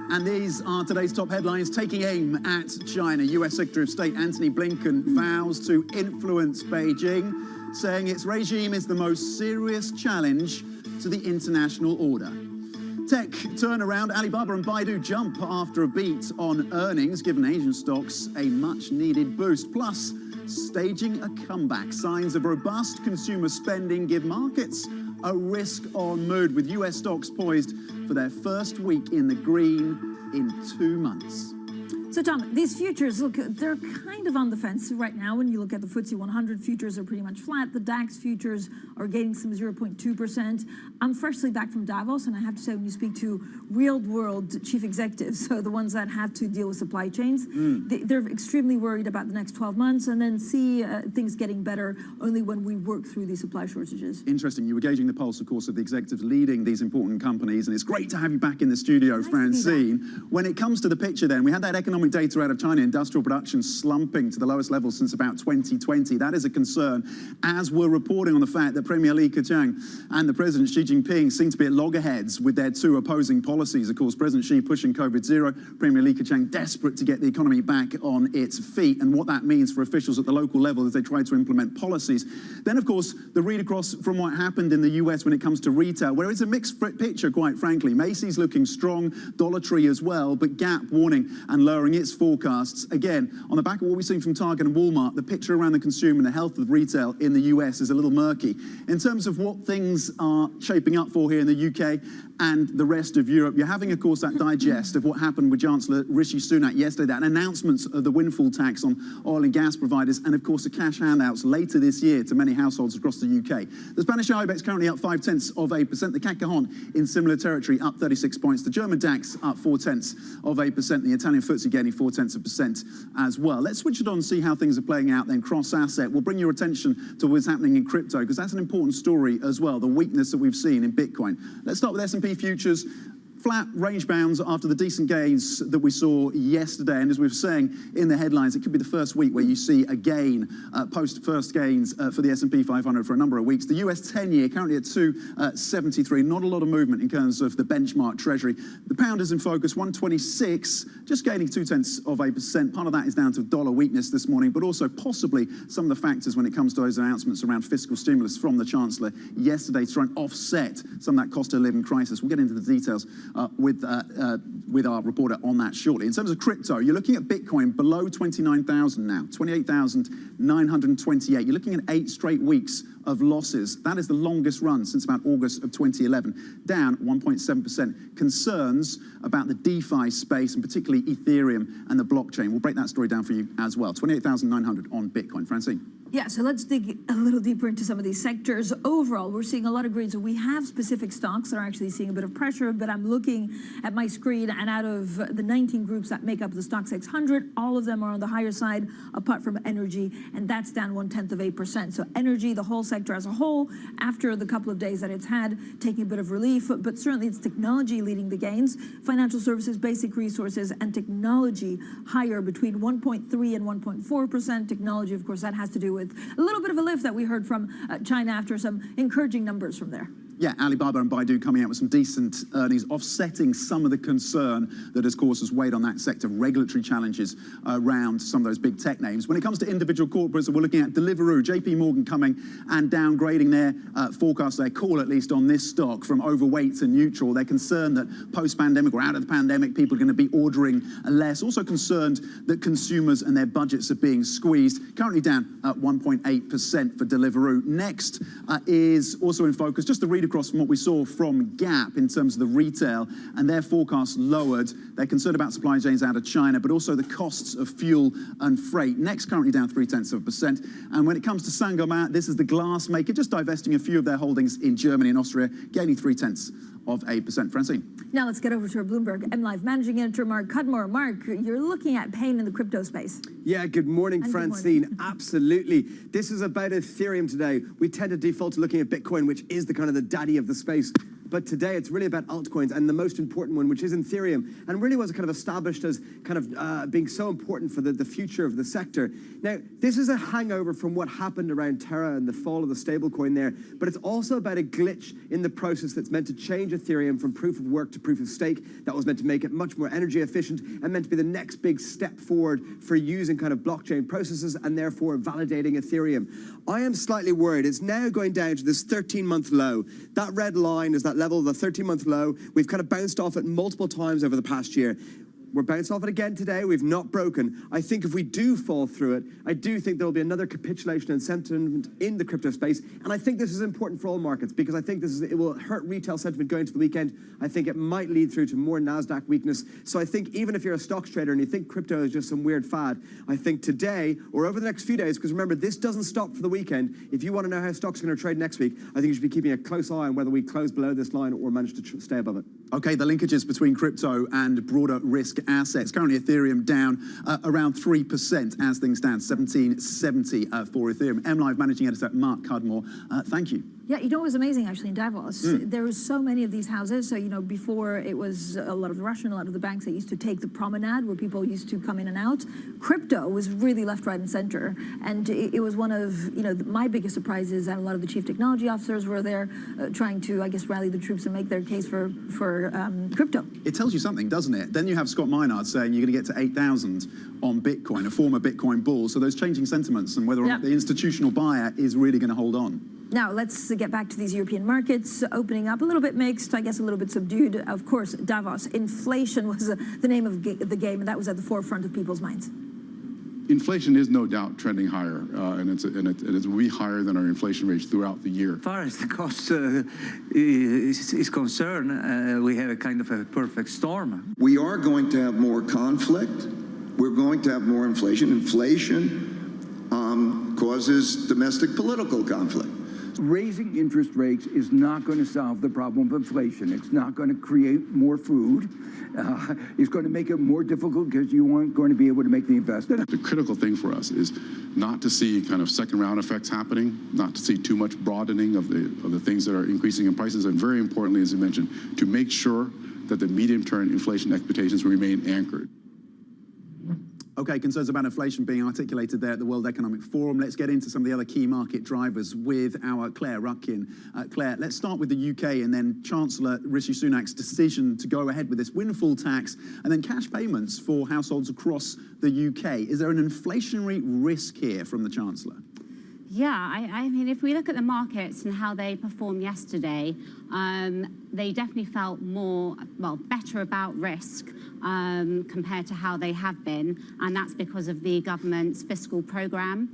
And these are today's top headlines. Taking aim at China, US Secretary of State Antony Blinken vows to influence Beijing, saying its regime is the most serious challenge to the international order. Tech turnaround, Alibaba and Baidu jump after a beat on earnings, giving Asian stocks a much-needed boost. Plus, staging a comeback. Signs of robust consumer spending give markets a risk-on mood, with US stocks poised for their first week in the green in 2 months. So, Tom, these futures, look, they're kind of on the fence right now. When you look at the FTSE 100, futures are pretty much flat. The DAX futures are gaining some 0.2%. I'm freshly back from Davos, and I have to say, when you speak to real-world chief executives, so the ones that have to deal with supply chains, they're extremely worried about the next 12 months and then see things getting better only when we work through these supply shortages. Interesting. You were gauging the pulse, of course, of the executives leading these important companies, and it's great to have you back in the studio, nice, Francine. When it comes to the picture then, we had that economic data out of China, industrial production slumping to the lowest level since about 2020. That is a concern, as we're reporting on the fact that Premier Li Keqiang and the President Xi Jinping seem to be at loggerheads with their two opposing policies. Of course, President Xi pushing COVID zero, Premier Li Keqiang desperate to get the economy back on its feet, and what that means for officials at the local level as they try to implement policies. Then, of course, the read across from what happened in the US when it comes to retail, where it's a mixed picture, quite frankly. Macy's looking strong, Dollar Tree as well, but Gap warning and lowering its forecasts. Again, on the back of what we've seen from Target and Walmart, the picture around the consumer and the health of retail in the US is a little murky. In terms of what things are shaping up for here in the UK and the rest of Europe, you're having, of course, that digest of what happened with Chancellor Rishi Sunak yesterday, that announcement of the windfall tax on oil and gas providers, and, of course, the cash handouts later this year to many households across the UK. The Spanish IBEX currently up 0.5%. The CAC Cajon in similar territory up 36 points. The German DAX up 0.4%. The Italian FTSE gaining 0.4% as well. Let's switch it on and see how things are playing out then cross-asset. We'll bring your attention to what's happening in crypto, because that's an important story as well, the weakness that we've seen in Bitcoin. Let's start with S&P futures. Flat range bounds after the decent gains that we saw yesterday. And as we were saying in the headlines, it could be the first week where you see a gain, post first gains for the S&P 500 for a number of weeks. The US 10-year currently at 2.73. Not a lot of movement in terms of the benchmark treasury. The pound is in focus, 126, just gaining 0.2%. Part of that is down to dollar weakness this morning, but also possibly some of the factors when it comes to those announcements around fiscal stimulus from the Chancellor yesterday to try and offset some of that cost of living crisis. We'll get into the details with our reporter on that shortly. In terms of crypto, you're looking at Bitcoin below 29,000 now, 28,928. You're looking at 8 straight weeks of losses. That is the longest run since about August of 2011, down 1.7%. Concerns about the DeFi space, and particularly Ethereum and the blockchain. We'll break that story down for you as well. 28,900 on Bitcoin. Francine. Yeah, so let's dig a little deeper into some of these sectors. Overall, we're seeing a lot of greens. So we have specific stocks that are actually seeing a bit of pressure, but I'm looking at my screen, and out of the 19 groups that make up the Stock 600, all of them are on the higher side, apart from energy, and that's down 0.1%. So energy, the whole sector as a whole, after the couple of days that it's had, taking a bit of relief, but certainly it's technology leading the gains. Financial services, basic resources, and technology higher between 1.3 and 1.4%. Technology, of course, that has to do with a little bit of a lift that we heard from China after some encouraging numbers from there. Yeah, Alibaba and Baidu coming out with some decent earnings, offsetting some of the concern that has caused us weight on that sector, regulatory challenges around some of those big tech names. When it comes to individual corporates, we're looking at Deliveroo, JP Morgan coming and downgrading their forecast, their call at least on this stock from overweight to neutral. They're concerned that post-pandemic or out of the pandemic, people are going to be ordering less. Also concerned that consumers and their budgets are being squeezed. Currently down at 1.8% for Deliveroo. Next is also in focus, just to read across from what we saw from Gap in terms of the retail, and their forecast lowered. They're concerned about supply chains out of China, but also the costs of fuel and freight. Next, currently down 0.3%. And when it comes to Saint-Gobain, this is the glass maker, just divesting a few of their holdings in Germany and Austria, gaining 0.3%. Francine. Now let's get over to our Bloomberg MLive Managing Editor, Mark Cudmore. Mark, you're looking at pain in the crypto space. Yeah, good morning, And Francine. good morning. Absolutely. This is about Ethereum today. We tend to default to looking at Bitcoin, which is the kind of the daddy of the space. But today it's really about altcoins, and the most important one, which is Ethereum, and really was kind of established as kind of being so important for the future of the sector. Now, this is a hangover from what happened around Terra and the fall of the stablecoin there, but it's also about a glitch in the process that's meant to change Ethereum from proof of work to proof of stake. That was meant to make it much more energy efficient and meant to be the next big step forward for using kind of blockchain processes and therefore validating Ethereum. I am slightly worried. It's now going down to this 13-month low. That red line is that level, the 13-month low. We've kind of bounced off it multiple times over the past year. We're bouncing off it again today. We've not broken. I think if we do fall through it, I do think there'll be another capitulation and sentiment in the crypto space. And I think this is important for all markets because I think it will hurt retail sentiment going into the weekend. I think it might lead through to more NASDAQ weakness. So I think even if you're a stocks trader and you think crypto is just some weird fad, I think today or over the next few days, because remember, this doesn't stop for the weekend. If you want to know how stocks are going to trade next week, I think you should be keeping a close eye on whether we close below this line or manage to stay above it. Okay, the linkages between crypto and broader risk assets. Currently, Ethereum down around 3% as things stand, 1770 for Ethereum. MLive Managing Editor Mark Cudmore, thank you. Yeah, you know what was amazing actually in Davos? There was so many of these houses. So, you know, before it was a lot of the Russian, a lot of the banks that used to take the promenade where people used to come in and out. Crypto was really left, right, and center. And it was one of, you know, my biggest surprises, and a lot of the chief technology officers were there trying to, I guess, rally the troops and make their case for crypto. It tells you something, doesn't it? Then you have Scott Minard saying you're going to get to 8,000 on Bitcoin, a former Bitcoin bull. So those changing sentiments and whether or not the institutional buyer is really going to hold on. Now, let's get back to these European markets, opening up a little bit mixed, I guess a little bit subdued. Of course, Davos. Inflation was the name of the game, and that was at the forefront of people's minds. Inflation is no doubt trending higher, and it's way higher than our inflation rates throughout the year. As far as the cost is concerned, we have a kind of a perfect storm. We are going to have more conflict. We're going to have more inflation. Inflation causes domestic political conflict. Raising interest rates is not going to solve the problem of inflation. It's not going to create more food. It's going to make it more difficult because you aren't going to be able to make the investment. The critical thing for us is not to see kind of second round effects happening, not to see too much broadening of the things that are increasing in prices, and very importantly, as you mentioned, to make sure that the medium-term inflation expectations remain anchored. Okay, concerns about inflation being articulated there at the World Economic Forum. Let's get into some of the other key market drivers with our Claire Rutkin. Claire, let's start with the UK and then Chancellor Rishi Sunak's decision to go ahead with this windfall tax and then cash payments for households across the UK. Is there an inflationary risk here from the Chancellor? Yeah, I mean, if we look at the markets and how they performed yesterday, they definitely felt better about risk compared to how they have been, and that's because of the government's fiscal program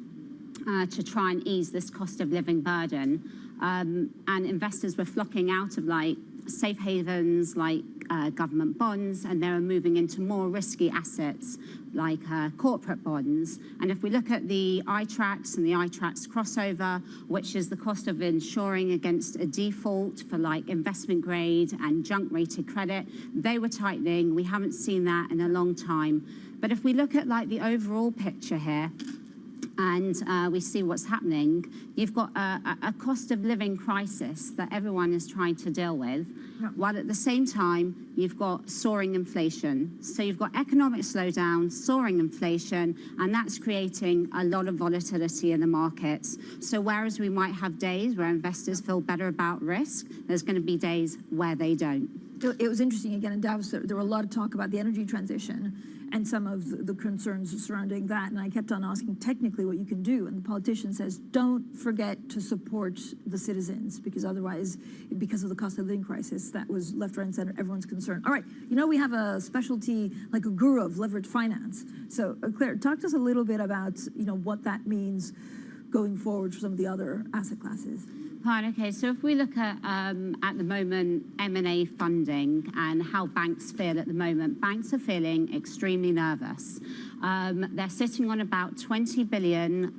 to try and ease this cost of living burden. And investors were flocking out of like safe havens like government bonds, and they were moving into more risky assets like corporate bonds. And if we look at the iTraxx and the iTraxx crossover, which is the cost of insuring against a default for like investment grade and junk rated credit, they were tightening. We haven't seen that in a long time. But if we look at like the overall picture here, and we see what's happening, you've got a cost of living crisis that everyone is trying to deal with, while at the same time, you've got soaring inflation. So you've got economic slowdown, soaring inflation, and that's creating a lot of volatility in the markets. So whereas we might have days where investors feel better about risk, there's going to be days where they don't. It was interesting, again, in Davos, there were a lot of talk about the energy transition and some of the concerns surrounding that. And I kept on asking technically what you can do. And the politician says, don't forget to support the citizens, because otherwise, because of the cost of living crisis, that was left, right, and center, everyone's concerned. All right, you know, we have a specialty, like a guru of leveraged finance. So Claire, talk to us a little bit about, you know, what that means going forward for some of the other asset classes. Fine, okay, so if we look at the moment, M&A funding and how banks feel at the moment, banks are feeling extremely nervous. They're sitting on about $20 billion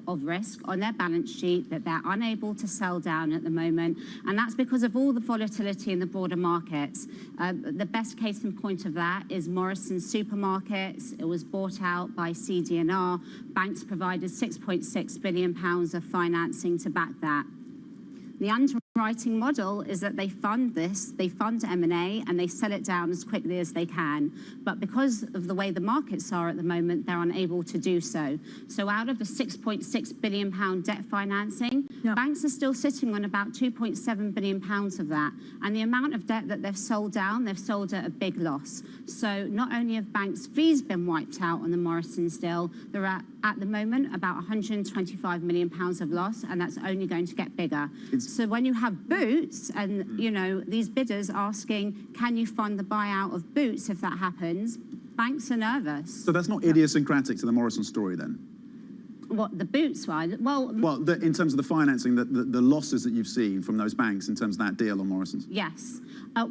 of risk on their balance sheet that they're unable to sell down at the moment, and that's because of all the volatility in the broader markets. The best case in point of that is Morrison's Supermarkets. It was bought out by CD&R. Banks provided £6.6 billion of financing to back that. The underwriting model is that they fund this, they fund M&A, and they sell it down as quickly as they can. But because of the way the markets are at the moment, they're unable to do so. So out of the £6.6 billion debt financing, banks are still sitting on about £2.7 billion of that. And the amount of debt that they've sold down, they've sold at a big loss. So not only have banks' fees been wiped out on the Morrisons deal, they're at the moment about £125 million of loss, and that's only going to get bigger. So when you have Boots and, you know, these bidders asking, can you fund the buyout of Boots if that happens, banks are nervous. So that's not idiosyncratic to the Morrison story then? What, the Boots one? Well, in terms of the financing, the losses that you've seen from those banks in terms of that deal on Morrison's? Yes.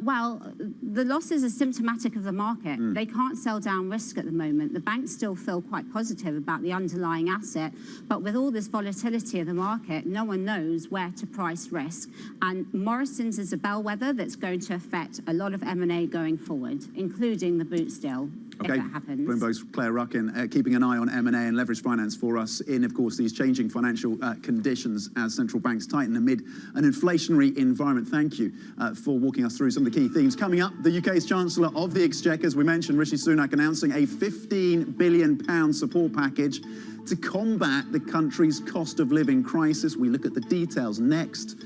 Well, the losses are symptomatic of the market. They can't sell down risk at the moment. The banks still feel quite positive about the underlying asset, but with all this volatility of the market, no one knows where to price risk. And Morrison's is a bellwether that's going to affect a lot of M&A going forward, including the Boots deal. Okay, if that happens. Bloomberg's Claire Ruckin, keeping an eye on M&A and leveraged finance for us in, of course, these changing financial conditions as central banks tighten amid an inflationary environment. Thank you for walking us through some of the key themes. Coming up, the UK's Chancellor of the Exchequer, as we mentioned, Rishi Sunak, announcing a £15 billion support package to combat the country's cost of living crisis. We look at the details next.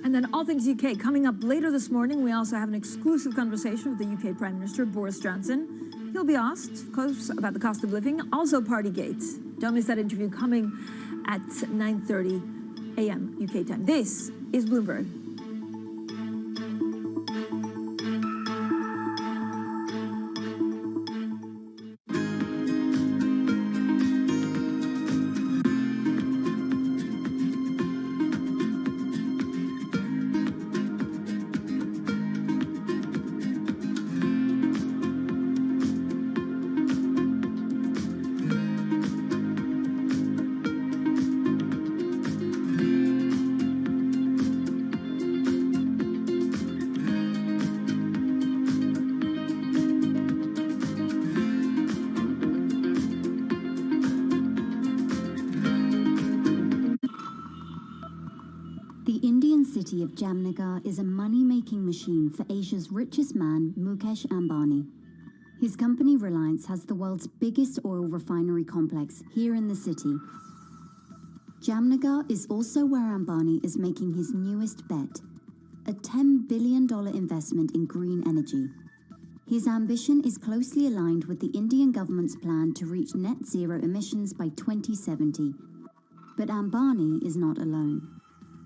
And then all things UK coming up later this morning. We also have an exclusive conversation with the UK Prime Minister, Boris Johnson. He'll be asked, of course, about the cost of living, also Partygate. Don't miss that interview coming at 9:30 a.m. UK time. This is Bloomberg. city of Jamnagar is a money-making machine for Asia's richest man, Mukesh Ambani. His company Reliance has the world's biggest oil refinery complex here in the city. Jamnagar is also where Ambani is making his newest bet, a $10 billion investment in green energy. His ambition is closely aligned with the Indian government's plan to reach net zero emissions by 2070. But Ambani is not alone.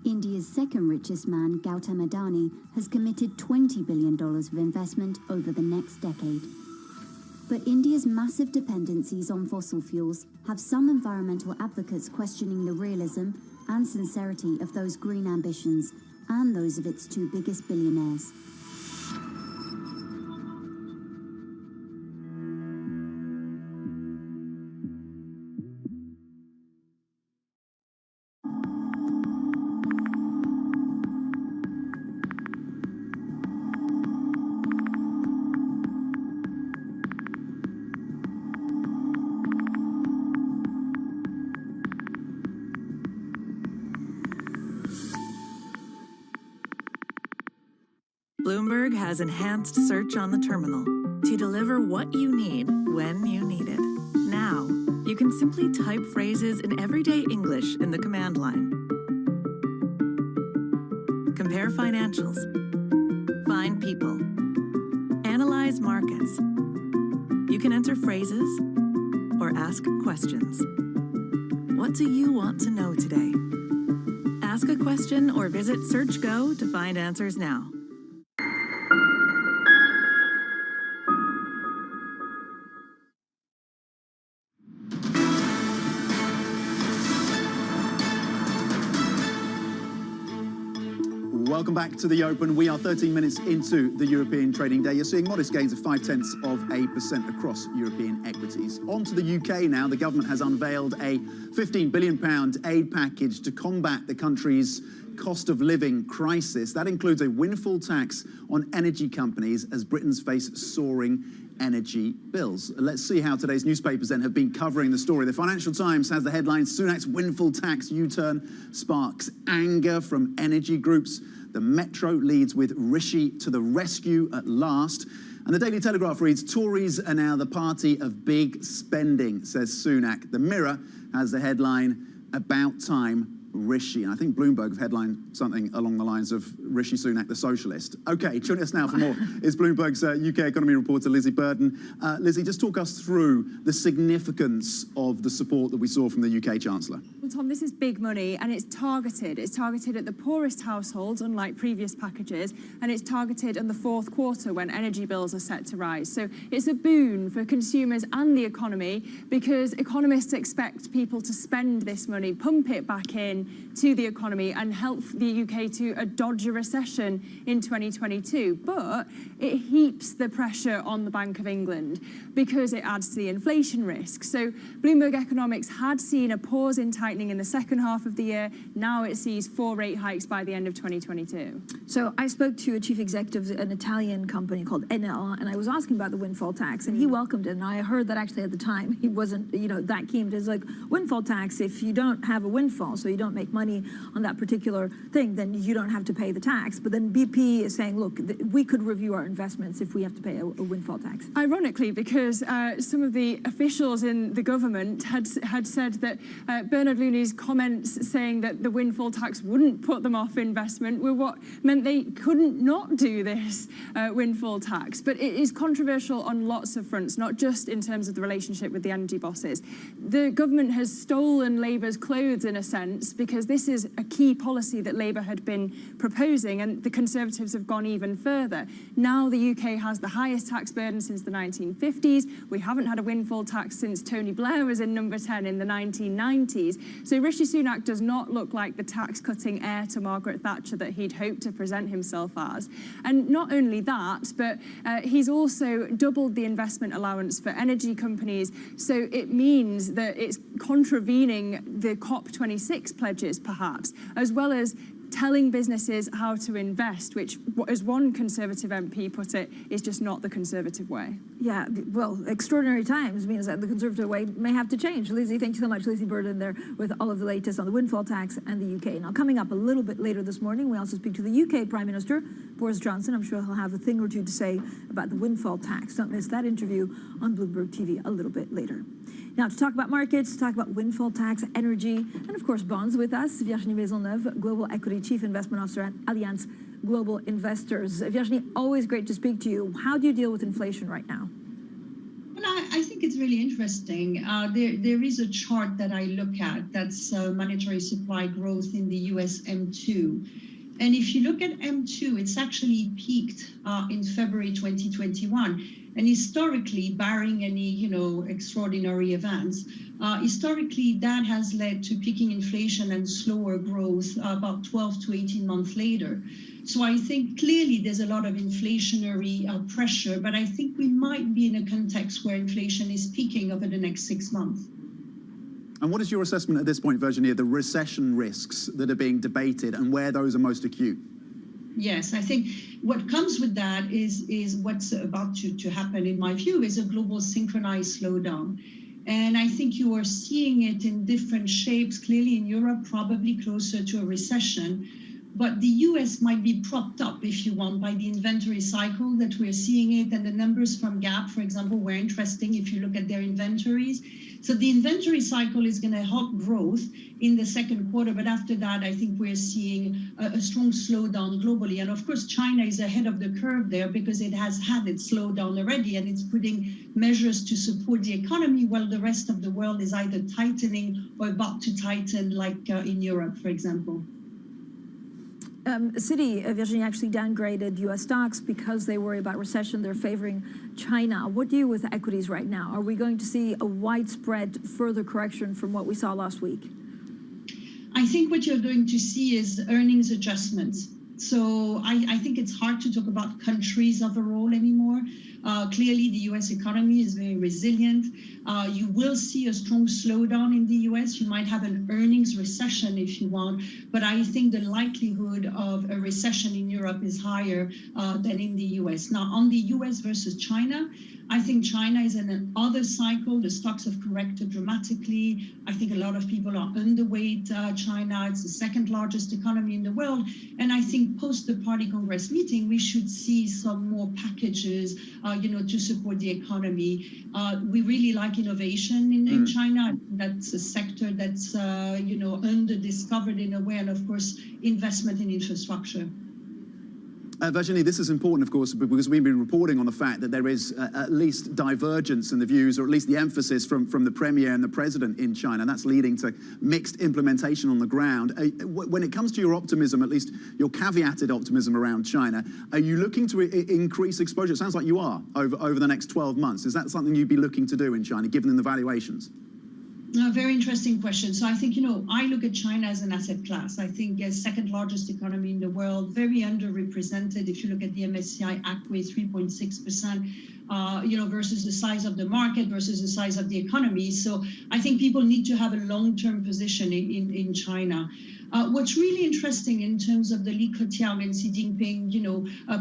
India's second richest man, Gautam Adani, has committed $20 billion of investment over the next decade. But India's massive dependencies on fossil fuels have some environmental advocates questioning the realism and sincerity of those green ambitions and those of its two biggest billionaires. Bloomberg has enhanced search on the terminal to deliver what you need when you need it. Now, you can simply type phrases in everyday English in the command line. Compare financials. Find people. Analyze markets. You can enter phrases or ask questions. What do you want to know today? Ask a question or visit SearchGo to find answers now. Welcome back to the Open. We are 13 minutes into the European trading day. You're seeing modest gains of 0.5% across European equities. On to the UK now. The government has unveiled a £15 billion aid package to combat the country's cost of living crisis. That includes a windfall tax on energy companies as Britons face soaring energy bills. Let's see how today's newspapers then have been covering the story. The Financial Times has the headline, Sunak's windfall tax U-turn sparks anger from energy groups. The Metro leads with Rishi to the rescue at last. And the Daily Telegraph reads, Tories are now the party of big spending, says Sunak. The Mirror has the headline, About Time, Rishi. And I think Bloomberg have headlined something along the lines of Rishi Sunak, the socialist. Okay, joining us now for more is Bloomberg's UK economy reporter, Lizzie Burden. Lizzie, just talk us through the significance of the support that we saw from the UK Chancellor. Well, Tom, this is big money and it's targeted. It's targeted at the poorest households, unlike previous packages, and it's targeted in the fourth quarter when energy bills are set to rise. So it's a boon for consumers and the economy because economists expect people to spend this money, pump it back in to the economy and help the UK to dodge a recession in 2022. But it heaps the pressure on the Bank of England because it adds to the inflation risk. So Bloomberg Economics had seen a pause in tightening in the second half of the year. Now it sees 4 rate hikes by the end of 2022. So I spoke to a chief executive of an Italian company called Enel, and I was asking about the windfall tax, and he welcomed it. And I heard that actually at the time he wasn't, that keen. It's like windfall tax. If you don't have a windfall, so you don't make money on that particular thing, then you don't have to pay the tax. But then BP is saying, look, we could review our investments if we have to pay a windfall tax. Ironically, because some of the officials in the government had said that Bernard Looney's comments saying that the windfall tax wouldn't put them off investment were what meant they couldn't not do this windfall tax. But it is controversial on lots of fronts, not just in terms of the relationship with the energy bosses. The government has stolen Labour's clothes in a sense, because this is a key policy that Labour had been proposing, and the Conservatives have gone even further. Now the UK has the highest tax burden since the 1950s. We haven't had a windfall tax since Tony Blair was in number 10 in the 1990s. So Rishi Sunak does not look like the tax-cutting heir to Margaret Thatcher that he'd hoped to present himself as. And not only that, but he's also doubled the investment allowance for energy companies. So it means that it's contravening the COP26 pledges, perhaps, as well as telling businesses how to invest, which, as one Conservative MP put it, is just not the Conservative way. Yeah, well, extraordinary times means that the Conservative way may have to change. Lizzie, thank you so much. Lizzie Burden there with all of the latest on the windfall tax and the UK. Now, coming up a little bit later this morning, we also speak to the UK Prime Minister, Boris Johnson. I'm sure he'll have a thing or two to say about the windfall tax. Don't miss that interview on Bloomberg TV a little bit later. Now, to talk about markets, to talk about windfall tax, energy, and of course bonds with us, Virginie Maisonneuve, Global Equity Chief Investment Officer at Allianz Global Investors. Virginie, always great to speak to you. How do you deal with inflation right now? Well, I think it's really interesting. There is a chart that I look at that's monetary supply growth in the US M2. And if you look at M2, it's actually peaked in February 2021. And historically, barring any, extraordinary events, historically that has led to peaking inflation and slower growth about 12 to 18 months later. So I think clearly there's a lot of inflationary pressure, but I think we might be in a context where inflation is peaking over the next 6 months. And what is your assessment at this point, Virginie, of the recession risks that are being debated and where those are most acute? Yes, I think what comes with that is what's about to happen, in my view, is a global synchronized slowdown. And I think you are seeing it in different shapes, clearly in Europe, probably closer to a recession. But the US might be propped up, if you want, by the inventory cycle that we're seeing it. And the numbers from Gap, for example, were interesting if you look at their inventories. So the inventory cycle is going to help growth in the second quarter. But after that, I think we're seeing a strong slowdown globally. And of course, China is ahead of the curve there because it has had its slowdown already. And it's putting measures to support the economy while the rest of the world is either tightening or about to tighten, like in Europe, for example. Citi, Virginie, actually downgraded U.S. stocks because they worry about recession. They're favoring China. What do you with equities right now? Are we going to see a widespread further correction from what we saw last week? I think what you're going to see is earnings adjustments. So I think it's hard to talk about countries overall anymore. Clearly, the U.S. economy is very resilient. You will see a strong slowdown in the U.S. You might have an earnings recession if you want, but I think the likelihood of a recession in Europe is higher than in the U.S. Now, on the U.S. versus China, I think China is in another cycle. The stocks have corrected dramatically. I think a lot of people are underweight China. It's the second largest economy in the world. And I think post the Party Congress meeting, we should see some more packages, to support the economy. We really like innovation in China. That's a sector that's, under-discovered in a way, and of course, investment in infrastructure. Virginie, this is important, of course, because we've been reporting on the fact that there is at least divergence in the views, or at least the emphasis from the Premier and the President in China. And that's leading to mixed implementation on the ground. When it comes to your optimism, at least your caveated optimism around China, are you looking to increase exposure? It sounds like you are over the next 12 months. Is that something you'd be looking to do in China, given the valuations? Very interesting question. So I think, I look at China as an asset class. I think as second largest economy in the world, very underrepresented. If you look at the MSCI ACWI, 3.6%, versus the size of the market versus the size of the economy. So I think people need to have a long-term position in China. What's really interesting in terms of the Li Keqiang and Xi Jinping,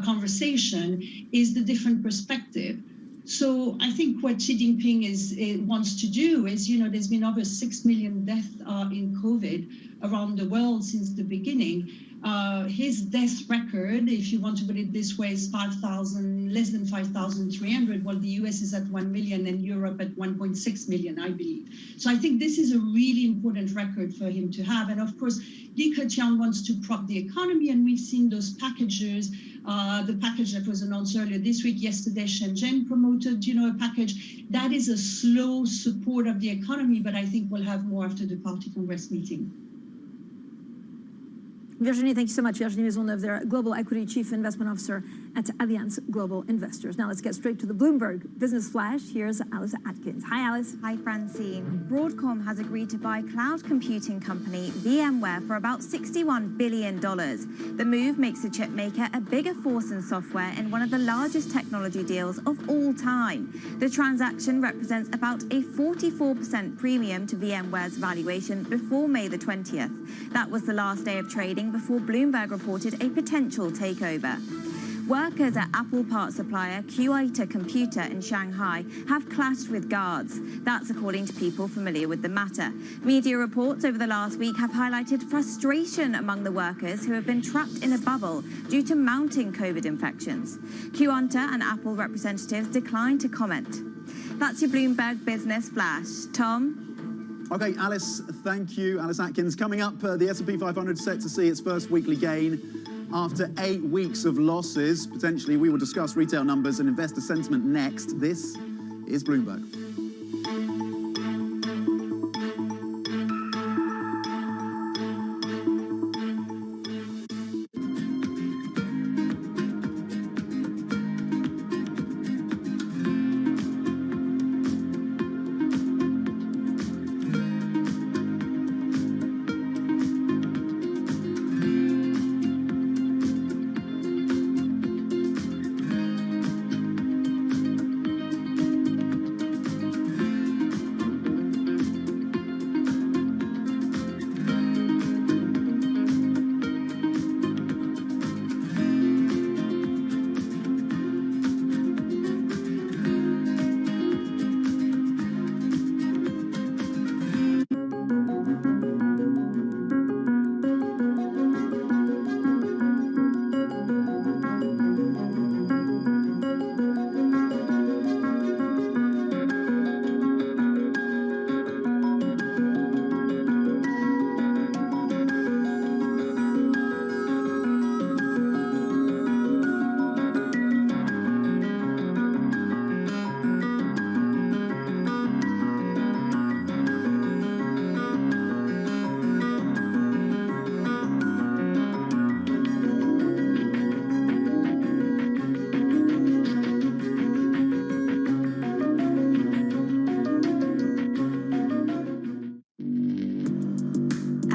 conversation is the different perspective. So I think what Xi Jinping wants to do is, there's been over 6 million deaths in COVID around the world since the beginning. His death record, if you want to put it this way, is less than 5,300, while the US is at 1 million and Europe at 1.6 million, I believe. So I think this is a really important record for him to have. And of course, Li Keqiang wants to prop the economy, and we've seen those packages. The package that was announced earlier this week, yesterday, Shenzhen promoted, a package. That is a slow support of the economy, but I think we'll have more after the Party Congress meeting. Virginie, thank you so much. Virginie Maisonneuve, their Global Equity Chief Investment Officer at Allianz Global Investors. Now let's get straight to the Bloomberg Business Flash. Here's Alice Atkins. Hi, Alice. Hi, Francine. Broadcom has agreed to buy cloud computing company VMware for about $61 billion. The move makes the chip maker a bigger force in software in one of the largest technology deals of all time. The transaction represents about a 44% premium to VMware's valuation before May the 20th. That was the last day of trading before Bloomberg reported a potential takeover. Workers at Apple parts supplier Quanta Computer in Shanghai have clashed with guards. That's according to people familiar with the matter. Media reports over the last week have highlighted frustration among the workers who have been trapped in a bubble due to mounting COVID infections. Quanta and Apple representatives declined to comment. That's your Bloomberg Business Flash. Tom? Okay, Alice, thank you. Alice Atkins. Coming up, the S&P 500 set to see its first weekly gain after 8 weeks of losses. Potentially, we will discuss retail numbers and investor sentiment next. This is Bloomberg.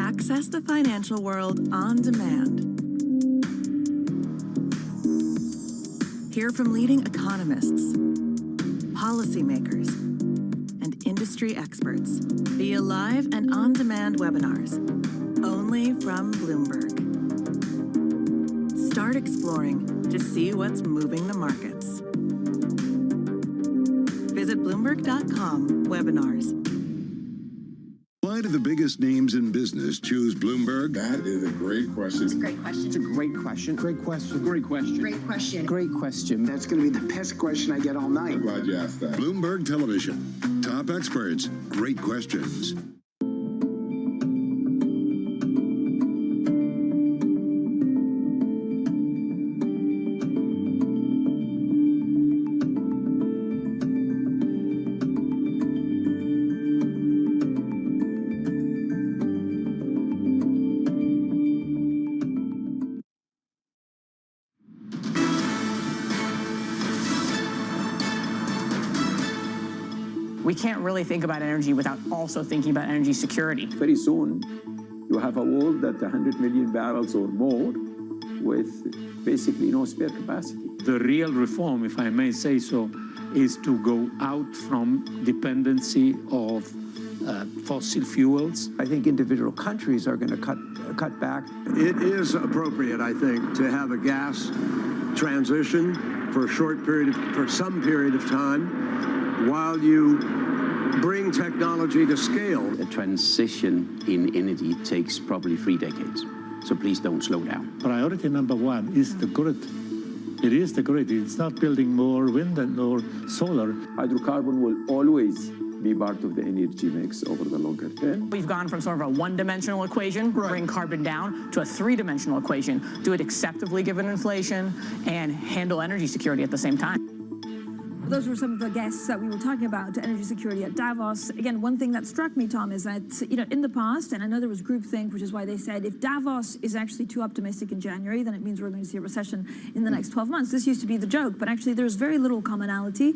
Access the financial world on demand. Hear from leading economists, policymakers, and industry experts via live and on-demand webinars, only from Bloomberg. Start exploring to see what's moving the markets. Visit Bloomberg.com/webinars. Why do the biggest names in business choose Bloomberg? That is a great question. It's a great question. It's a great question. Great question. Great question. Great question. Great question. That's going to be the best question I get all night. I'm glad you asked that. Bloomberg Television. Top experts. Great questions. We can't really think about energy without also thinking about energy security. Very soon, you have a world that's 100 million barrels or more with basically no spare capacity. The real reform, if I may say so, is to go out from dependency of fossil fuels. I think individual countries are going to cut back. It is appropriate, I think, to have a gas transition for a short period, for some period of time, while you bring technology to scale. A transition in energy takes probably 3 decades. So please don't slow down. Priority number one is the grid. It is the grid. It's not building more wind or solar. Hydrocarbon will always be part of the energy mix over the longer term. We've gone from sort of a one-dimensional equation, bring carbon down, to a three-dimensional equation, do it acceptably given inflation, and handle energy security at the same time. Those were some of the guests that we were talking about, energy security at Davos. Again, one thing that struck me, Tom, is that, in the past, and I know there was groupthink, which is why they said if Davos is actually too optimistic in January, then it means we're going to see a recession in the next 12 months. This used to be the joke, but actually there's very little commonality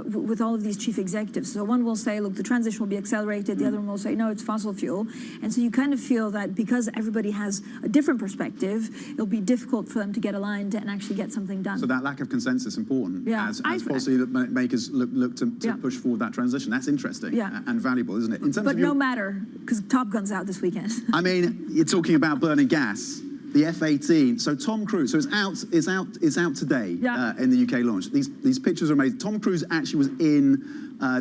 with all of these chief executives. So one will say, look, the transition will be accelerated. The other one will say, no, it's fossil fuel. And so you kind of feel that because everybody has a different perspective, it'll be difficult for them to get aligned and actually get something done. So that lack of consensus is important as policymakers look to push forward that transition. That's interesting and valuable, isn't it? In terms but of no matter, because Top Gun's out this weekend. I mean, you're talking about burning gas. The F-18. So Tom Cruise. So it's out today in the UK launch. These pictures are amazing. Tom Cruise actually was in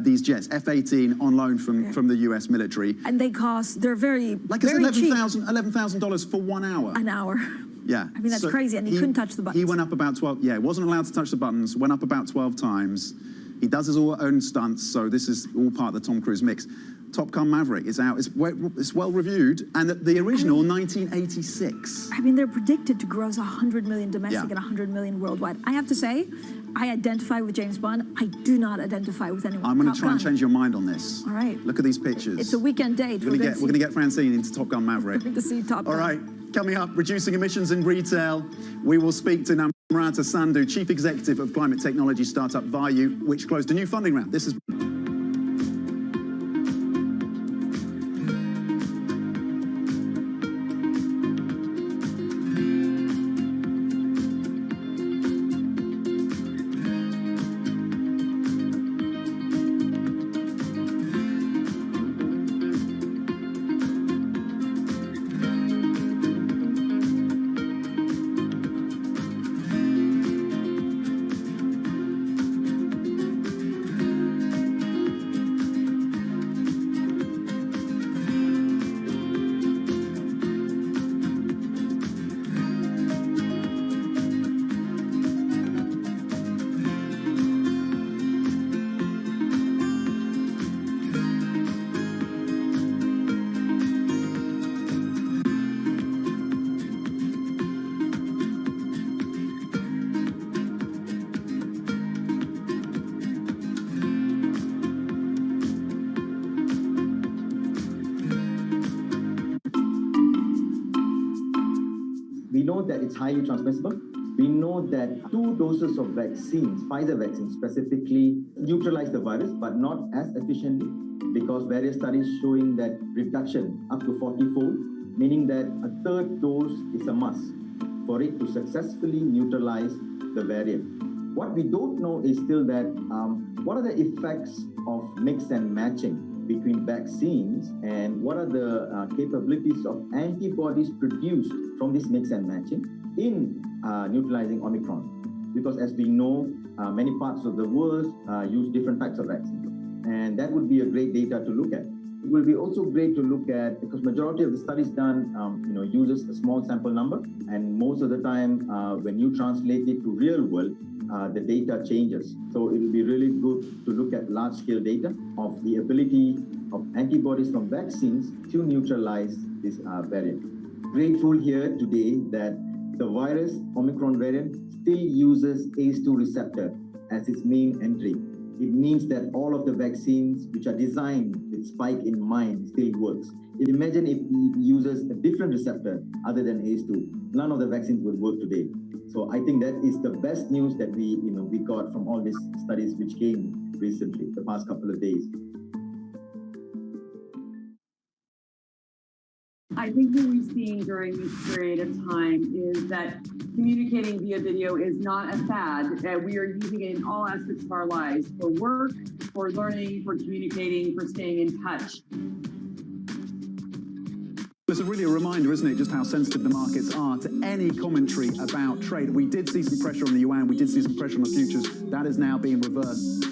these jets, F-18, on loan from the US military. And they're very like very it's $11,000 for 1 hour. An hour. Yeah. I mean, that's crazy, and he couldn't touch the buttons. He went up about 12, wasn't allowed to touch the buttons, went up about 12 times. He does his own stunts, so this is all part of the Tom Cruise mix. Top Gun Maverick is out, it's well reviewed, and the original, 1986. I mean, they're predicted to gross 100 million domestic and 100 million worldwide. I have to say, I identify with James Bond. I do not identify with anyone. I'm going to try and change your mind on this. All right. Look at these pictures. It's a weekend date. We're going to get Francine into Top Gun Maverick. We're going to see Top Gun. All right. Coming up, reducing emissions in retail. We will speak to Namrata Sandhu, Chief Executive of climate technology startup Vayu, which closed a new funding round. This is... We know that it's highly transmissible. We know that 2 doses of vaccines, Pfizer vaccine specifically, neutralize the virus, but not as efficiently, because various studies showing that reduction up to 40-fold meaning that a third dose is a must for it to successfully neutralize the variant. What we don't know is still that what are the effects of mix and matching between vaccines, and what are the capabilities of antibodies produced from this mix and matching in neutralizing Omicron. Because as we know, many parts of the world use different types of vaccines. And that would be a great data to look at. It will be also great to look at, because majority of the studies done uses a small sample number, and most of the time when you translate it to real world, the data changes. So it will be really good to look at large-scale data of the ability of antibodies from vaccines to neutralize this variant. Grateful here today that the virus, Omicron variant, still uses ACE2 receptor as its main entry. It means that all of the vaccines which are designed with spike in mind still works. Imagine if it uses a different receptor other than ACE2. None of the vaccines would work today. So I think that is the best news that we got from all these studies which came recently, the past couple of days. I think what we've seen during this period of time is that communicating via video is not a fad. We are using it in all aspects of our lives, for work, for learning, for communicating, for staying in touch. It's really a reminder, isn't it, just how sensitive the markets are to any commentary about trade. We did see some pressure on the yuan, we did see some pressure on the futures. That is now being reversed.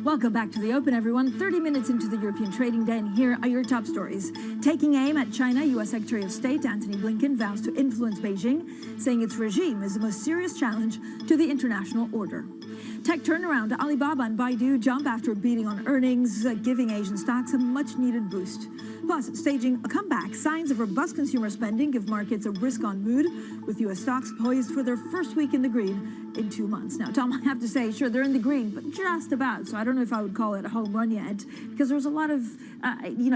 Welcome back to the Open, everyone. 30 minutes into the European trading day, and here are your top stories. Taking aim at China, U.S. Secretary of State Antony Blinken vows to influence Beijing, saying its regime is the most serious challenge to the international order. Tech turnaround, Alibaba and Baidu jump after beating on earnings, giving Asian stocks a much-needed boost. Plus, staging a comeback, signs of robust consumer spending give markets a risk-on mood, with U.S. stocks poised for their first week in the green in 2 months. Now, Tom, I have to say, sure, they're in the green, but just about. So I don't know if I would call it a home run yet, because there's a lot of,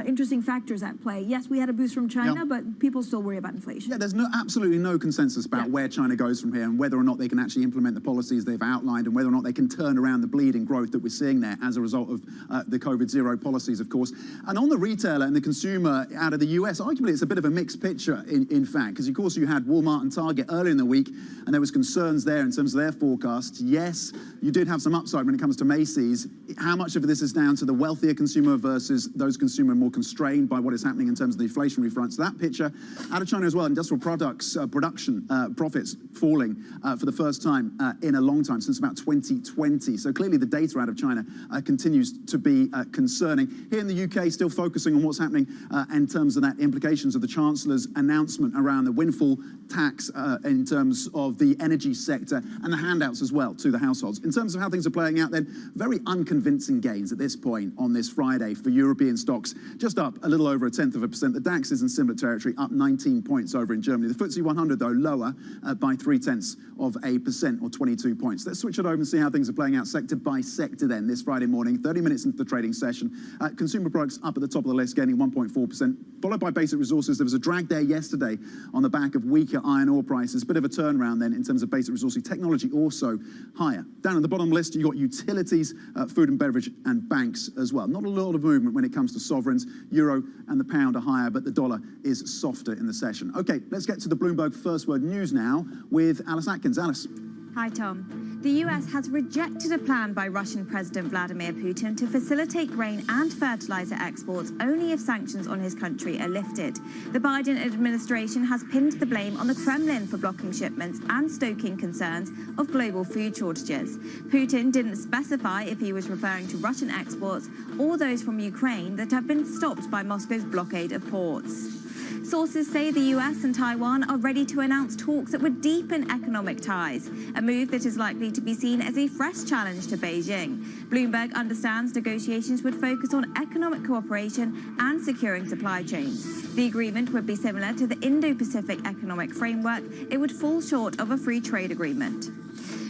interesting factors at play. Yes, we had a boost from China, but people still worry about inflation. Yeah, there's absolutely no consensus about where China goes from here and whether or not they can actually implement the policies they've outlined and whether or not they can turn around the bleeding growth that we're seeing there as a result of the COVID zero policies, of course. And on the retailer and the consumer out of the US, arguably it's a bit of a mixed picture, in fact, because of course you had Walmart and Target earlier in the week, and there was concerns there in terms of their forecasts. Yes, you did have some upside when it comes to Macy's. How much of this is down to the wealthier consumer versus those consumer more constrained by what is happening in terms of the inflationary front? So that picture out of China as well, industrial products production profits falling for the first time in a long time, since about 2020. So clearly the data out of China continues to be concerning. Here in the UK, still focusing on what's happening in terms of that implications of the Chancellor's announcement around the Windfall Tax in terms of the energy sector and the handouts as well to the households. In terms of how things are playing out then, very unconvincing gains at this point on this Friday for European stocks, just up a little over 0.1%. The DAX is in similar territory, up 19 points over in Germany. The FTSE 100, though, lower by 0.3% or 22 points. Let's switch it over and see how things are playing out sector by sector then this Friday morning, 30 minutes into the trading session. Consumer products up at the top of the list, gaining 1.4%, followed by basic resources. There was a drag there yesterday on the back of weaker iron ore prices. Bit of a turnaround then in terms of basic resources. Technology also higher. Down at the bottom list, you've got utilities, food and beverage, and banks as well. Not a lot of movement when it comes to sovereigns. Euro and the pound are higher, but the dollar is softer in the session. Okay, let's get to the Bloomberg First Word News now with Alice Atkins. Alice. Hi, Tom. The US has rejected a plan by Russian President Vladimir Putin to facilitate grain and fertilizer exports only if sanctions on his country are lifted. The Biden administration has pinned the blame on the Kremlin for blocking shipments and stoking concerns of global food shortages. Putin didn't specify if he was referring to Russian exports or those from Ukraine that have been stopped by Moscow's blockade of ports. Sources say the US and Taiwan are ready to announce talks that would deepen economic ties, a move that is likely to be seen as a fresh challenge to Beijing. Bloomberg understands negotiations would focus on economic cooperation and securing supply chains. The agreement would be similar to the Indo-Pacific Economic Framework. It would fall short of a free trade agreement.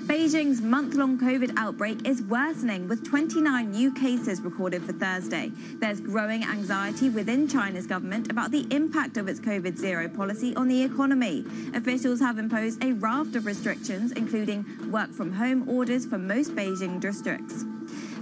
Beijing's month-long COVID outbreak is worsening, with 29 new cases recorded for Thursday. There's growing anxiety within China's government about the impact of its COVID zero policy on the economy. Officials have imposed a raft of restrictions, including work-from-home orders for most Beijing districts.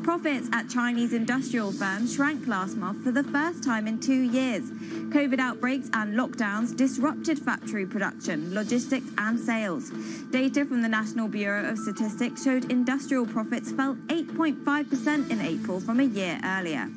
Profits at Chinese industrial firms shrank last month for the first time in 2 years. COVID outbreaks and lockdowns disrupted factory production, logistics and sales. Data from the National Bureau of Statistics showed industrial profits fell 8.5% in April from a year earlier.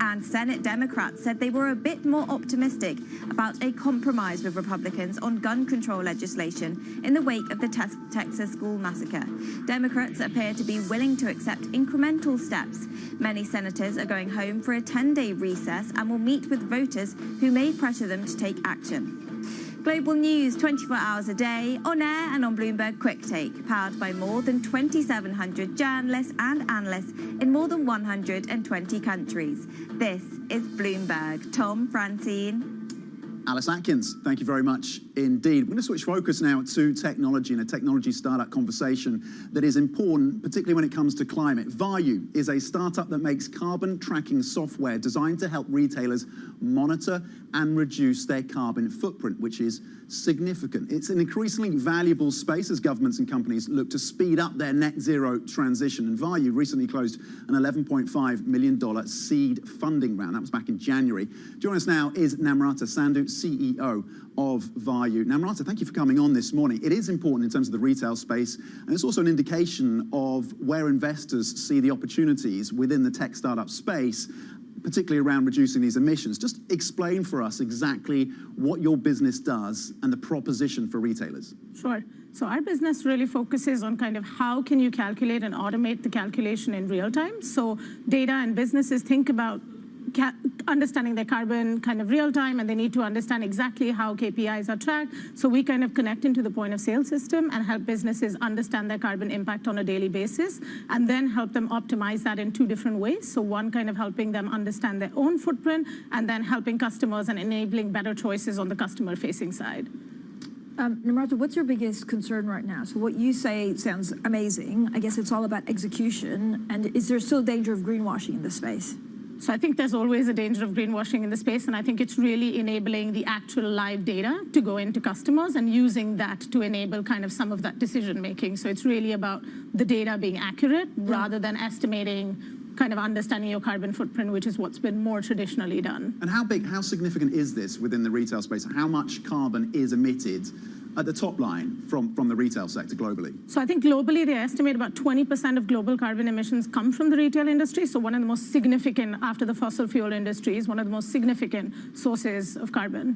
And Senate Democrats said they were a bit more optimistic about a compromise with Republicans on gun control legislation in the wake of the Texas school massacre. Democrats appear to be willing to accept incremental steps. Many senators are going home for a 10-day recess and will meet with voters who may pressure them to take action. Global news 24 hours a day, on air and on Bloomberg Quick Take, powered by more than 2,700 journalists and analysts in more than 120 countries. This is Bloomberg. Tom, Francine. Alice Atkins, thank you very much indeed. We're going to switch focus now to technology and a technology startup conversation that is important, particularly when it comes to climate. Vayu is a startup that makes carbon tracking software designed to help retailers monitor and reduce their carbon footprint, which is significant. It's an increasingly valuable space as governments and companies look to speed up their net zero transition. And Vayu recently closed an $11.5 million seed funding round. That was back in January. Joining us now is Namrata Sandhu, CEO of Vayu. Namrata, thank you for coming on this morning. It is important in terms of the retail space, and it's also an indication of where investors see the opportunities within the tech startup space, particularly around reducing these emissions. Just explain for us exactly what your business does and the proposition for retailers. Sure. So our business really focuses on kind of how can you calculate and automate the calculation in real time. So data and businesses think about understanding their carbon kind of real time, and they need to understand exactly how KPIs are tracked. So we kind of connect into the point of sale system and help businesses understand their carbon impact on a daily basis, and then help them optimize that in two different ways. So one, kind of helping them understand their own footprint, and then helping customers and enabling better choices on the customer facing side. Namrata, what's your biggest concern right now? So what you say sounds amazing. I guess it's all about execution. And is there still danger of greenwashing in this space? So I think there's always a danger of greenwashing in the space, and I think it's really enabling the actual live data to go into customers and using that to enable kind of some of that decision making. So it's really about the data being accurate rather than estimating, kind of understanding your carbon footprint, which is what's been more traditionally done. And how significant is this within the retail space? How much carbon is emitted at the top line from the retail sector globally? So I think globally they estimate about 20% of global carbon emissions come from the retail industry. So one of the most significant, after the fossil fuel industry, is one of the most significant sources of carbon.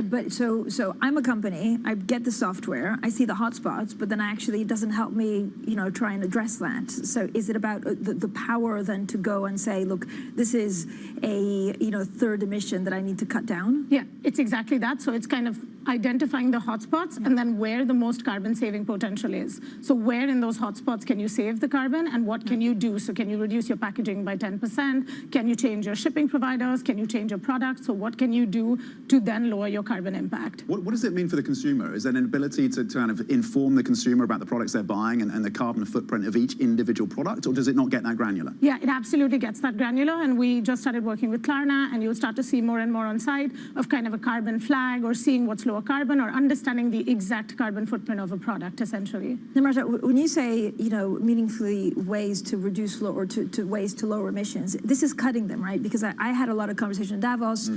But so I'm a company, I get the software, I see the hotspots, but then actually it doesn't help me, try and address that. So is it about the power then to go and say, look, this is a, third emission that I need to cut down? Yeah, it's exactly that. So it's kind of identifying the hotspots and then where the most carbon saving potential is. So where in those hotspots can you save the carbon and what can you do? So can you reduce your packaging by 10%? Can you change your shipping providers? Can you change your products? So what can you do to then lower your carbon impact? What does it mean for the consumer? Is there an ability to kind of inform the consumer about the products they're buying and the carbon footprint of each individual product, or does it not get that granular? Yeah, it absolutely gets that granular, and we just started working with Klarna, and you'll start to see more and more on site of kind of a carbon flag or seeing what's lower carbon or understanding the exact carbon footprint of a product, essentially. Namrata, when you say, meaningfully ways to reduce or to ways to lower emissions, this is cutting them, right? Because I had a lot of conversation in Davos,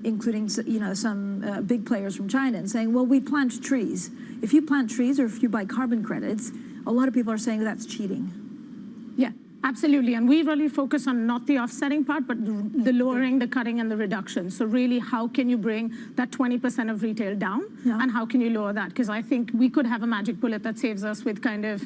including, some big players from China, and saying, well, we plant trees. If you plant trees or if you buy carbon credits, a lot of people are saying that's cheating. Yeah. Absolutely, and we really focus on not the offsetting part, but the lowering, the cutting, and the reduction. So really, how can you bring that 20% of retail down, and how can you lower that? Because I think we could have a magic bullet that saves us with kind of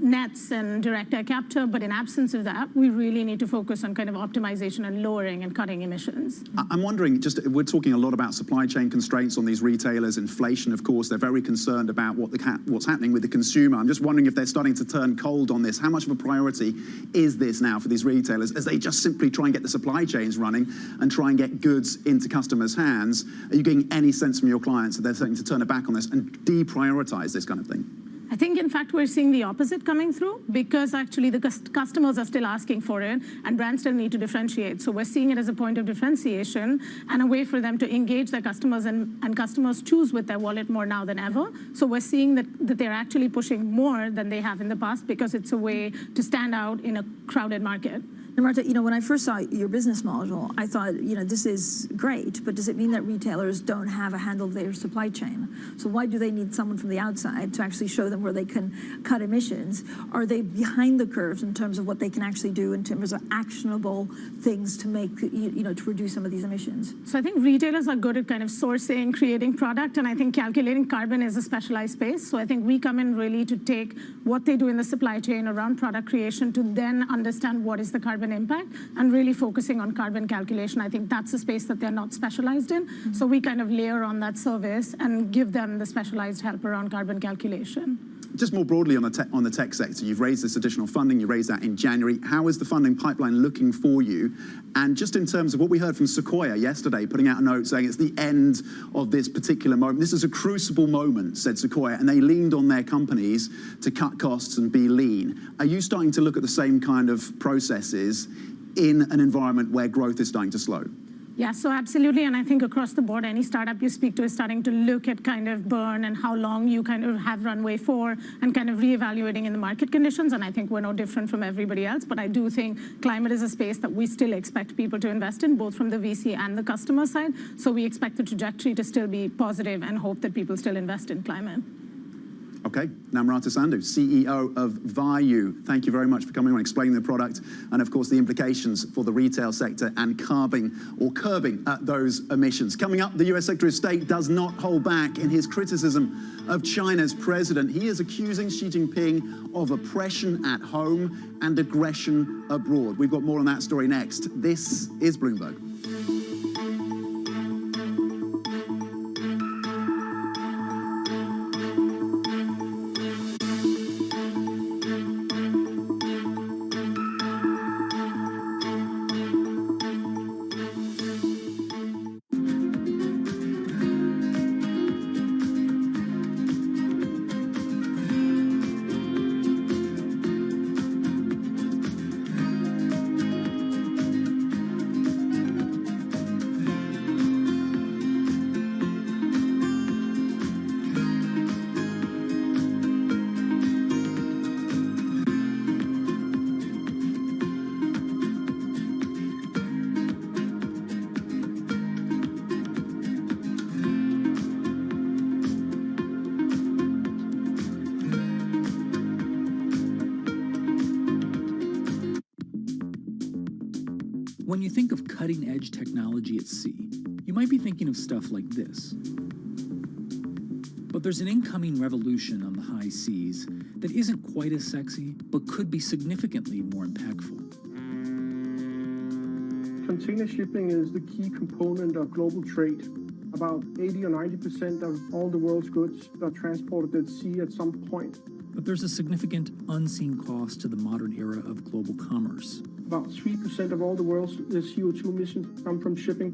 nets and direct air capture, but in absence of that, we really need to focus on kind of optimization and lowering and cutting emissions. I'm wondering, we're talking a lot about supply chain constraints on these retailers, inflation, of course. They're very concerned about what's happening with the consumer. I'm just wondering if they're starting to turn cold on this. How much of a priority is this now for these retailers as they just simply try and get the supply chains running and try and get goods into customers' hands? Are you getting any sense from your clients that they're starting to turn it back on this and deprioritize this kind of thing? I think, in fact, we're seeing the opposite coming through because actually the customers are still asking for it and brands still need to differentiate. So we're seeing it as a point of differentiation and a way for them to engage their customers, and customers choose with their wallet more now than ever. So we're seeing that they're actually pushing more than they have in the past because it's a way to stand out in a crowded market. Marta, when I first saw your business model, I thought, this is great, but does it mean that retailers don't have a handle of their supply chain? So why do they need someone from the outside to actually show them where they can cut emissions? Are they behind the curve in terms of what they can actually do in terms of actionable things to make, to reduce some of these emissions? So I think retailers are good at kind of sourcing, creating product, and I think calculating carbon is a specialized space. So I think we come in really to take what they do in the supply chain around product creation to then understand what is the carbon impact and really focusing on carbon calculation. I think that's a space that they're not specialized in. Mm-hmm. So we kind of layer on that service and give them the specialized help around carbon calculation. Just more broadly on the tech sector, you've raised this additional funding, you raised that in January. How is the funding pipeline looking for you? And just in terms of what we heard from Sequoia yesterday, putting out a note saying it's the end of this particular moment. This is a crucible moment, said Sequoia, and they leaned on their companies to cut costs and be lean. Are you starting to look at the same kind of processes in an environment where growth is starting to slow? Yeah, so absolutely, and I think across the board, any startup you speak to is starting to look at kind of burn and how long you kind of have runway for and kind of reevaluating in the market conditions, and I think we're no different from everybody else, but I do think climate is a space that we still expect people to invest in, both from the VC and the customer side, so we expect the trajectory to still be positive and hope that people still invest in climate. Okay, Namrata Sandhu, CEO of Vayu. Thank you very much for coming on, explaining the product and, of course, the implications for the retail sector and curbing those emissions. Coming up, the US Secretary of State does not hold back in his criticism of China's president. He is accusing Xi Jinping of oppression at home and aggression abroad. We've got more on that story next. This is Bloomberg. When you think of cutting-edge technology at sea, you might be thinking of stuff like this. But there's an incoming revolution on the high seas that isn't quite as sexy, but could be significantly more impactful. Container shipping is the key component of global trade. About 80 or 90% of all the world's goods are transported at sea at some point. But there's a significant unseen cost to the modern era of global commerce. About 3% of all the world's CO2 emissions come from shipping.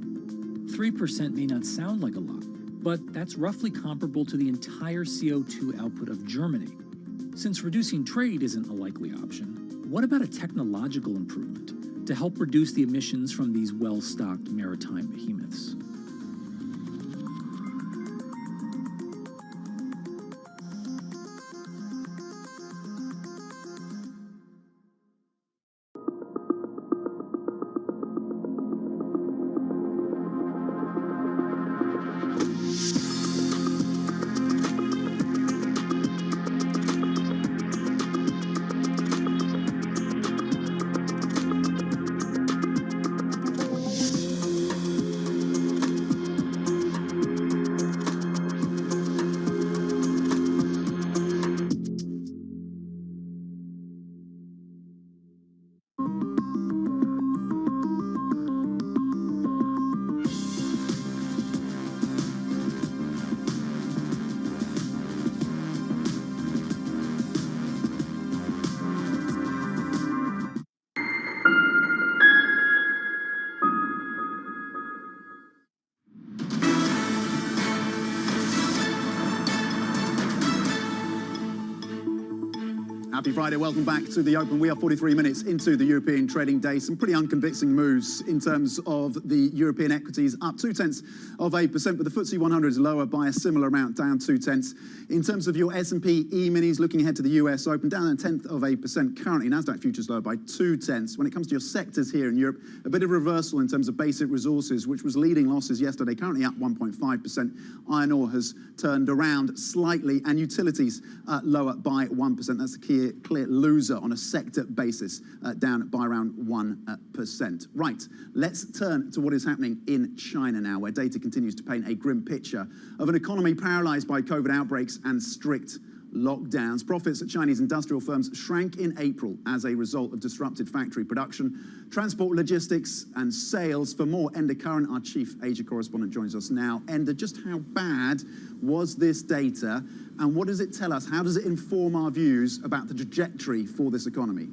3% may not sound like a lot, but that's roughly comparable to the entire CO2 output of Germany. Since reducing trade isn't a likely option, what about a technological improvement to help reduce the emissions from these well-stocked maritime behemoths? Happy Friday, welcome back to the Open. We are 43 minutes into the European trading day. Some pretty unconvincing moves in terms of the European equities, up 0.2%, but the FTSE 100 is lower by a similar amount, down 0.2. In terms of your S&P E-minis, looking ahead to the US Open, down 0.1%. Currently, Nasdaq futures lower by 0.2. When it comes to your sectors here in Europe, a bit of reversal in terms of basic resources, which was leading losses yesterday, currently up 1.5%. Iron ore has turned around slightly, and utilities lower by 1%. That's the clear loser on a sector basis, down by around 1%. Right, let's turn to what is happening in China now, where data continues to paint a grim picture of an economy paralyzed by COVID outbreaks and strict lockdowns. Profits at Chinese industrial firms shrank in April as a result of disrupted factory production, transport, logistics and sales. For more, Enda Curran, our chief Asia correspondent, joins us now. Enda, just how bad was this data and what does it tell us? How does it inform our views about the trajectory for this economy?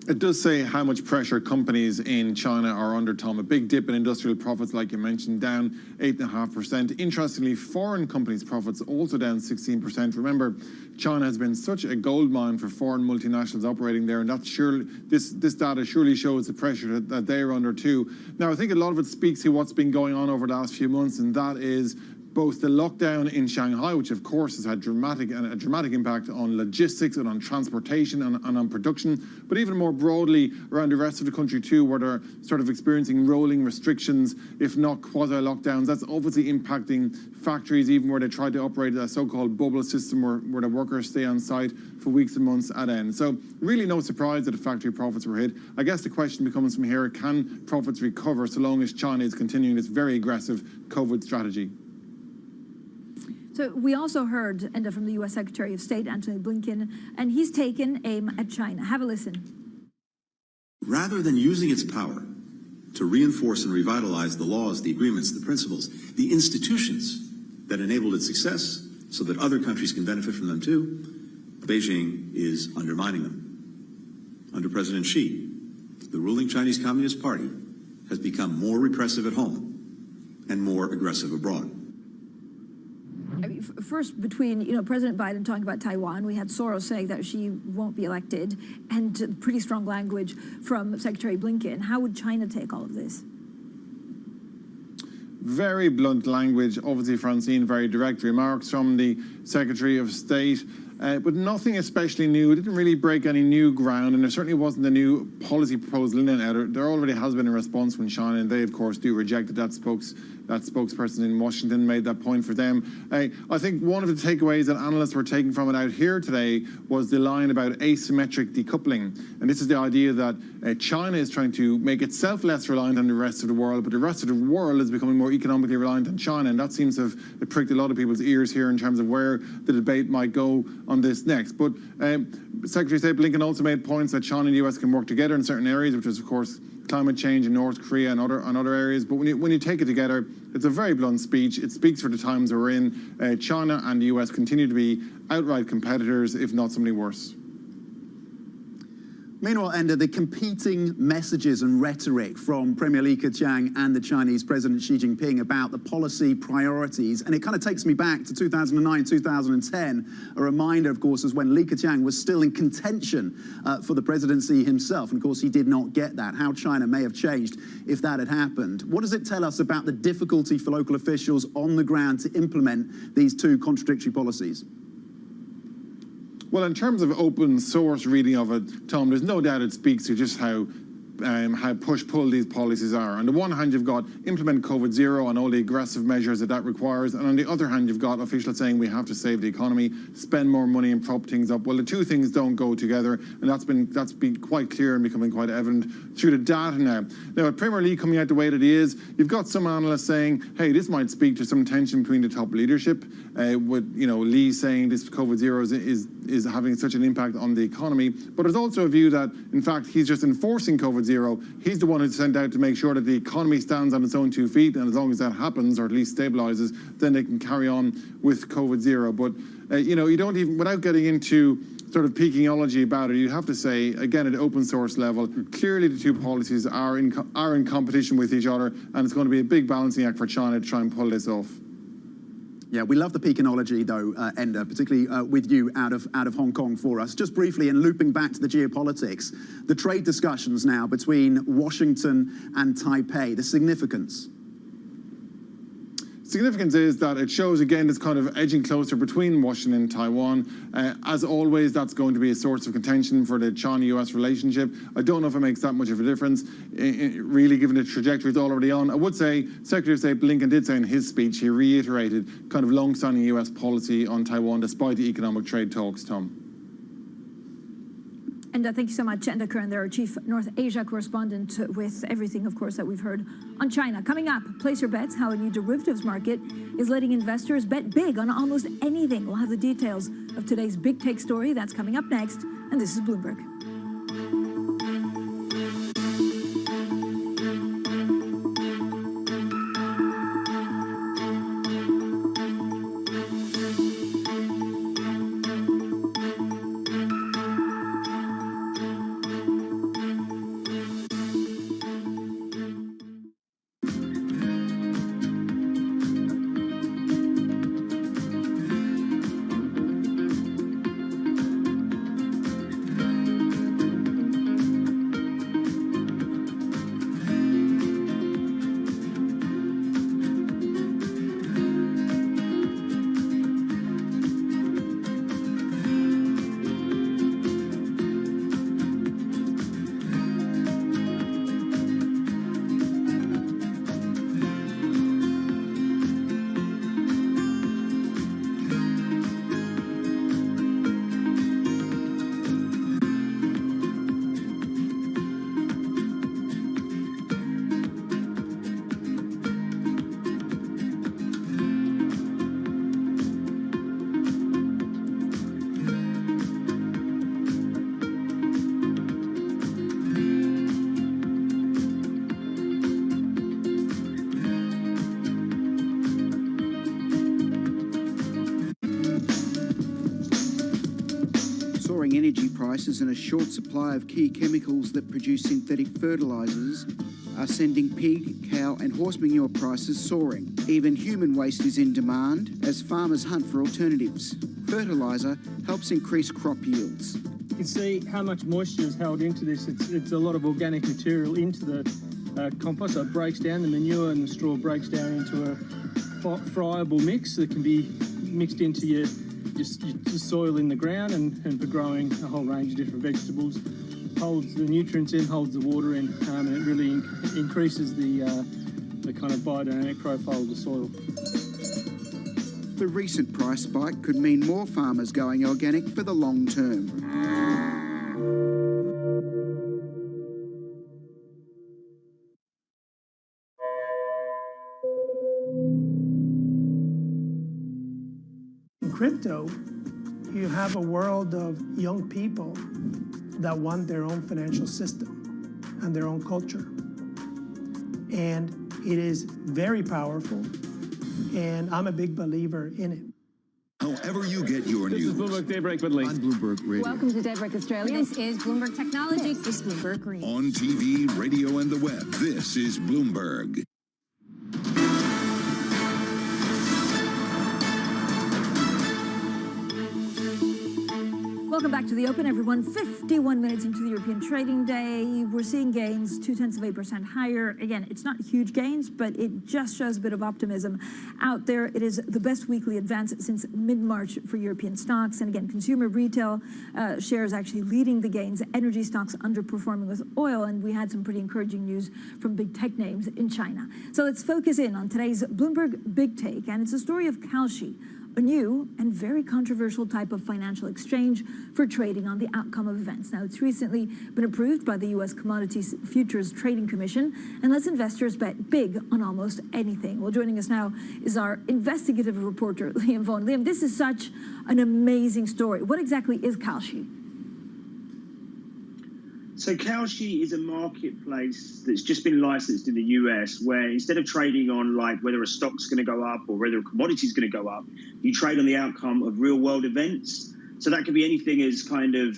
It does say how much pressure companies in China are under, Tom. A big dip in industrial profits, like you mentioned, down 8.5%. Interestingly, foreign companies' profits also down 16%. Remember, China has been such a gold mine for foreign multinationals operating there, and that's surely, this data surely shows the pressure that they're under too. Now, I think a lot of it speaks to what's been going on over the last few months, and that is both the lockdown in Shanghai, which of course has had a dramatic impact on logistics and on transportation and on production, but even more broadly around the rest of the country too, where they're sort of experiencing rolling restrictions, if not quasi-lockdowns. That's obviously impacting factories, even where they try to operate a so-called bubble system where the workers stay on site for weeks and months at end. So really no surprise that the factory profits were hit. I guess the question becomes from here, can profits recover so long as China is continuing this very aggressive COVID strategy? So we also heard, Enda, from the U.S. Secretary of State, Antony Blinken, and he's taken aim at China. Have a listen. Rather than using its power to reinforce and revitalize the laws, the agreements, the principles, the institutions that enabled its success so that other countries can benefit from them too, Beijing is undermining them. Under President Xi, the ruling Chinese Communist Party has become more repressive at home and more aggressive abroad. I mean, first, between President Biden talking about Taiwan, we had Soros saying that she won't be elected, and pretty strong language from Secretary Blinken. How would China take all of this? Very blunt language, obviously, Francine, very direct remarks from the Secretary of State. But nothing especially new. It didn't really break any new ground, and there certainly wasn't a new policy proposal in and there already has been a response from China, and they, of course, do reject it. That spokesperson in Washington made that point for them. I think one of the takeaways that analysts were taking from it out here today was the line about asymmetric decoupling. And this is the idea that China is trying to make itself less reliant on the rest of the world, but the rest of the world is becoming more economically reliant on China. And that seems to have pricked a lot of people's ears here in terms of where the debate might go on this next. But Secretary of State Blinken also made points that China and the US can work together in certain areas, which is, of course, climate change in North Korea and other areas. But when you take it together, it's a very blunt speech. It speaks for the times we're in. China and the US continue to be outright competitors, if not something worse. Meanwhile, Enda, the competing messages and rhetoric from Premier Li Keqiang and the Chinese President Xi Jinping about the policy priorities, and it kind of takes me back to 2009, 2010, a reminder, of course, is when Li Keqiang was still in contention for the presidency himself, and of course he did not get that. How China may have changed if that had happened. What does it tell us about the difficulty for local officials on the ground to implement these two contradictory policies? Well, in terms of open source reading of it, Tom, there's no doubt it speaks to just how push-pull these policies are. On the one hand, you've got implement COVID zero and all the aggressive measures that requires, and on the other hand, you've got officials saying we have to save the economy, spend more money and prop things up. Well, the two things don't go together, and that's been quite clear and becoming quite evident through the data now. Now, with Premier Li coming out the way that he is, you've got some analysts saying, hey, this might speak to some tension between the top leadership, with Li saying this COVID zero is having such an impact on the economy. But there's also a view that, in fact, he's just enforcing COVID zero. He's the one who's sent out to make sure that the economy stands on its own 2 feet, and as long as that happens, or at least stabilizes, then they can carry on with COVID zero. But you don't even, without getting into sort of peakingology about it, you have to say, again, at open source level, clearly the two policies are in competition with each other, and it's going to be a big balancing act for China to try and pull this off. Yeah, we love the peakonology, though, Enda, particularly with you out of Hong Kong for us. Just briefly, and looping back to the geopolitics, the trade discussions now between Washington and Taipei, the significance. Significance is that it shows, again, it's kind of edging closer between Washington and Taiwan. As always, that's going to be a source of contention for the China-US relationship. I don't know if it makes that much of a difference, really, given the trajectory it's already on. I would say Secretary of State Blinken did say in his speech, he reiterated kind of long-standing US policy on Taiwan despite the economic trade talks, Tom. And thank you so much, Enda Curran, our Chief North Asia correspondent, with everything, of course, that we've heard on China. Coming up, place your bets, how a new derivatives market is letting investors bet big on almost anything. We'll have the details of today's big take story. That's coming up next, and this is Bloomberg. Energy prices and a short supply of key chemicals that produce synthetic fertilisers are sending pig, cow and horse manure prices soaring. Even human waste is in demand as farmers hunt for alternatives. Fertiliser helps increase crop yields. You can see how much moisture is held into this. It's a lot of organic material into the compost, so it breaks down, the manure and the straw breaks down into a friable mix that can be mixed into your soil in the ground and for growing a whole range of different vegetables. Holds the nutrients in, holds the water in, and it really increases the kind of biodynamic profile of the soil. The recent price spike could mean more farmers going organic for the long term. In crypto, you have a world of young people that want their own financial system and their own culture. And it is very powerful, and I'm a big believer in it. However you get your news. This is Bloomberg Daybreak with Lee. On Bloomberg Radio. Welcome to Daybreak Australia. This is Bloomberg Technology. This is Bloomberg Green. On TV, radio, and the web, this is Bloomberg. Welcome back to the Open, everyone. 51 minutes into the European trading day. We're seeing gains 0.2% higher. Again, it's not huge gains, but it just shows a bit of optimism out there. It is the best weekly advance since mid-March for European stocks. And again, consumer retail shares actually leading the gains. Energy stocks underperforming with oil. And we had some pretty encouraging news from big tech names in China. So let's focus in on today's Bloomberg Big Take. And it's a story of Kalshi, a new and very controversial type of financial exchange for trading on the outcome of events. Now, it's recently been approved by the U.S. Commodities Futures Trading Commission and lets investors bet big on almost anything. Well, joining us now is our investigative reporter, Liam Vaughan. Liam, this is such an amazing story. What exactly is Kalshi? So Kalshi is a marketplace that's just been licensed in the US, where instead of trading on like whether a stock's going to go up or whether a commodity is going to go up, you trade on the outcome of real world events. So that could be anything as kind of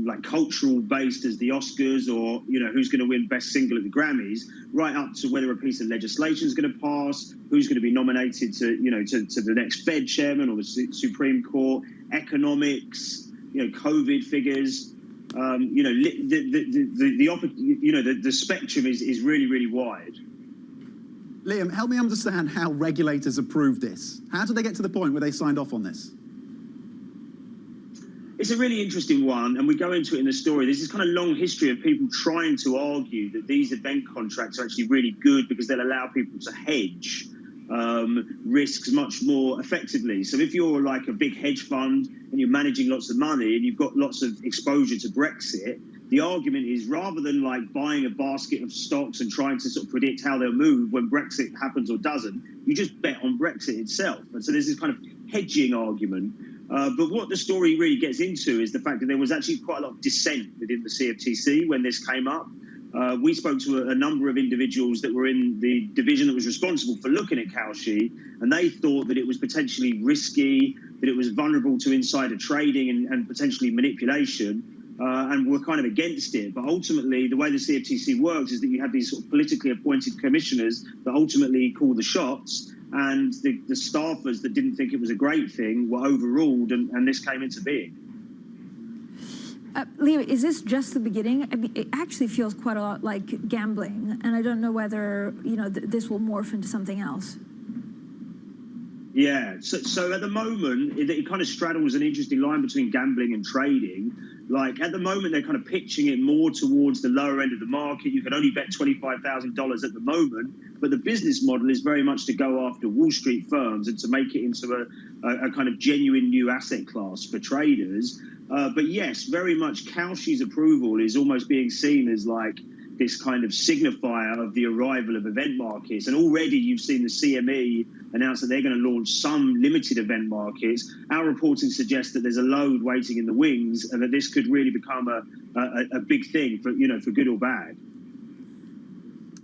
like cultural based as the Oscars, or who's going to win best single at the Grammys, right up to whether a piece of legislation is going to pass, who's going to be nominated to to the next Fed chairman or the Supreme Court, economics, COVID figures. The spectrum is really, really wide. Liam, help me understand how regulators approve this. How did they get to the point where they signed off on this? It's a really interesting one, and we go into it in the story. There's this kind of long history of people trying to argue that these event contracts are actually really good because they'll allow people to hedge risks much more effectively. So if you're like a big hedge fund and you're managing lots of money and you've got lots of exposure to Brexit, the argument is, rather than like buying a basket of stocks and trying to sort of predict how they'll move when Brexit happens or doesn't, you just bet on Brexit itself. And so there's this kind of hedging argument. But what the story really gets into is the fact that there was actually quite a lot of dissent within the CFTC when this came up. We spoke to a number of individuals that were in the division that was responsible for looking at Kalshi, and they thought that it was potentially risky, that it was vulnerable to insider trading and potentially manipulation, and were kind of against it. But ultimately, the way the CFTC works is that you have these sort of politically appointed commissioners that ultimately call the shots, and the staffers that didn't think it was a great thing were overruled, and this came into being. Liam, is this just the beginning? I mean, it actually feels quite a lot like gambling, and I don't know whether this will morph into something else. Yeah, so at the moment, it kind of straddles an interesting line between gambling and trading. Like, at the moment, they're kind of pitching it more towards the lower end of the market. You can only bet $25,000 at the moment, but the business model is very much to go after Wall Street firms and to make it into a kind of genuine new asset class for traders. But yes, very much Kalshi's approval is almost being seen as like this kind of signifier of the arrival of event markets. And already you've seen the CME announce that they're going to launch some limited event markets. Our reporting suggests that there's a load waiting in the wings and that this could really become a big thing for good or bad.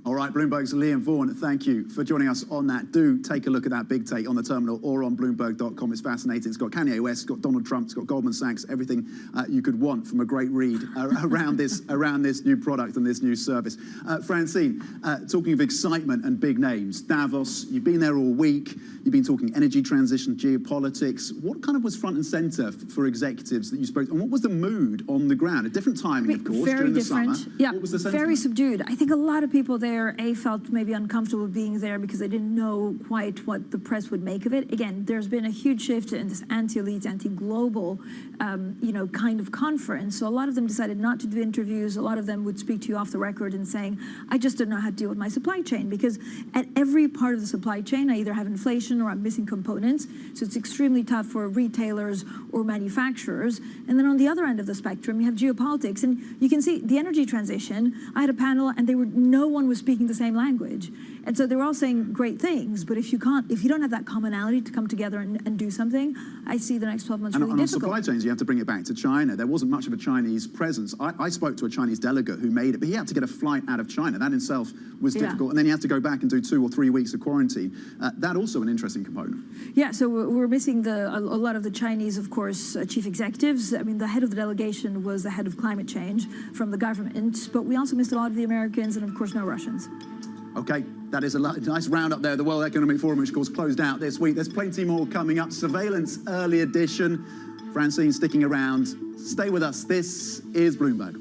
All right, Bloomberg's Liam Vaughan, thank you for joining us on that. Do take a look at that big take on the terminal or on Bloomberg.com. It's fascinating. It's got Kanye West, it's got Donald Trump, it's got Goldman Sachs, everything you could want from a great read around this new product and this new service. Francine, talking of excitement and big names, Davos, you've been there all week. You've been talking energy transition, geopolitics. What kind of was front and center for executives that you spoke to? And what was the mood on the ground? A different timing, of course, during the summer. Yeah, what was the sentiment? Very subdued. I think a lot of people there, felt maybe uncomfortable being there because they didn't know quite what the press would make of it. Again, there's been a huge shift in this anti-elite, anti-global, kind of conference. So a lot of them decided not to do interviews. A lot of them would speak to you off the record and saying, I just don't know how to deal with my supply chain, because at every part of the supply chain, I either have inflation or I'm missing components. So it's extremely tough for retailers or manufacturers. And then on the other end of the spectrum, you have geopolitics. And you can see the energy transition. I had a panel and no one was speaking the same language. And so they were all saying great things, but if you don't have that commonality to come together and do something, I see the next 12 months really difficult. And on supply chains, you have to bring it back to China. There wasn't much of a Chinese presence. I spoke to a Chinese delegate who made it, but he had to get a flight out of China. That in itself was difficult. And then he had to go back and do 2 or 3 weeks of quarantine. That also an interesting component. Yeah, so we're missing a lot of the Chinese, of course, chief executives. I mean, the head of the delegation was the head of climate change from the government, but we also missed a lot of the Americans and, of course, no Russians. Okay, that is a nice roundup there. The World Economic Forum, which of course closed out this week. There's plenty more coming up. Surveillance early edition. Francine sticking around. Stay with us. This is Bloomberg.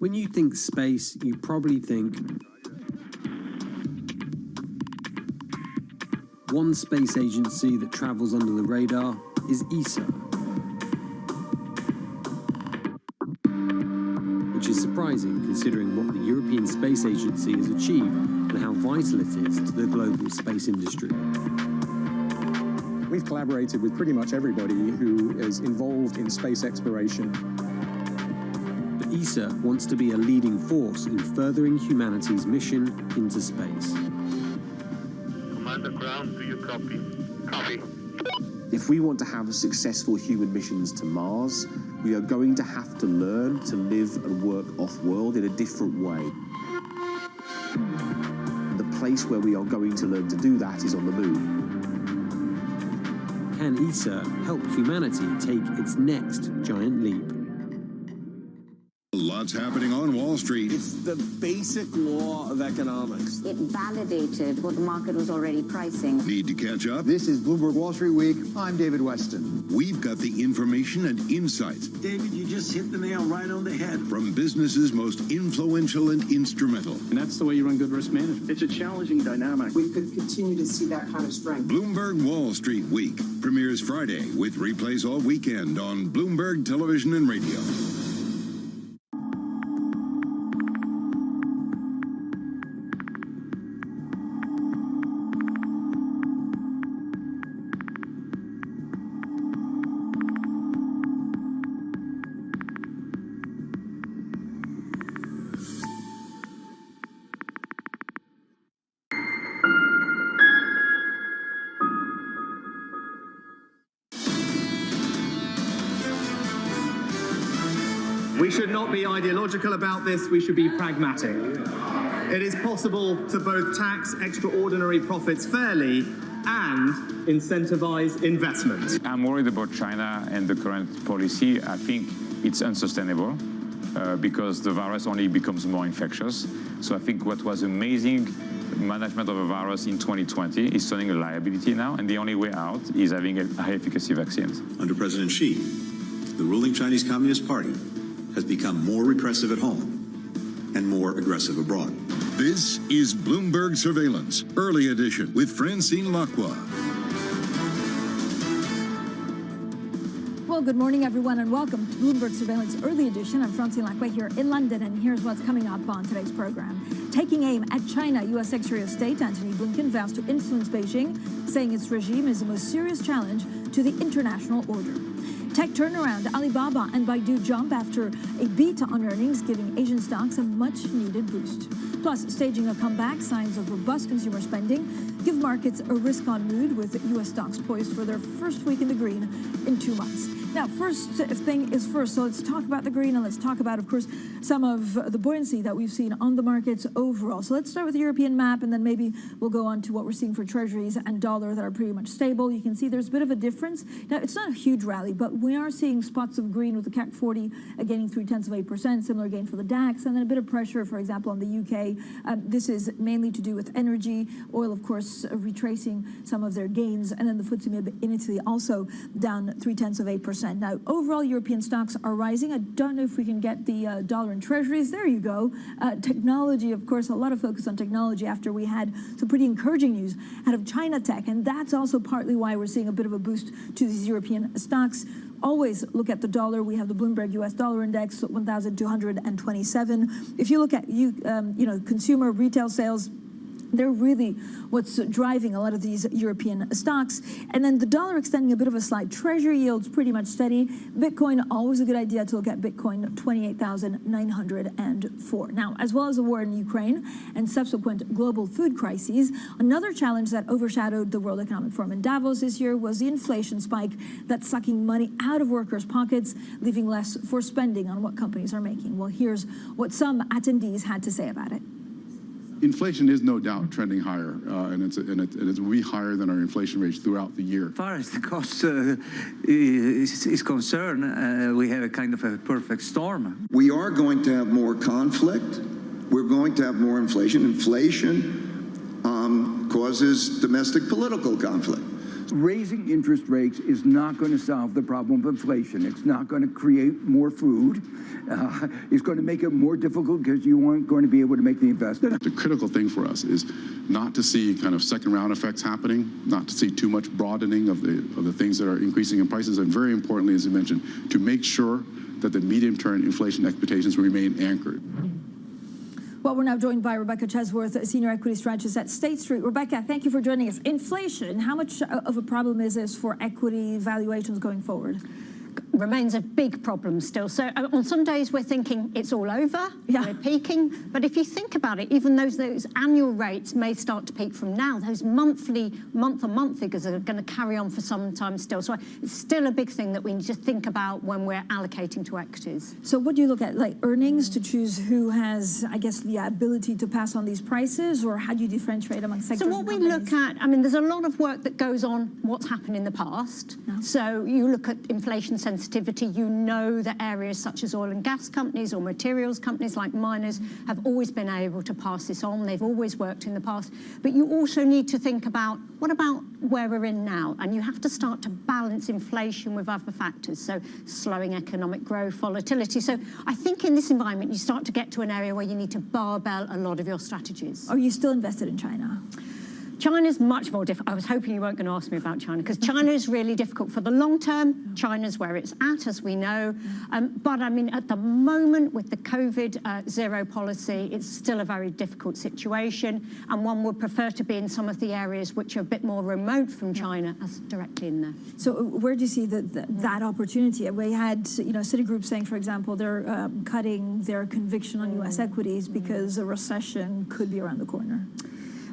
When you think space, you probably think one space agency that travels under the radar is ESA, which is surprising considering what the European Space Agency has achieved and how vital it is to the global space industry. We've collaborated with pretty much everybody who is involved in space exploration. But ESA wants to be a leading force in furthering humanity's mission into space. Commander Ground, do you copy? Copy. If we want to have successful human missions to Mars, we are going to have to learn to live and work off-world in a different way. The place where we are going to learn to do that is on the moon. Can ESA help humanity take its next giant leap? Lots happening on Wall Street. It's the basic law of economics. It validated what the market was already pricing. Need to catch up? This is Bloomberg Wall Street Week. I'm David Weston. We've got the information and insights. David, you just hit the nail right on the head. From businesses most influential and instrumental. And that's the way you run good risk management. It's a challenging dynamic. We could continue to see that kind of strength. Bloomberg Wall Street Week premieres Friday with replays all weekend on Bloomberg Television and Radio. We should not be ideological about this, we should be pragmatic. It is possible to both tax extraordinary profits fairly and incentivize investment. I'm worried about China and the current policy. I think it's unsustainable because the virus only becomes more infectious. So I think what was amazing management of a virus in 2020 is turning a liability now, and the only way out is having a high-efficacy vaccines. Under President Xi, the ruling Chinese Communist Party has become more repressive at home and more aggressive abroad. This is Bloomberg Surveillance, Early Edition with Francine Lacqua. Well, good morning, everyone, and welcome to Bloomberg Surveillance Early Edition. I'm Francine Lacqua here in London, and here's what's coming up on today's program. Taking aim at China, U.S. Secretary of State Antony Blinken vows to influence Beijing, saying its regime is the most serious challenge to the international order. Tech turnaround, Alibaba and Baidu jump after a beat on earnings, giving Asian stocks a much-needed boost. Plus, staging a comeback, signs of robust consumer spending give markets a risk-on mood, with U.S. stocks poised for their first week in the green in 2 months. Now, first thing is first, so let's talk about the green, and let's talk about, of course, some of the buoyancy that we've seen on the markets overall. So let's start with the European map, and then maybe we'll go on to what we're seeing for treasuries and dollar that are pretty much stable. You can see there's a bit of a difference. Now, it's not a huge rally, but we are seeing spots of green with the CAC 40 gaining 0.3%, similar gain for the DAX, and then a bit of pressure, for example, on the UK. This is mainly to do with energy, oil, of course, retracing some of their gains, and then the FTSE MIB in Italy also down 0.3%. Now, overall, European stocks are rising. I don't know if we can get the dollar and treasuries. There you go. Technology, of course, a lot of focus on technology after we had some pretty encouraging news out of China tech, and that's also partly why we're seeing a bit of a boost to these European stocks. Always look at the dollar. We have the Bloomberg U.S. Dollar Index, 1,227. If you look at consumer retail sales, they're really what's driving a lot of these European stocks. And then the dollar extending a bit of a slide. Treasury yields pretty much steady. Bitcoin, always a good idea to look at Bitcoin, 28,904. Now, as well as the war in Ukraine and subsequent global food crises, another challenge that overshadowed the World Economic Forum in Davos this year was the inflation spike that's sucking money out of workers' pockets, leaving less for spending on what companies are making. Well, here's what some attendees had to say about it. Inflation is no doubt trending higher, and it's way higher than our inflation rate throughout the year. As far as the cost is concerned, we have a kind of a perfect storm. We are going to have more conflict. We're going to have more inflation. Inflation causes domestic political conflict. Raising interest rates is not going to solve the problem of inflation. It's not going to create more food. It's going to make it more difficult because you aren't going to be able to make the investment. The critical thing for us is not to see kind of second round effects happening, not to see too much broadening of the things that are increasing in prices, and very importantly, as you mentioned, to make sure that the medium-term inflation expectations remain anchored. Well, we're now joined by Rebecca Chesworth, Senior Equity Strategist at State Street. Rebecca, thank you for joining us. Inflation, how much of a problem is this for equity valuations going forward? Remains a big problem still. So on some days we're thinking it's all over, we're peaking. But if you think about it, even those annual rates may start to peak from now. Those monthly, month-on-month figures are going to carry on for some time still. So it's still a big thing that we need to think about when we're allocating to equities. So what do you look at, like earnings to choose who has, I guess, the ability to pass on these prices, or how do you differentiate among sectors? So what we look at, I mean, there's a lot of work that goes on what's happened in the past. So you look at inflation sensitivity, you know that areas such as oil and gas companies or materials companies like miners have always been able to pass this on. They've always worked in the past. But you also need to think about, what about where we're in now? And you have to start to balance inflation with other factors, so slowing economic growth, volatility. So I think in this environment, you start to get to an area where you need to barbell a lot of your strategies. Are you still invested in China? China's much more difficult. I was hoping you weren't going to ask me about China, because China is really difficult for the long term. China's where it's at, as we know. But I mean, at the moment, with the COVID zero policy, it's still a very difficult situation. And one would prefer to be in some of the areas which are a bit more remote from China, as directly in there. So where do you see that opportunity? We had, Citigroup saying, for example, they're cutting their conviction on U.S. equities because a recession could be around the corner.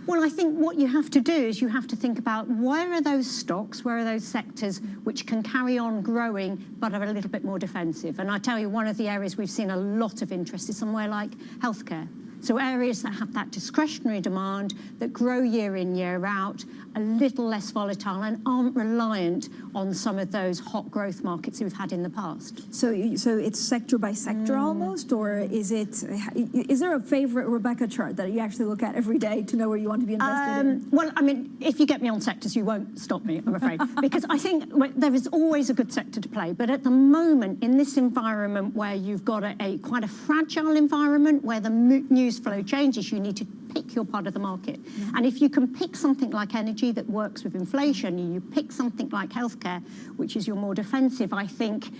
Well, I think what you have to do is you have to think about where are those stocks, where are those sectors which can carry on growing but are a little bit more defensive. And I tell you, one of the areas we've seen a lot of interest is somewhere like healthcare. So areas that have that discretionary demand, that grow year in, year out, a little less volatile and aren't reliant on some of those hot growth markets we've had in the past. So it's sector by sector almost, or is there a favorite Rebecca chart that you actually look at every day to know where you want to be invested in? Well, I mean, if you get me on sectors, you won't stop me, I'm afraid, because I think there is always a good sector to play. But at the moment, in this environment where you've got quite a fragile environment, where the news flow changes, you need to pick your part of the market. And if you can pick something like energy that works with inflation, and you pick something like healthcare, which is your more defensive, I think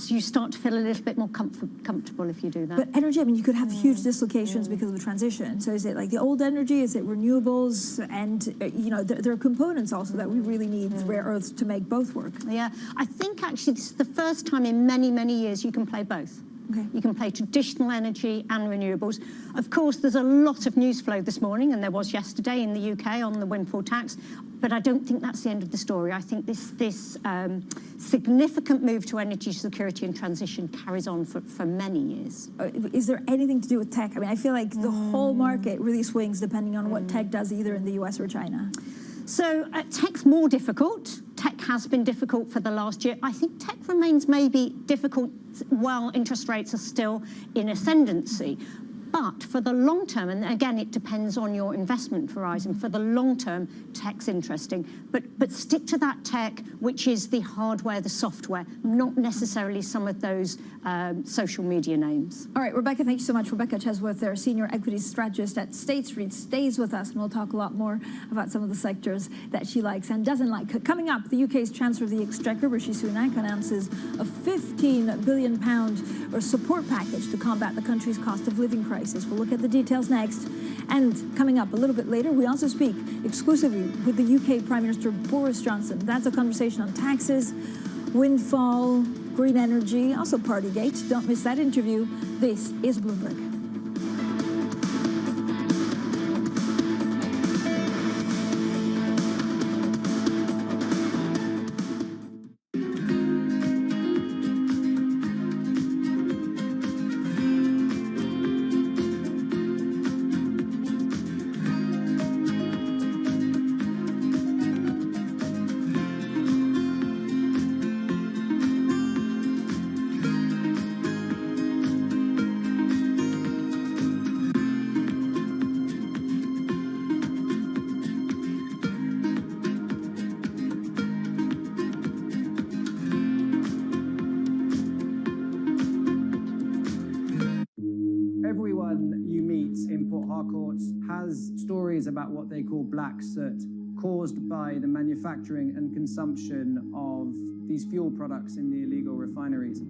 you start to feel a little bit more comfortable if you do that. But energy, I mean, you could have huge dislocations because of the transition. So is it like the old energy? Is it renewables? And, there are components also that we really need rare earths to make both work. Yeah, I think actually this is the first time in many, many years you can play both. Okay. You can play traditional energy and renewables. Of course, there's a lot of news flow this morning, and there was yesterday in the UK on the Windfall Tax, but I don't think that's the end of the story. I think this significant move to energy security and transition carries on for many years. Is there anything to do with tech? I mean, I feel like the whole market really swings depending on what tech does, either in the US or China. So tech's more difficult. Tech has been difficult for the last year. I think tech remains maybe difficult while interest rates are still in ascendancy. But for the long term, and again, it depends on your investment horizon, for the long term, tech's interesting. But stick to that tech, which is the hardware, the software, not necessarily some of those social media names. All right, Rebecca, thank you so much. Rebecca Chesworth, our Senior Equity Strategist at State Street, stays with us, and we'll talk a lot more about some of the sectors that she likes and doesn't like. Coming up, the UK's Chancellor of the Exchequer, Rishi Sunak, announces a £15 billion support package to combat the country's cost of living crisis. We'll look at the details next. And coming up a little bit later, we also speak exclusively with the UK Prime Minister Boris Johnson. That's a conversation on taxes, windfall, green energy, also Partygate. Don't miss that interview. This is Bloomberg. Harcourts has stories about what they call black soot, caused by the manufacturing and consumption of these fuel products in the illegal refineries.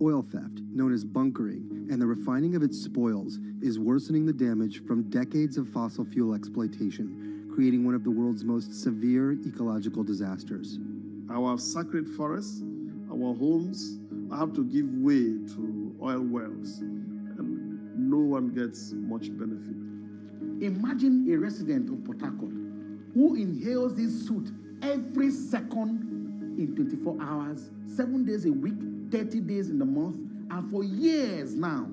Oil theft, known as bunkering, and the refining of its spoils is worsening the damage from decades of fossil fuel exploitation, creating one of the world's most severe ecological disasters. Our sacred forests, our homes, have to give way to oil wells, and no one gets much benefit. Imagine a resident of Port Harcourt who inhales this soot every second in 24 hours, 7 days a week, 30 days in the month, and for years now,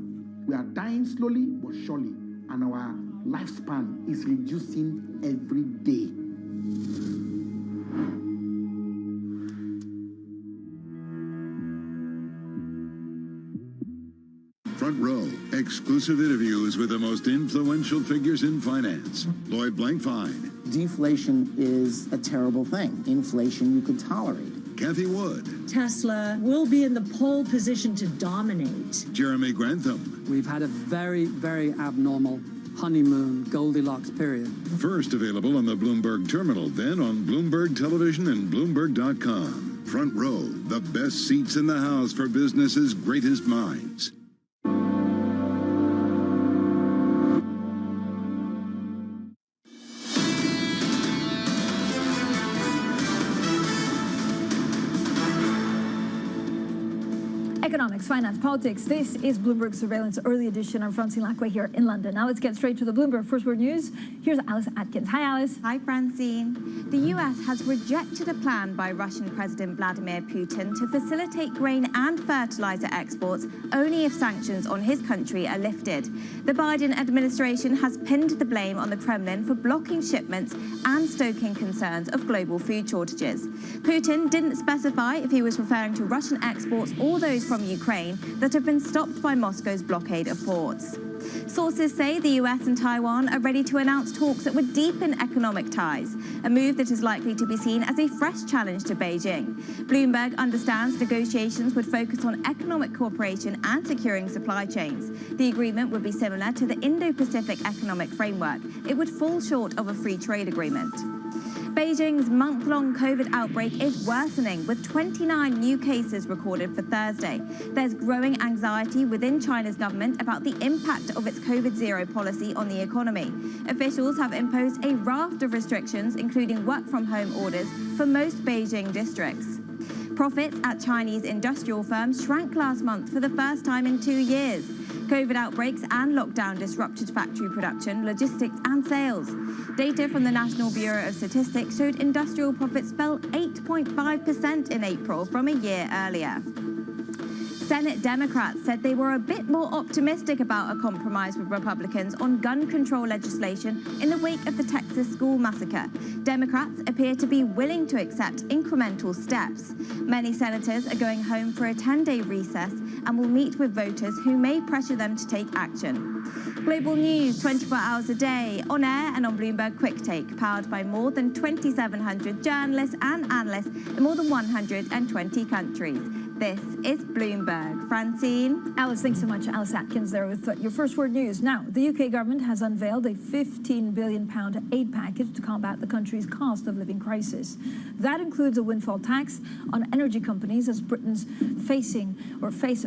we are dying slowly but surely, and our lifespan is reducing every day. Front Row, exclusive interviews with the most influential figures in finance. Lloyd Blankfein. Deflation is a terrible thing. Inflation you could tolerate. Kathy Wood. Tesla will be in the pole position to dominate. Jeremy Grantham. We've had a very, very abnormal honeymoon Goldilocks period. First available on the Bloomberg Terminal, then on Bloomberg Television and Bloomberg.com. Front Row, the best seats in the house for business's greatest minds. Economics, finance, politics. This is Bloomberg Surveillance Early Edition. I'm Francine Lacquet here in London. Now let's get straight to the Bloomberg First Word News. Here's Alice Atkins. Hi, Alice. Hi, Francine. The U.S. has rejected a plan by Russian President Vladimir Putin to facilitate grain and fertilizer exports only if sanctions on his country are lifted. The Biden administration has pinned the blame on the Kremlin for blocking shipments and stoking concerns of global food shortages. Putin didn't specify if he was referring to Russian exports or those from Ukraine that have been stopped by Moscow's blockade of ports. Sources say the US and Taiwan are ready to announce talks that would deepen economic ties, a move that is likely to be seen as a fresh challenge to Beijing. Bloomberg understands negotiations would focus on economic cooperation and securing supply chains. The agreement would be similar to the Indo-Pacific Economic Framework. It would fall short of a free trade agreement. Beijing's month-long COVID outbreak is worsening, with 29 new cases recorded for Thursday. There's growing anxiety within China's government about the impact of its COVID-0 policy on the economy. Officials have imposed a raft of restrictions, including work-from-home orders, for most Beijing districts. Profits at Chinese industrial firms shrank last month for the first time in 2 years. COVID outbreaks and lockdown disrupted factory production, logistics and sales. Data from the National Bureau of Statistics showed industrial profits fell 8.5% in April from a year earlier. Senate Democrats said they were a bit more optimistic about a compromise with Republicans on gun control legislation in the wake of the Texas school massacre. Democrats appear to be willing to accept incremental steps. Many senators are going home for a 10-day recess and will meet with voters who may pressure them to take action. Global news 24 hours a day, on air and on Bloomberg Quick Take, powered by more than 2,700 journalists and analysts in more than 120 countries. This is Bloomberg. Francine? Alice, thanks so much. Alice Atkins there with your First Word News. Now, the UK government has unveiled a £15 billion aid package to combat the country's cost of living crisis. That includes a windfall tax on energy companies as Britain's face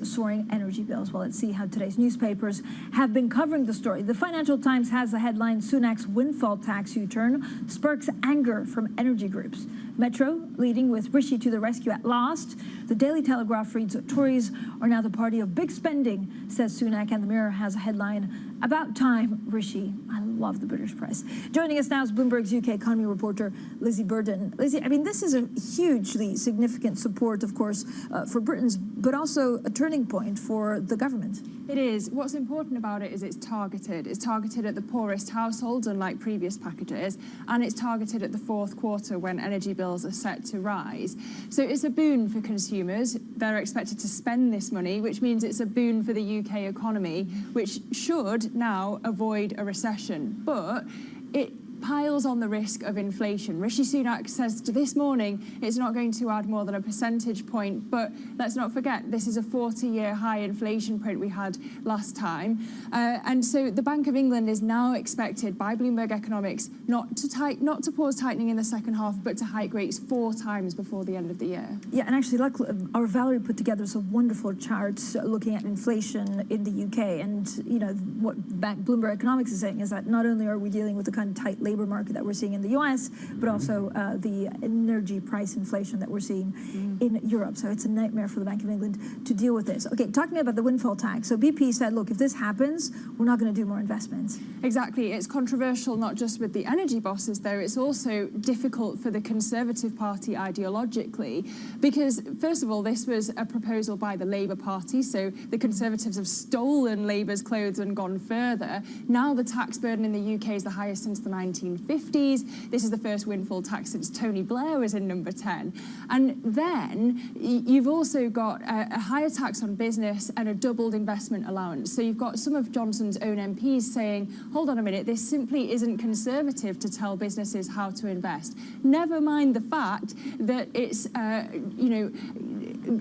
soaring energy bills. Well, let's see how today's newspapers have been covering the story. The Financial Times has the headline, Sunak's windfall tax U-turn sparks anger from energy groups. Metro leading with Rishi to the rescue at last. The Daily Telegraph reads, Tories are now the party of big spending, says Sunak, and the Mirror has a headline, about time, Rishi. I love the British press. Joining us now is Bloomberg's UK economy reporter, Lizzie Burden. Lizzie, I mean, this is a hugely significant support, of course, for Britons, but also a turning point for the government. It is. What's important about it is it's targeted. It's targeted at the poorest households, unlike previous packages, and it's targeted at the fourth quarter when energy bills are set to rise. So it's a boon for consumers. They're expected to spend this money, which means it's a boon for the UK economy, which should now avoid a recession. But it piles on the risk of inflation. Rishi Sunak says this morning it's not going to add more than a percentage point, but let's not forget this is a 40-year high inflation print we had last time. And so the Bank of England is now expected by Bloomberg Economics not to pause tightening in the second half, but to hike rates 4 times before the end of the year. Yeah, and actually, our Valerie put together some wonderful charts looking at inflation in the UK. And, you know, what Bloomberg Economics is saying is that not only are we dealing with the kind of tight labor market that we're seeing in the US, but also the energy price inflation that we're seeing in Europe. So it's a nightmare for the Bank of England to deal with this. Okay, talking about the windfall tax. So BP said, look, if this happens, we're not going to do more investments. Exactly. It's controversial not just with the energy bosses, though. It's also difficult for the Conservative Party ideologically, because, first of all, this was a proposal by the Labour Party, so the Conservatives have stolen Labour's clothes and gone further. Now the tax burden in the UK is the highest since the 1950s. This is the first windfall tax since Tony Blair was in number 10. And then you've also got a higher tax on business and a doubled investment allowance. So you've got some of Johnson's own MPs saying, hold on a minute, this simply isn't conservative to tell businesses how to invest. Never mind the fact that it's,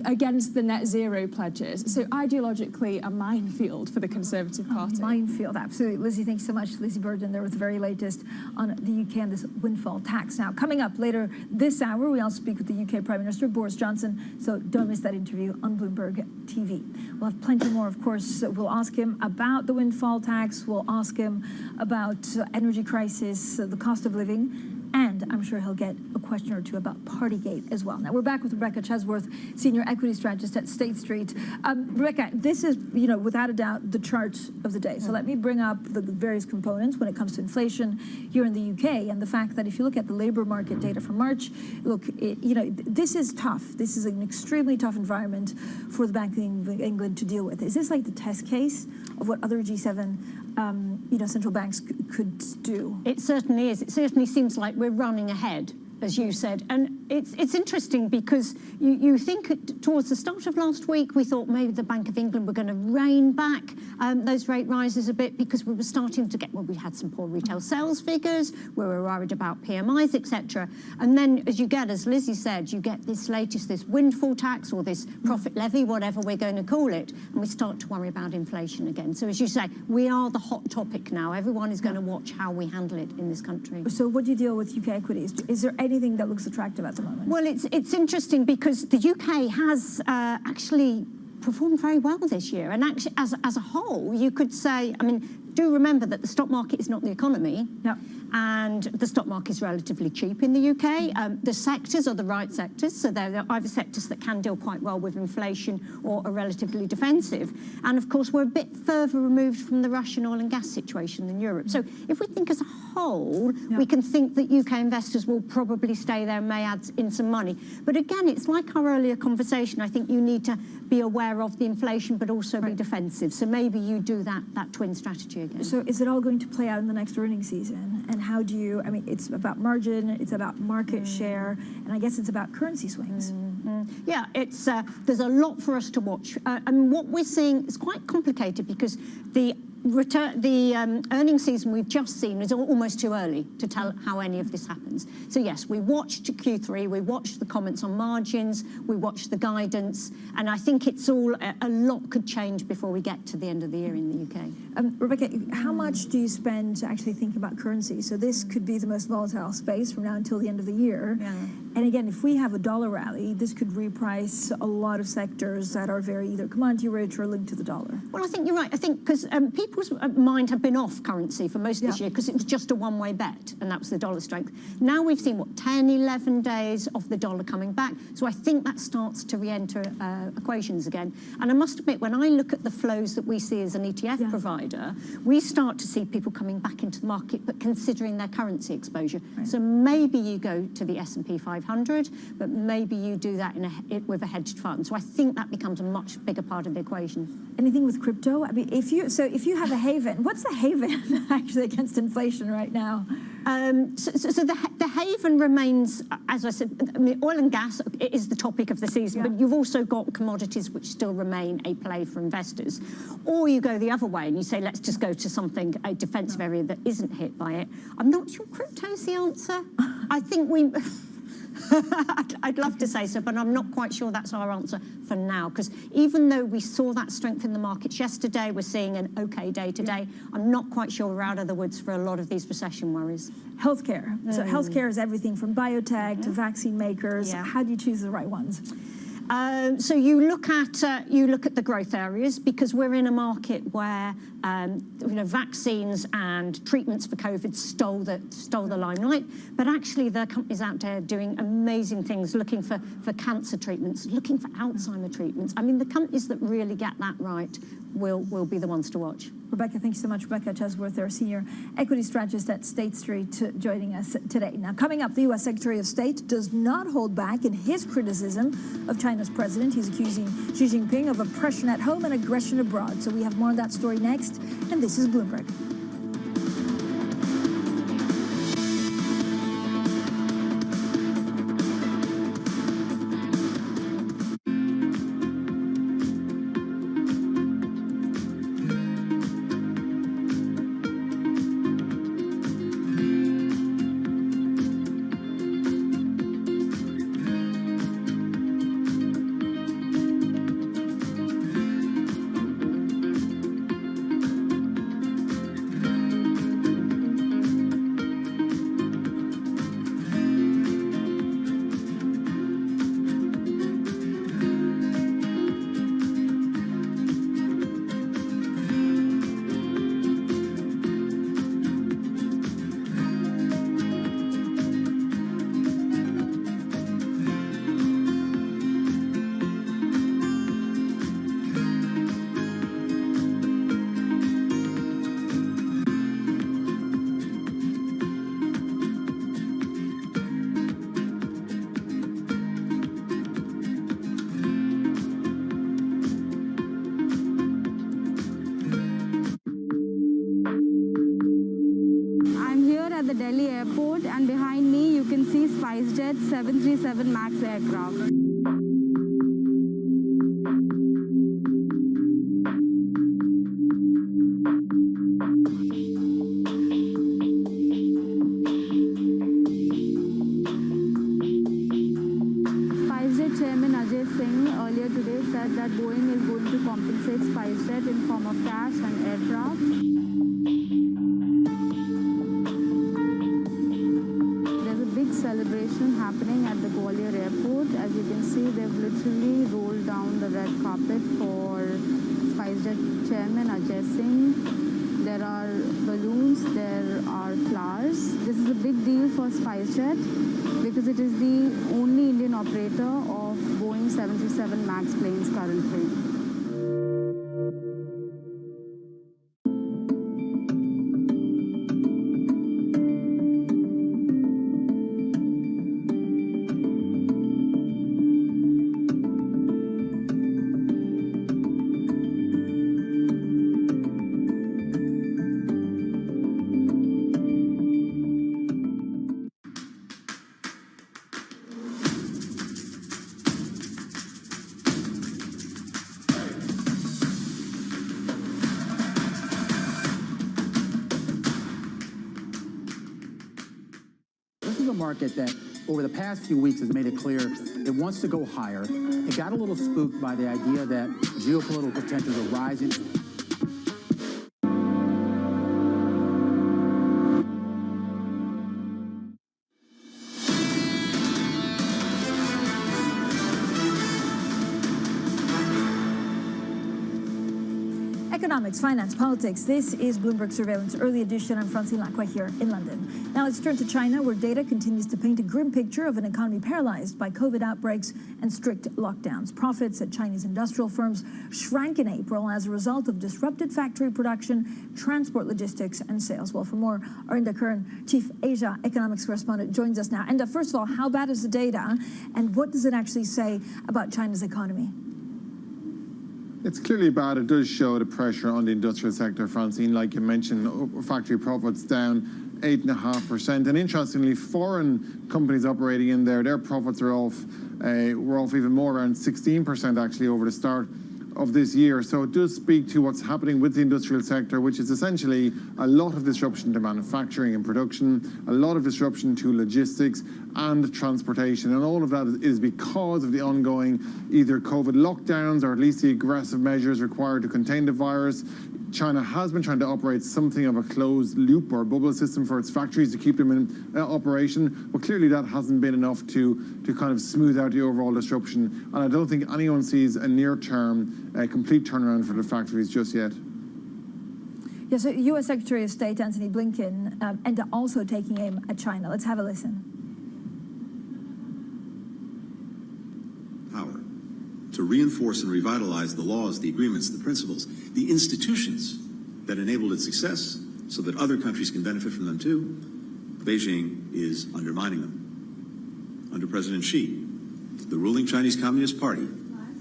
against the net zero pledges. So ideologically, a minefield for the Conservative Party. Minefield, absolutely. Lizzie, thanks so much. Lizzie Burden there with the very latest on the UK and this windfall tax. Now, coming up later this hour, we also speak with the UK Prime Minister, Boris Johnson. So don't miss that interview on Bloomberg TV. We'll have plenty more, of course. We'll ask him about the windfall tax. We'll ask him about energy crisis, the cost of living. And I'm sure he'll get a question or two about Partygate as well. Now, we're back with Rebecca Chesworth, Senior Equity Strategist at State Street. Rebecca, this is, without a doubt, the chart of the day. So let me bring up the various components when it comes to inflation here in the UK and the fact that if you look at the labour market data for March, look, this is tough. This is an extremely tough environment for the Bank of England to deal with. Is this like the test case of what other G7 central banks could do? It certainly is. It certainly seems like we're running ahead, as you said. And it's interesting because you think towards the start of last week, we thought maybe the Bank of England were going to rein back those rate rises a bit because we were starting to get, we had some poor retail sales figures, we were worried about PMIs, etc. And then as Lizzie said, you get this windfall tax or this profit levy, whatever we're going to call it, and we start to worry about inflation again. So as you say, we are the hot topic now. Everyone is going to watch how we handle it in this country. So what do you deal with UK equities? Is there anything that looks attractive at the moment? Well, it's interesting because the UK has actually performed very well this year. And actually, as a whole, you could say, do remember that the stock market is not the economy. Yep. And the stock market is relatively cheap in the UK. The sectors are the right sectors, so they're either sectors that can deal quite well with inflation or are relatively defensive. And of course, we're a bit further removed from the Russian oil and gas situation than Europe. So if we think as a whole, we can think that UK investors will probably stay there and may add in some money. But again, it's like our earlier conversation. I think you need to be aware of the inflation, but also be defensive. So maybe you do that twin strategy again. So is it all going to play out in the next earnings season? And how do you, it's about margin, it's about market share, and I guess it's about currency swings. Yeah, there's a lot for us to watch. And what we're seeing is quite complicated because the earnings season we've just seen is almost too early to tell how any of this happens. So yes, we watched Q3, we watched the comments on margins, we watched the guidance, and I think it's all, a lot could change before we get to the end of the year in the UK. Rebecca, how much do you spend to actually think about currency? So this could be the most volatile space from now until the end of the year. Yeah. And again, if we have a dollar rally, this could reprice a lot of sectors that are very either commodity rich or linked to the dollar. Well, I think you're right. I think because people's mind have been off currency for most of this year because it was just a one-way bet, and that was the dollar strength. Now we've seen, 10, 11 days of the dollar coming back. So I think that starts to re-enter equations again. And I must admit, when I look at the flows that we see as an ETF provider, we start to see people coming back into the market, but considering their currency exposure. Right. So maybe you go to the S&P 500, but maybe you do that with a hedged fund. So I think that becomes a much bigger part of the equation. Anything with crypto? If you have a haven, what's the haven actually against inflation right now? So the haven remains, as I said, I mean, oil and gas is the topic of the season, but you've also got commodities which still remain a play for investors. Or you go the other way and you say, let's just go to something, a defensive area that isn't hit by it. I'm not sure crypto's the answer. I think I'd love to say so, but I'm not quite sure that's our answer for now, because even though we saw that strength in the markets yesterday, we're seeing an okay day today. I'm not quite sure we're out of the woods for a lot of these recession worries. Healthcare. So healthcare is everything from biotech to vaccine makers. How do you choose the right ones? So you look at the growth areas, because we're in a market where vaccines and treatments for COVID stole the limelight, but actually there are companies out there doing amazing things, looking for cancer treatments, looking for Alzheimer treatments. I mean, the companies that really get that right will be the ones to watch. Rebecca, thank you so much. Rebecca Chesworth, our senior equity strategist at State Street, joining us today. Now, coming up, the U.S. Secretary of State does not hold back in his criticism of China's president. He's accusing Xi Jinping of oppression at home and aggression abroad. So we have more on that story next, and this is Bloomberg. Delhi airport, and behind me you can see SpiceJet 737 MAX aircraft. SpiceJet Chairman Ajay Singh earlier today said that Boeing is going to compensate SpiceJet in form of cash and aircraft. Celebration happening at the Gwalior airport. As you can see, they've literally rolled down the red carpet for SpiceJet Chairman Ajay Singh. There are balloons, there are flowers. This is a big deal for SpiceJet because it is the only Indian operator of Boeing 737 MAX planes currently. Market that over the past few weeks has made it clear it wants to go higher. It got a little spooked by the idea that geopolitical tensions are rising. Economics, finance, politics. This is Bloomberg Surveillance Early Edition. I'm Francine Lacroix here in London. Now let's turn to China, where data continues to paint a grim picture of an economy paralyzed by COVID outbreaks and strict lockdowns. Profits at Chinese industrial firms shrank in April as a result of disrupted factory production, transport logistics, and sales. Well, for more, our Enda Curran, Chief Asia Economics Correspondent, joins us now. Enda, first of all, how bad is the data, and what does it actually say about China's economy? It's clearly bad. It does show the pressure on the industrial sector, Francine. Like you mentioned, factory profits down 8.5%. And interestingly, foreign companies operating in there, their profits are off, were off even more, around 16% actually over the start of this year. So it does speak to what's happening with the industrial sector, which is essentially a lot of disruption to manufacturing and production, a lot of disruption to logistics and transportation. And all of that is because of the ongoing either COVID lockdowns or at least the aggressive measures required to contain the virus. China has been trying to operate something of a closed loop or bubble system for its factories to keep them in operation, but clearly that hasn't been enough to kind of smooth out the overall disruption. And I don't think anyone sees a near-term complete turnaround for the factories just yet. Yeah, so U.S. Secretary of State Antony Blinken and also taking aim at China. Let's have a listen. Power to reinforce and revitalize the laws, the agreements, the principles, the institutions that enabled its success so that other countries can benefit from them too. Beijing is undermining them. Under President Xi, the ruling Chinese Communist Party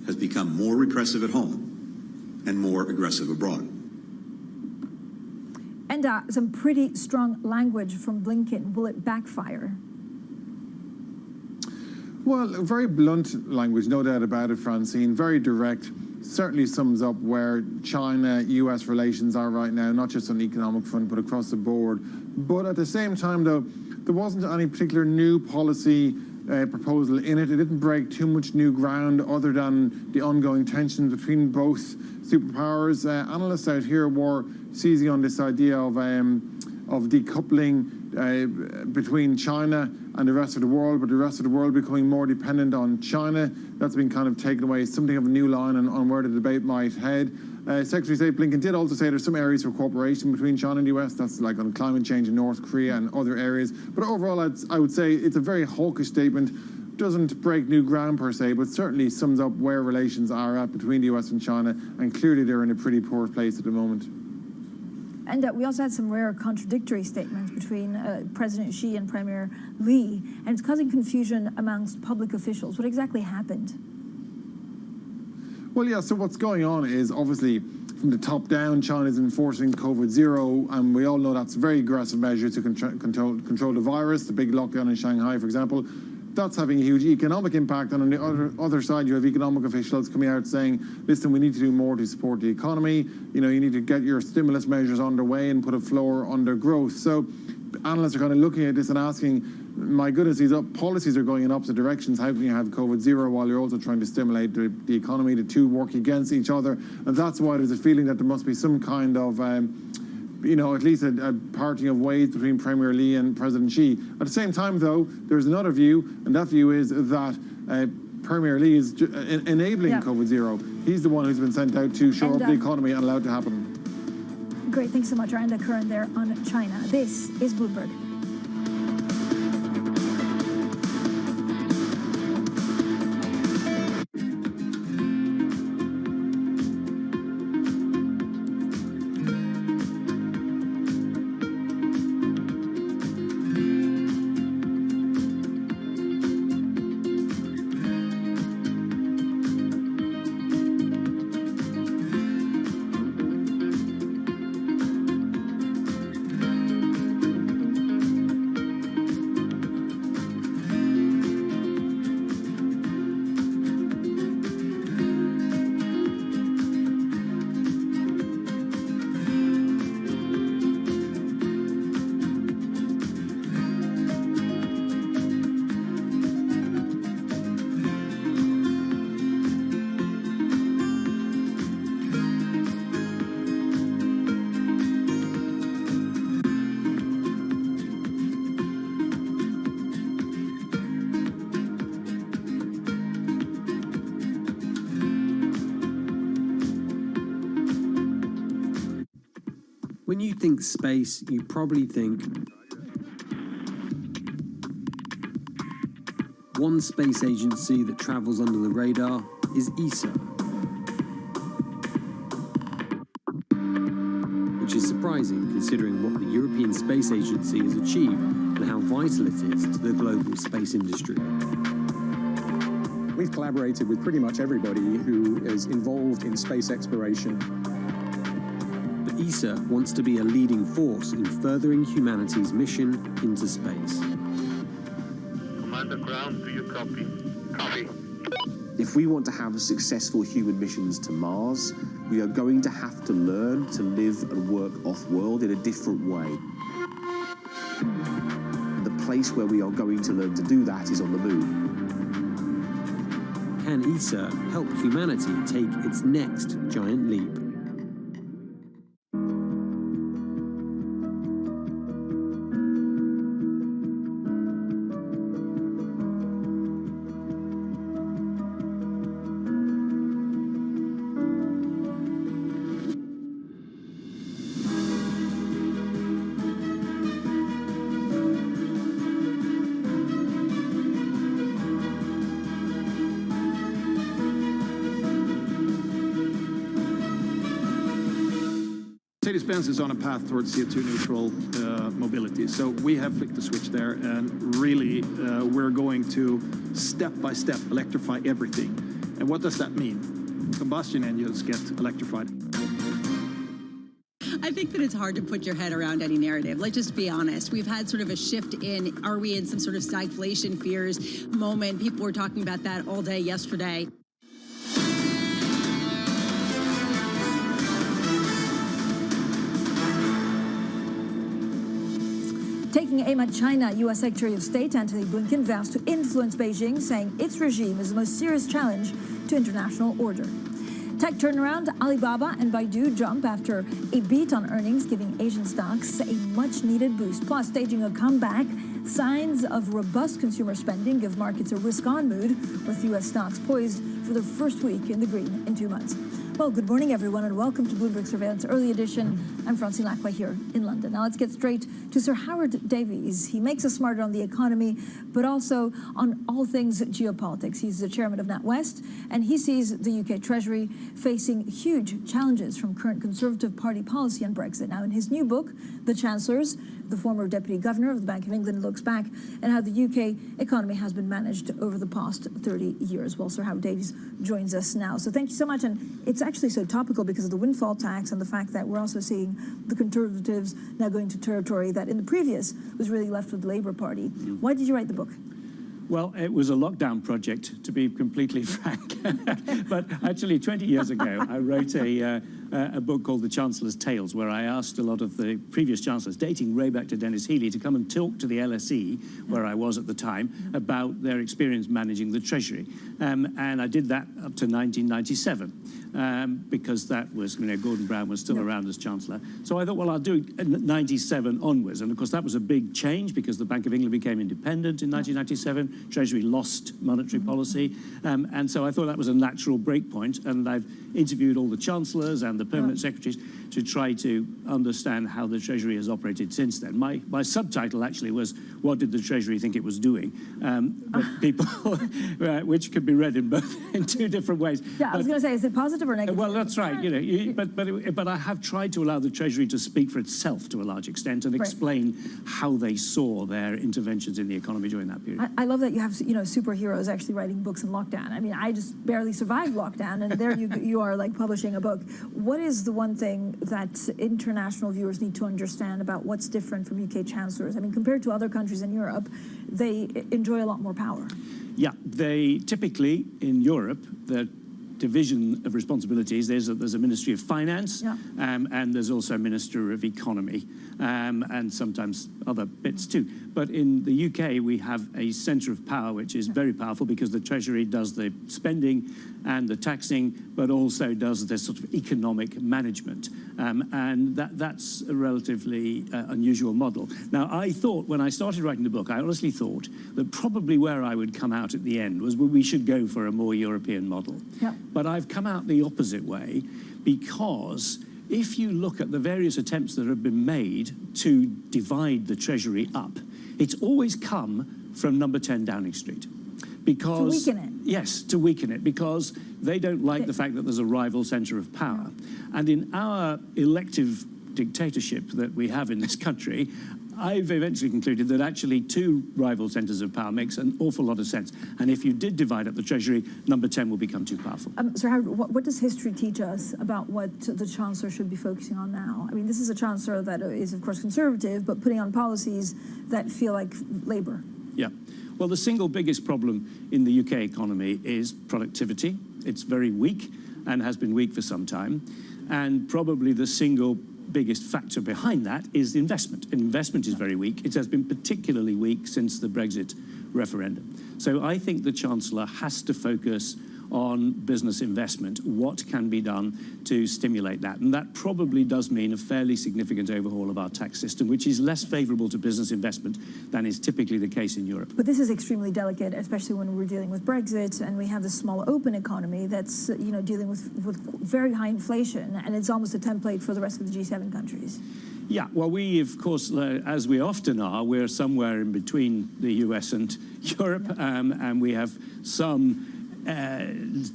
has become more repressive at home and more aggressive abroad. And some pretty strong language from Blinken. Will it backfire? Well, very blunt language, no doubt about it, Francine. Very direct. Certainly sums up where China-US relations are right now, not just on the economic front, but across the board. But at the same time, though, there wasn't any particular new policy proposal in it. It didn't break too much new ground other than the ongoing tensions between both superpowers. Analysts out here were seizing on this idea of decoupling between China and the rest of the world, but the rest of the world becoming more dependent on China. That's been kind of taken away, something of a new line on where the debate might head. Secretary of State Blinken did also say there's some areas for cooperation between China and the US. That's like on climate change in North Korea and other areas. But overall, I would say it's a very hawkish statement. Doesn't break new ground per se, but certainly sums up where relations are at between the US and China. And clearly they're in a pretty poor place at the moment. And we also had some rare contradictory statements between President Xi and Premier Li, and it's causing confusion amongst public officials. What exactly happened? Well, yeah, so what's going on is obviously from the top down, China's enforcing COVID zero, and we all know that's a very aggressive measure to control the virus. The big lockdown in Shanghai, for example, that's having a huge economic impact. And on the other side, you have economic officials coming out saying, listen, we need to do more to support the economy. You know, you need to get your stimulus measures underway and put a floor under growth. So analysts are kind of looking at this and asking, my goodness, these policies are going in opposite directions. How can you have COVID zero while you're also trying to stimulate the economy? The two work against each other. And that's why there's a feeling that there must be some kind of you know, at least a parting of ways between Premier Li and President Xi. At the same time, though, there's another view, and that view is that Premier Li is enabling COVID zero. He's the one who's been sent out to shore up the economy and allowed to happen. Great, thanks so much, Randa Curran there on China. This is Bloomberg. When you think space, you probably think one space agency that travels under the radar is ESA, which is surprising considering what the European Space Agency has achieved and how vital it is to the global space industry. We've collaborated with pretty much everybody who is involved in space exploration. ESA wants to be a leading force in furthering humanity's mission into space. Commander Ground, do you copy? Copy. If we want to have successful human missions to Mars, we are going to have to learn to live and work off-world in a different way. The place where we are going to learn to do that is on the moon. Can ESA help humanity take its next giant leap? Mercedes-Benz is on a path towards CO2 neutral mobility. So we have flicked the switch there, and really we're going to step by step electrify everything. And what does that mean? Combustion engines get electrified. I think that it's hard to put your head around any narrative. Let's just be honest. We've had sort of a shift in, are we in some sort of stagflation fears moment? People were talking about that all day yesterday. Taking aim at China, U.S. Secretary of State Antony Blinken vows to influence Beijing, saying its regime is the most serious challenge to international order. Tech turnaround, Alibaba and Baidu jump after a beat on earnings, giving Asian stocks a much-needed boost. Plus, staging a comeback, signs of robust consumer spending give markets a risk-on mood, with U.S. stocks poised for their first week in the green in 2 months. Well, good morning, everyone, and welcome to Bloomberg Surveillance Early Edition. I'm Francine Lacqua here in London. Now let's get straight to Sir Howard Davies. He makes us smarter on the economy, but also on all things geopolitics. He's the chairman of NatWest, and he sees the UK Treasury facing huge challenges from current Conservative Party policy on Brexit. Now, in his new book, The Chancellors, the former Deputy Governor of the Bank of England looks back at how the UK economy has been managed over the past 30 years. Well, Sir Howard Davies joins us now. So thank you so much. And it's actually so topical because of the windfall tax and the fact that we're also seeing the Conservatives now going to territory that in the previous was really left with the Labour Party. Why did you write the book? Well, it was a lockdown project, to be completely frank. But actually, 20 years ago, I wrote a book called The Chancellor's Tales, where I asked a lot of the previous chancellors, dating way back to Dennis Healey, to come and talk to the LSE, where I was at the time, about their experience managing the Treasury. And I did that up to 1997, because that was, Gordon Brown was still around as Chancellor. So I thought, well, I'll do 97 onwards. And of course, that was a big change because the Bank of England became independent in 1997. Treasury lost monetary policy. And so I thought that was a natural break point. And I've interviewed all the chancellors and the permanent secretaries to try to understand how the Treasury has operated since then. My subtitle actually was, what did the Treasury think it was doing? But people, which could be read in two different ways. Yeah, I was going to say, is it positive or negative? Well, that's right. But I have tried to allow the Treasury to speak for itself to a large extent and explain how they saw their interventions in the economy during that period. I love that you have superheroes actually writing books in lockdown. I mean, I just barely survived lockdown, and there you are like publishing a book. What is the one thing that international viewers need to understand about what's different from UK chancellors? I mean, compared to other countries in Europe, they enjoy a lot more power. Yeah, they typically in Europe, the division of responsibilities, there's a Ministry of Finance, and there's also a Minister of Economy, and sometimes other bits too. But in the UK, we have a centre of power, which is very powerful because the Treasury does the spending and the taxing, but also does this sort of economic management. And that's a relatively unusual model. Now, I thought, when I started writing the book, I honestly thought that probably where I would come out at the end was we should go for a more European model. Yeah. But I've come out the opposite way, because if you look at the various attempts that have been made to divide the Treasury up, it's always come from number 10 Downing Street. Because, to weaken it. Yes, to weaken it, because they don't like the fact that there's a rival centre of power. And in our elective dictatorship that we have in this country, I've eventually concluded that actually two rival centres of power makes an awful lot of sense. And if you did divide up the Treasury, number 10 will become too powerful. Sir Howard, what does history teach us about what the Chancellor should be focusing on now? I mean, this is a Chancellor that is, of course, conservative, but putting on policies that feel like Labour. Yeah. Well, the single biggest problem in the UK economy is productivity. It's very weak and has been weak for some time. And probably the single biggest factor behind that is investment. Investment is very weak. It has been particularly weak since the Brexit referendum. So I think the Chancellor has to focus on business investment, what can be done to stimulate that. And that probably does mean a fairly significant overhaul of our tax system, which is less favourable to business investment than is typically the case in Europe. But this is extremely delicate, especially when we're dealing with Brexit and we have this small open economy that's dealing with very high inflation, and it's almost a template for the rest of the G7 countries. Yeah, well, we, of course, as we often are, we're somewhere in between the US and Europe, and we have some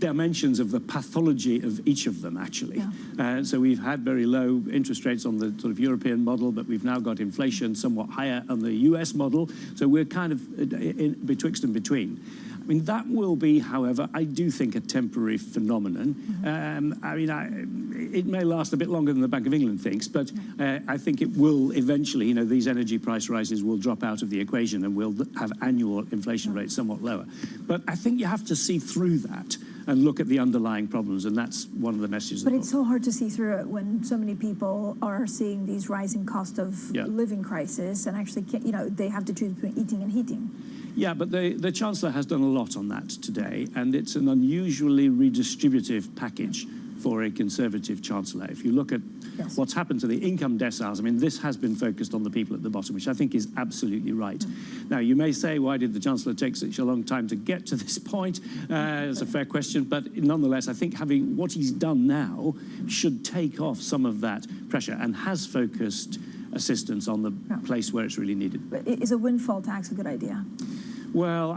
dimensions of the pathology of each of them, actually. Yeah. So we've had very low interest rates on the sort of European model, but we've now got inflation somewhat higher on the US model. So we're kind of betwixt and between. I mean, that will be, however, I do think a temporary phenomenon. I mean, it may last a bit longer than the Bank of England thinks, but I think it will eventually, these energy price rises will drop out of the equation and we'll have annual inflation rates somewhat lower. But I think you have to see through that and look at the underlying problems, and that's one of the messages. But it's so hard to see through it when so many people are seeing these rising cost of living crisis, and actually, they have to choose between eating and heating. Yeah, but the Chancellor has done a lot on that today, and it's an unusually redistributive package for a Conservative Chancellor. If you look at what's happened to the income deciles, I mean, this has been focused on the people at the bottom, which I think is absolutely right. Now, you may say, why did the Chancellor take such a long time to get to this point? It's a fair question, but nonetheless, I think having what he's done now should take off some of that pressure and has focused assistance on the place where it's really needed. But is a windfall tax a good idea? Well,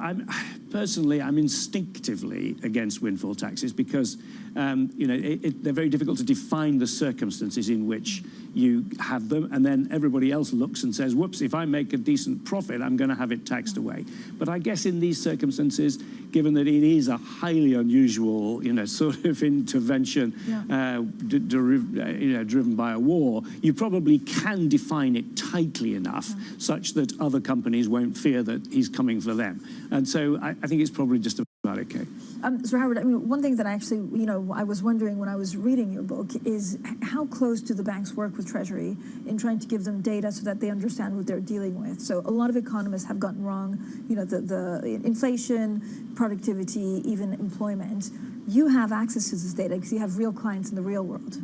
personally, I'm instinctively against windfall taxes because, they're very difficult to define the circumstances in which you have them, and then everybody else looks and says, whoops, if I make a decent profit, I'm going to have it taxed away. But I guess in these circumstances, given that it is a highly unusual, sort of intervention driven by a war, you probably can define it tightly enough such that other companies won't fear that he's coming for them. And so I think it's probably just about okay. Sir Howard, I mean, one thing that I actually, I was wondering when I was reading your book is how close do the banks work with Treasury in trying to give them data so that they understand what they're dealing with? So a lot of economists have gotten wrong, the inflation, productivity, even employment. You have access to this data because you have real clients in the real world.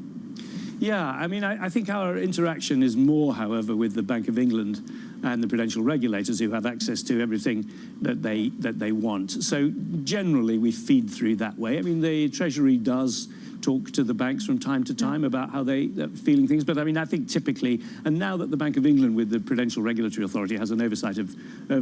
Yeah, I mean, I think our interaction is more, however, with the Bank of England and the prudential regulators who have access to everything that they want. So generally, we feed through that way. I mean, the Treasury does talk to the banks from time to time about how they are feeling things. But I mean, I think typically, and now that the Bank of England with the Prudential Regulatory Authority has an oversight of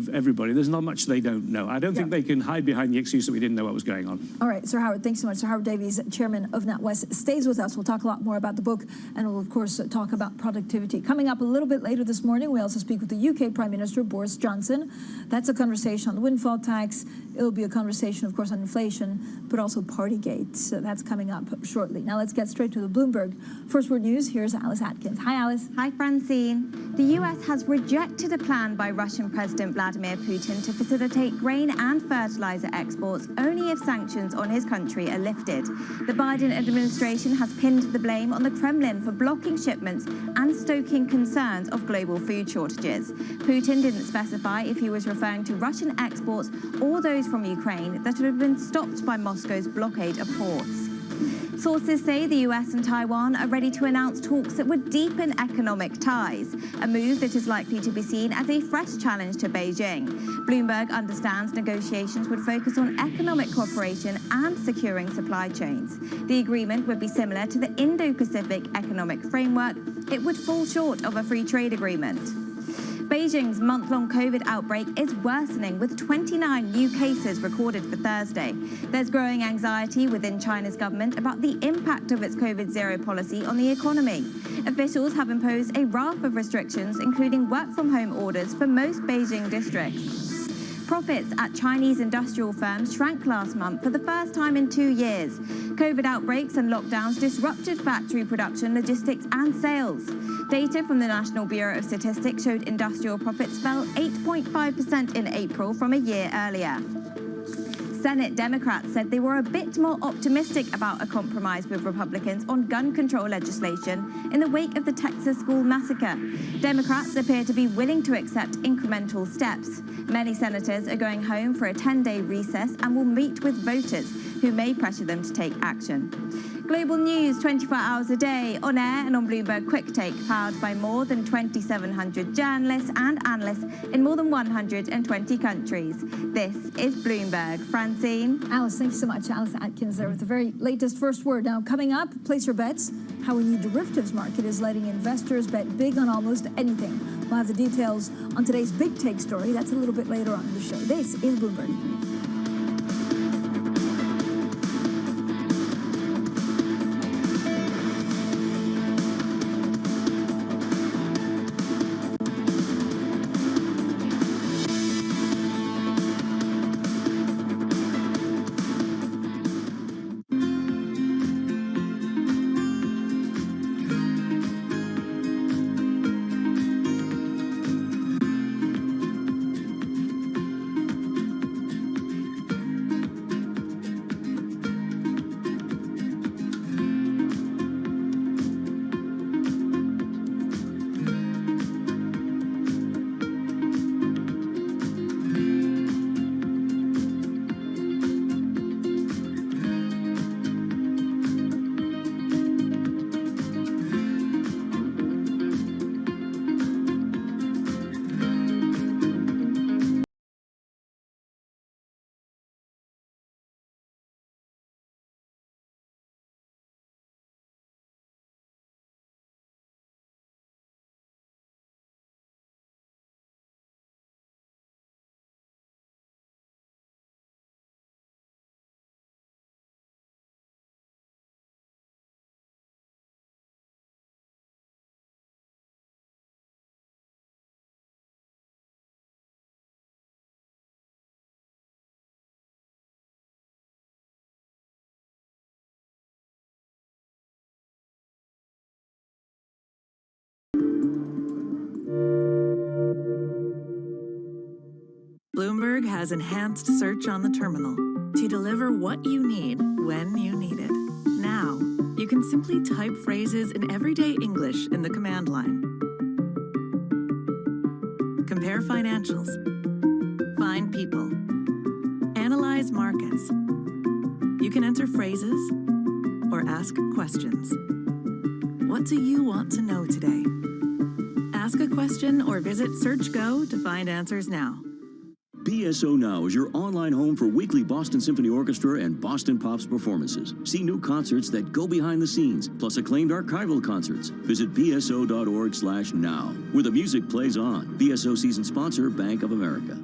everybody, there's not much they don't know. I don't think they can hide behind the excuse that we didn't know what was going on. All right, Sir Howard, thanks so much. Sir Howard Davies, Chairman of NatWest, stays with us. We'll talk a lot more about the book, and we'll, of course, talk about productivity. Coming up a little bit later this morning, we also speak with the UK Prime Minister, Boris Johnson. That's a conversation on the windfall tax. It'll be a conversation, of course, on inflation, but also Partygate. So that's coming up shortly. Now let's get straight to the Bloomberg First Word News. Here's Alice Atkins. Hi, Alice. Hi, Francine. The US has rejected a plan by Russian President Vladimir Putin to facilitate grain and fertilizer exports only if sanctions on his country are lifted. The Biden administration has pinned the blame on the Kremlin for blocking shipments and stoking concerns of global food shortages. Putin didn't specify if he was referring to Russian exports or those from Ukraine that have been stopped by Moscow's blockade of ports. Sources say the US and Taiwan are ready to announce talks that would deepen economic ties, a move that is likely to be seen as a fresh challenge to Beijing. Bloomberg understands negotiations would focus on economic cooperation and securing supply chains. The agreement would be similar to the Indo-Pacific Economic Framework. It would fall short of a free trade agreement. Beijing's month-long COVID outbreak is worsening, with 29 new cases recorded for Thursday. There's growing anxiety within China's government about the impact of its COVID-0 policy on the economy. Officials have imposed a raft of restrictions, including work-from-home orders for most Beijing districts. Profits at Chinese industrial firms shrank last month for the first time in 2 years. COVID outbreaks and lockdowns disrupted factory production, logistics and sales. Data from the National Bureau of Statistics showed industrial profits fell 8.5% in April from a year earlier. Senate Democrats said they were a bit more optimistic about a compromise with Republicans on gun control legislation in the wake of the Texas school massacre. Democrats appear to be willing to accept incremental steps. Many senators are going home for a 10-day recess and will meet with voters who may pressure them to take action. Global news 24 hours a day, on air and on Bloomberg Quick Take, powered by more than 2,700 journalists and analysts in more than 120 countries. This is Bloomberg. Francine? Alice, thank you so much. Alice Atkins there with the very latest first word. Now, coming up, place your bets. How a new derivatives market is letting investors bet big on almost anything. We'll have the details on today's big take story. That's a little bit later on in the show. This is Bloomberg. Bloomberg has enhanced search on the terminal to deliver what you need when you need it. Now, you can simply type phrases in everyday English in the command line. Compare financials. Find people. Analyze markets. You can enter phrases or ask questions. What do you want to know today? Ask a question or visit SearchGo to find answers now. BSO Now is your online home for weekly Boston Symphony Orchestra and Boston Pops performances. See new concerts that go behind the scenes, plus acclaimed archival concerts. Visit bso.org/now, where the music plays on. BSO season sponsor, Bank of America.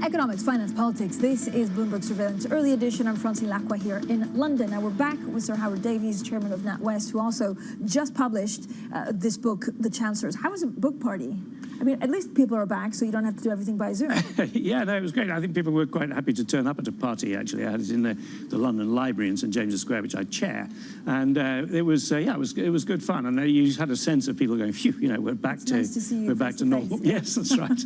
Economics, finance, politics. This is Bloomberg Surveillance Early Edition. I'm Francine Lacqua here in London. Now we're back with Sir Howard Davies, chairman of NatWest, who also just published this book, The Chancellors. How was a book party? I mean, at least people are back, so you don't have to do everything by Zoom. Yeah, no, it was great. I think people were quite happy to turn up at a party, actually. I had it in the London Library in St James's Square, which I chair. And it was good fun. And you had a sense of people going, phew, you know, we're back to normal. Yes, that's right.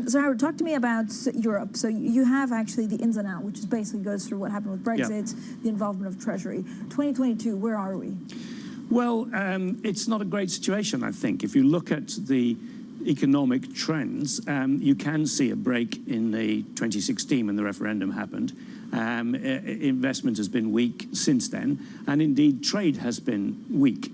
So Howard, talk to me about Europe. So you have actually the ins and outs, which is basically goes through what happened with Brexit, the involvement of Treasury. 2022, where are we? Well, it's not a great situation, I think. If you look at the economic trends, you can see a break in the 2016 when the referendum happened. Investment has been weak since then, and indeed trade has been weak,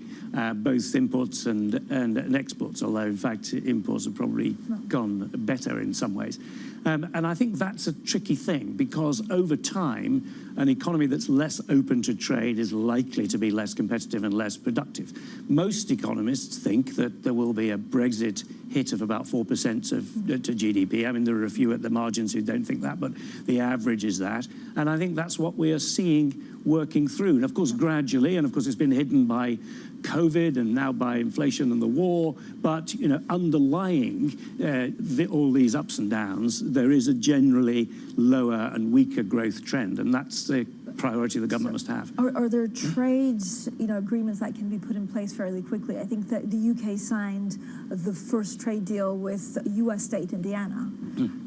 both imports and exports, although in fact imports have probably gone better in some ways. And I think that's a tricky thing, because over time, an economy that's less open to trade is likely to be less competitive and less productive. Most economists think that there will be a Brexit hit of about 4% to GDP. I mean, there are a few at the margins who don't think that, but the average is that. And I think that's what we are seeing working through. And of course, gradually, and of course, it's been hidden by COVID and now by inflation and the war, but underlying all these ups and downs, there is a generally lower and weaker growth trend, and that's the priority the government must have. Are there trades, agreements that can be put in place fairly quickly? I think that the UK signed the first trade deal with US state Indiana.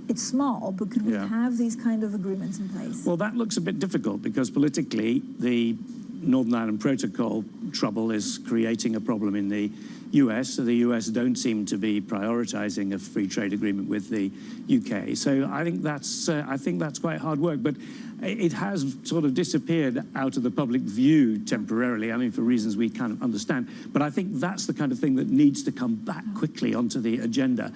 It's small, but could we have these kind of agreements in place? Well, that looks a bit difficult, because politically the Northern Ireland Protocol trouble is creating a problem in the US, so the US don't seem to be prioritizing a free trade agreement with the UK. So I think that's quite hard work, but it has sort of disappeared out of the public view temporarily, I mean, for reasons we kind of understand. But I think that's the kind of thing that needs to come back quickly onto the agenda,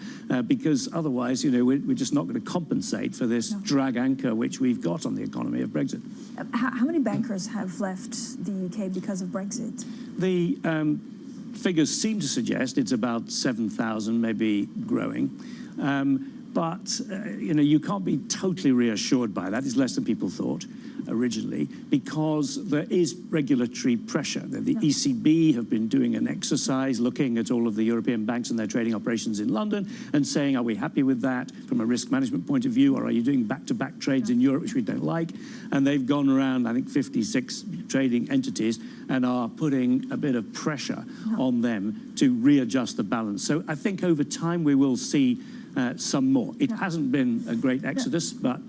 because otherwise, we're just not going to compensate for this drag anchor which we've got on the economy of Brexit. How many bankers have left the UK because of Brexit? The figures seem to suggest it's about 7,000, maybe growing. But you can't be totally reassured by that. It's less than people thought originally, because there is regulatory pressure. The ECB have been doing an exercise looking at all of the European banks and their trading operations in London and saying, are we happy with that from a risk management point of view, or are you doing back-to-back trades in Europe, which we don't like? And they've gone around, I think, 56 trading entities and are putting a bit of pressure on them to readjust the balance. So I think over time we will see some more. It hasn't been a great exodus, but...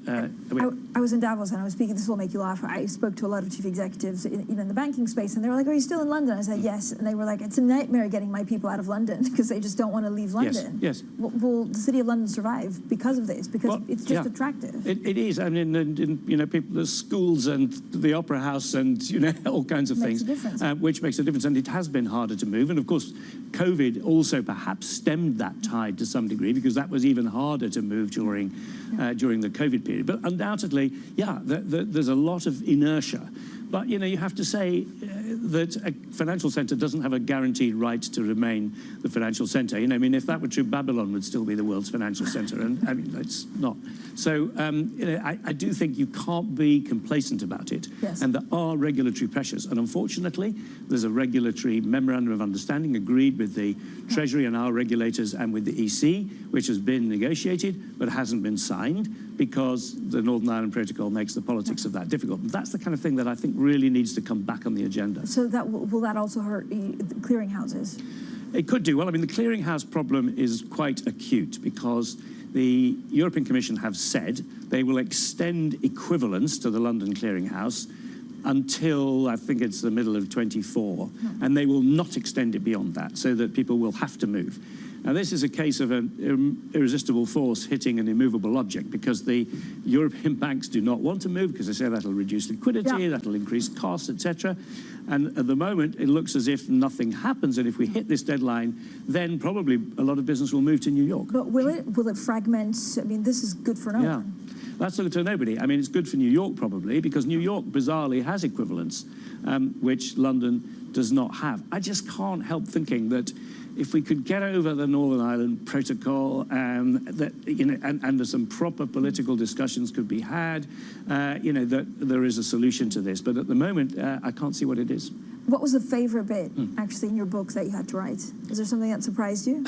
I was in Davos and I was speaking, this will make you laugh, I spoke to a lot of chief executives in the banking space, and they were like, are you still in London? I said, yes. And they were like, it's a nightmare getting my people out of London, because they just don't want to leave London. Yes. Will the City of London survive because of this? Because it's just attractive. It is. I mean, people, there's schools and the Opera House and, all kinds of things. Makes a difference. Which makes a difference. And it has been harder to move. And of course, COVID also perhaps stemmed that tide to some degree, because that was even harder to move during the COVID period. But undoubtedly, there's a lot of inertia. But, you have to say that a financial centre doesn't have a guaranteed right to remain the financial centre. I mean, if that were true, Babylon would still be the world's financial centre, and I mean, it's not. So, I do think you can't be complacent about it. Yes. And there are regulatory pressures. And unfortunately, there's a regulatory memorandum of understanding agreed with the Treasury and our regulators and with the EC, which has been negotiated but hasn't been signed, because the Northern Ireland Protocol makes the politics of that difficult. That's the kind of thing that I think really needs to come back on the agenda. So will that also hurt clearinghouses? It could do. Well, I mean, the clearinghouse problem is quite acute, because the European Commission have said they will extend equivalence to the London clearinghouse until, I think it's the middle of 24, and they will not extend it beyond that, so that people will have to move. Now, this is a case of an irresistible force hitting an immovable object, because the European banks do not want to move, because they say that'll reduce liquidity, that'll increase costs, etc. And at the moment, it looks as if nothing happens, and if we hit this deadline, then probably a lot of business will move to New York. But will it fragment? I mean, this is good for no one. That's good to nobody. I mean, it's good for New York, probably, because New York, bizarrely, has equivalence, which London does not have. I just can't help thinking that if we could get over the Northern Ireland Protocol, that and some proper political discussions could be had, that there is a solution to this. But at the moment, I can't see what it is. What was the favorite bit, actually, in your book that you had to write? Is there something that surprised you?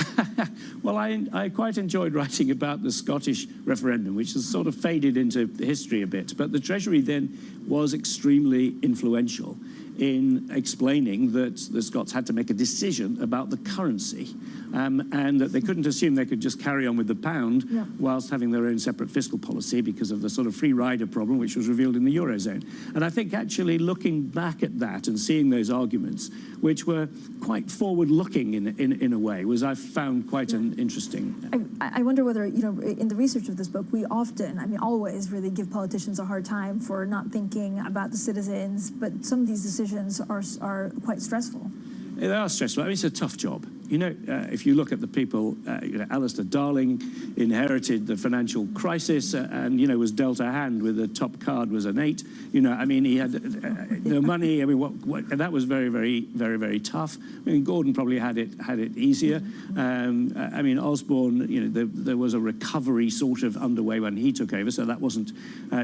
Well, I quite enjoyed writing about the Scottish referendum, which has sort of faded into history a bit. But the Treasury then was extremely influential in explaining that the Scots had to make a decision about the currency. currency, and that they couldn't assume they could just carry on with the pound whilst having their own separate fiscal policy because of the sort of free rider problem which was revealed in the Eurozone. And I think actually looking back at that and seeing those arguments, which were quite forward-looking in a way, was I found quite an interesting. I wonder whether, you know, in the research of this book, we often, I mean, always really give politicians a hard time for not thinking about the citizens, but some of these decisions are quite stressful. They are stressful. I mean, it's a tough job. You know, if you look at the people, you know, Alistair Darling inherited the financial crisis and, you know, was dealt a hand with the top card was an 8. You know, I mean, he had no money. I mean, and that was very, very, very, very tough. I mean, Gordon probably had it easier. I mean, Osborne, you know, there was a recovery sort of underway when he took over, so that wasn't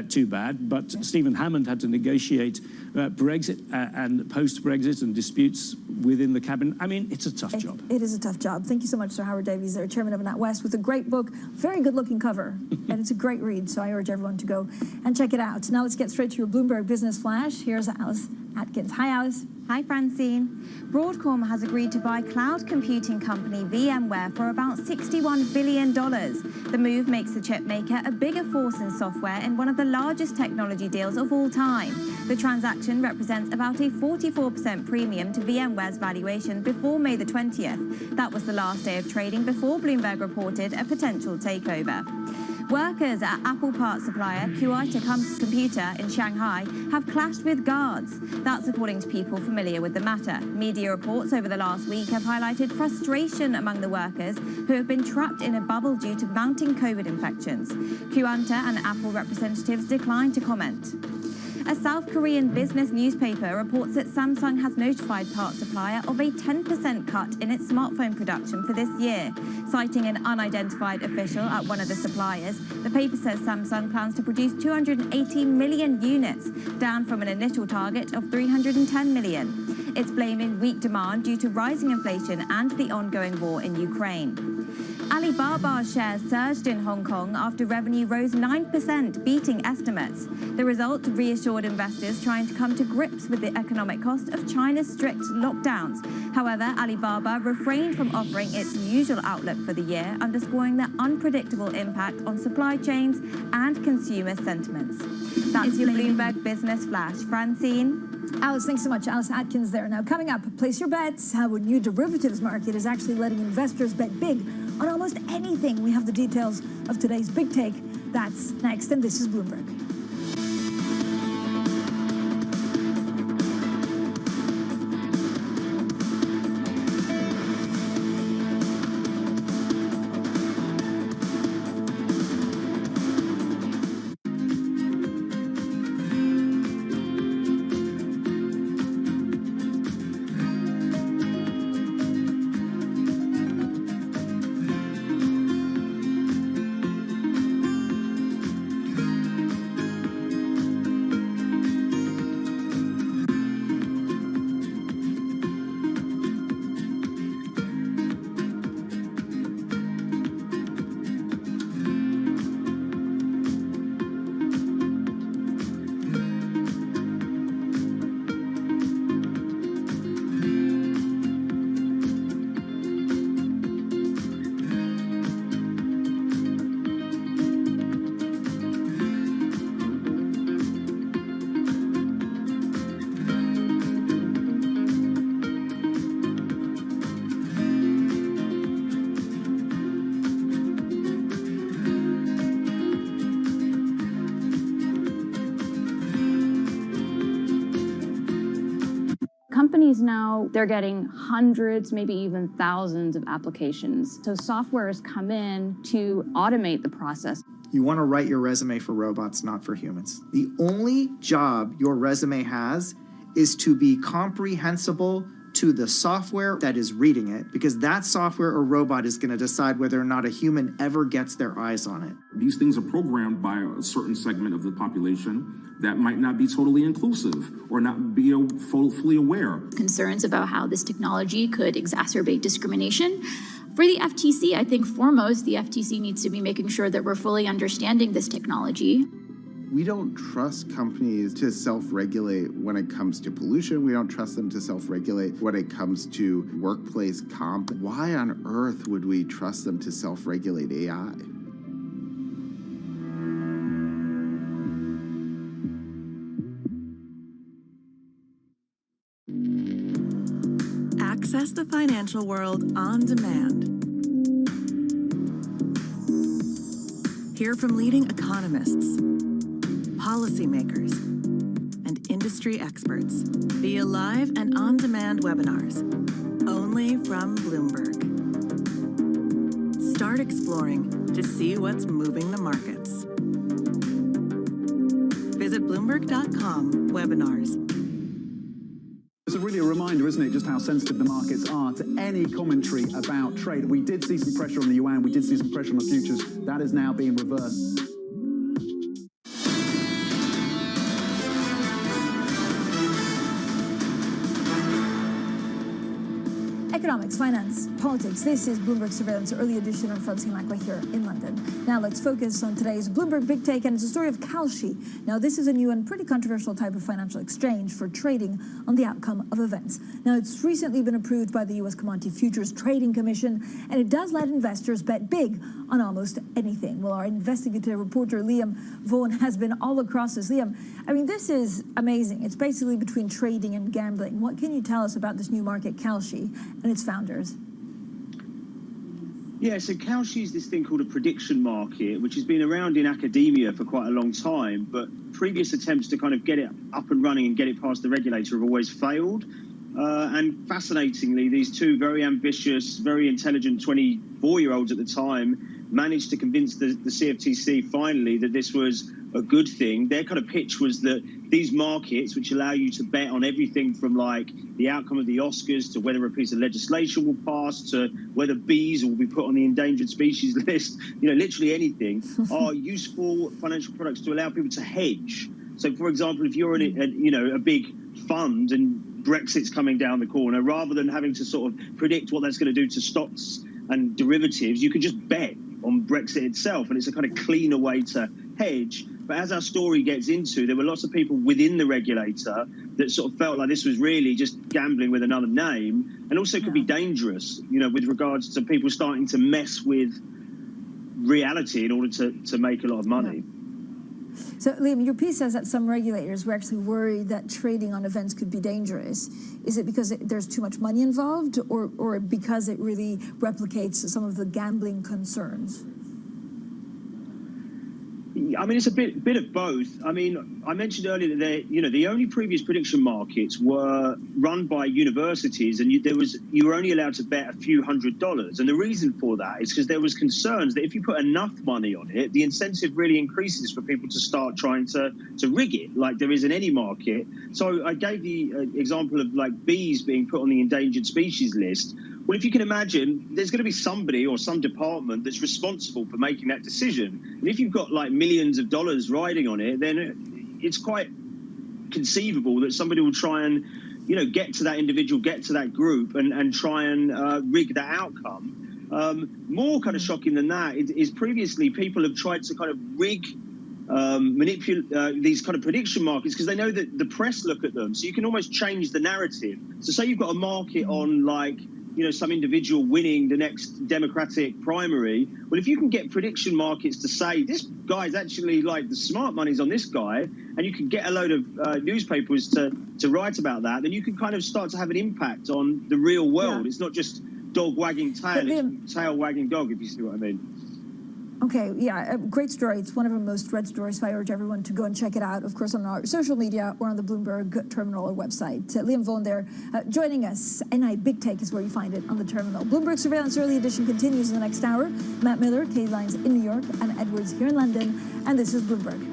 too bad. But Stephen Hammond had to negotiate Brexit and post-Brexit and disputes within the cabinet. I mean, it's a tough job. It is a tough job. Thank you so much, Sir Howard Davies, there, chairman of NatWest, with a great book, very good-looking cover, and it's a great read, so I urge everyone to go and check it out. Now let's get straight to your Bloomberg Business Flash. Here's Alice Atkins. Hi, Alice. Hi, Francine. Broadcom has agreed to buy cloud computing company VMware for about $61 billion. The move makes the chip maker a bigger force in software in one of the largest technology deals of all time. The transaction represents about a 44% premium to VMware's valuation before May the 20th. That was the last day of trading before Bloomberg reported a potential takeover. Workers at Apple parts supplier Quantitative Computer in Shanghai have clashed with guards. That's according to people familiar with the matter. Media reports over the last week have highlighted frustration among the workers who have been trapped in a bubble due to mounting COVID infections. Quanta and Apple representatives declined to comment. A South Korean business newspaper reports that Samsung has notified parts supplier of a 10% cut in its smartphone production for this year. Citing an unidentified official at one of the suppliers, the paper says Samsung plans to produce 280 million units, down from an initial target of 310 million. It's blaming weak demand due to rising inflation and the ongoing war in Ukraine. Alibaba's shares surged in Hong Kong after revenue rose 9%, beating estimates. The result reassured investors trying to come to grips with the economic cost of China's strict lockdowns. However, Alibaba refrained from offering its usual outlook for the year, underscoring the unpredictable impact on supply chains and consumer sentiments. That's your Bloomberg Business Flash. Francine? Alice, thanks so much. Alice Atkins there. Now, coming up, place your bets, how a new derivatives market is actually letting investors bet big on almost anything. We have the details of today's big take. That's next, and this is Bloomberg. Companies now, they're getting hundreds, maybe even thousands of applications. So software has come in to automate the process. You want to write your resume for robots, not for humans. The only job your resume has is to be comprehensible to the software that is reading it, because that software or robot is going to decide whether or not a human ever gets their eyes on it. These things are programmed by a certain segment of the population that might not be totally inclusive or not be fully aware. Concerns about how this technology could exacerbate discrimination. For the FTC, I think foremost, the FTC needs to be making sure that we're fully understanding this technology. We don't trust companies to self-regulate when it comes to pollution. We don't trust them to self-regulate when it comes to workplace comp. Why on earth would we trust them to self-regulate AI? Access the financial world on demand. Hear from leading economists, policymakers, and industry experts via live and on-demand webinars, only from Bloomberg. Start exploring to see what's moving the markets. Visit Bloomberg.com/webinars. It's really a reminder, isn't it, just how sensitive the markets are to any commentary about trade. We did see some pressure on the yuan, we did see some pressure on the futures. That is now being reversed. Economics, finance, politics. This is Bloomberg Surveillance Early Edition on Francine Lacqua here in London. Now let's focus on today's Bloomberg Big Take, and it's a story of Kalshi. Now this is a new and pretty controversial type of financial exchange for trading on the outcome of events. Now it's recently been approved by the U.S. Commodity Futures Trading Commission, and it does let investors bet big on almost anything. Well, our investigative reporter Liam Vaughan has been all across this. Liam, I mean, this is amazing. It's basically between trading and gambling. What can you tell us about this new market, Kalshi, and its founders? Yeah, so Kalshi is this thing called a prediction market, which has been around in academia for quite a long time, but previous attempts to kind of get it up and running and get it past the regulator have always failed. And fascinatingly, these two very ambitious, very intelligent 24-year-olds at the time managed to convince the CFTC finally that this was a good thing. Their kind of pitch was that these markets, which allow you to bet on everything from like the outcome of the Oscars to whether a piece of legislation will pass to whether bees will be put on the endangered species list, you know, literally anything, are useful financial products to allow people to hedge. So, for example, if you're in a big fund and Brexit's coming down the corner, rather than having to sort of predict what that's going to do to stocks and derivatives, you can just bet on Brexit itself, and it's a kind of cleaner way to hedge. But as our story gets into, there were lots of people within the regulator that sort of felt like this was really just gambling with another name, and also could be dangerous, you know, with regards to people starting to mess with reality in order to make a lot of money. So, Liam, your piece says that some regulators were actually worried that trading on events could be dangerous. Is it because there's too much money involved, or because it really replicates some of the gambling concerns? I mean, it's a bit of both. I mean, I mentioned earlier that the only previous prediction markets were run by universities, and you were only allowed to bet a few $100s. And the reason for that is because there was concerns that if you put enough money on it, the incentive really increases for people to start trying to rig it, like there is in any market. So I gave the example of like bees being put on the endangered species list. Well, if you can imagine, there's going to be somebody or some department that's responsible for making that decision. And if you've got like millions of dollars riding on it, then it's quite conceivable that somebody will try and, get to that individual, get to that group and try and rig that outcome. More kind of shocking than that is previously people have tried to kind of rig manipulate these kind of prediction markets because they know that the press look at them. So you can almost change the narrative. So say you've got a market on like, some individual winning the next Democratic primary. Well, if you can get prediction markets to say this guy's actually like the smart money's on this guy, and you can get a load of newspapers to write about that, then you can kind of start to have an impact on the real world. Yeah. It's not just dog wagging tail, it's tail wagging dog, if you see what I mean. Okay, yeah, a great story. It's one of our most read stories, so I urge everyone to go and check it out, of course, on our social media or on the Bloomberg terminal or website. Liam Vaughan there joining us. NI Big Take is where you find it on the terminal. Bloomberg Surveillance Early Edition continues in the next hour. Matt Miller, Kay Lines in New York, and Edwards here in London, and this is Bloomberg.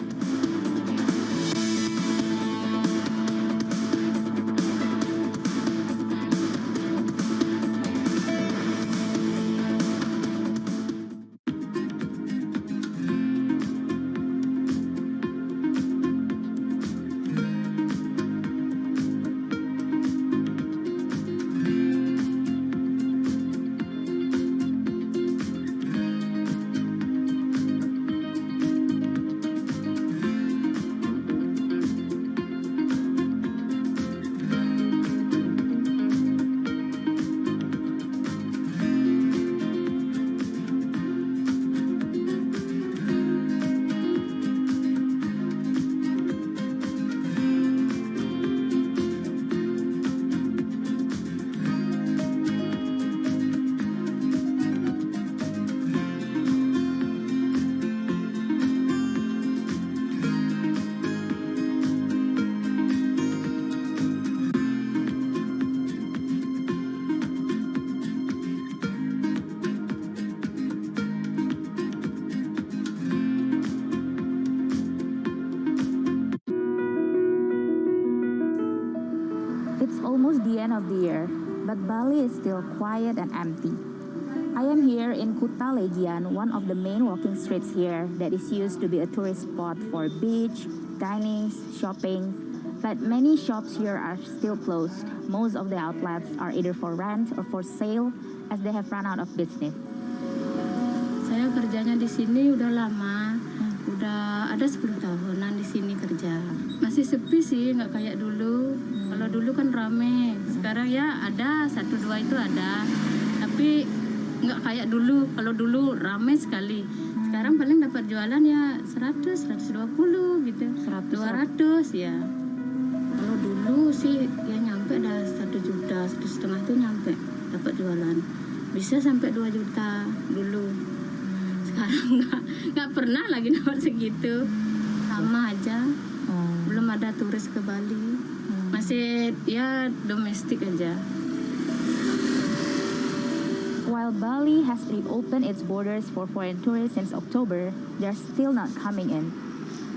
It's almost the end of the year, but Bali is still quiet and empty. I am here in Kuta Legian, one of the main walking streets here that is used to be a tourist spot for beach, dining, shopping, but many shops here are still closed. Most of the outlets are either for rent or for sale as they have run out of business. Saya kerjanya di sini udah lama, udah ada 10 tahunan di sini kerja. Masih sepi sih, nggak kayak dulu. Kalau dulu kan rame, sekarang ya ada 1-2 itu ada, tapi nggak kayak dulu. Kalau dulu rame sekali. Sekarang paling dapat jualan ya 100, 120 gitu. 200 ya. Kalau dulu sih ya nyampe dah 1 juta, 1,5 tuh nyampe dapat jualan. Bisa sampai 2 juta dulu. Sekarang nggak pernah lagi dapat segitu. Sama aja. Belum ada turis ke Bali. Masih ya domestik aja. While Bali has reopened its borders for foreign tourists since October, they're still not coming in.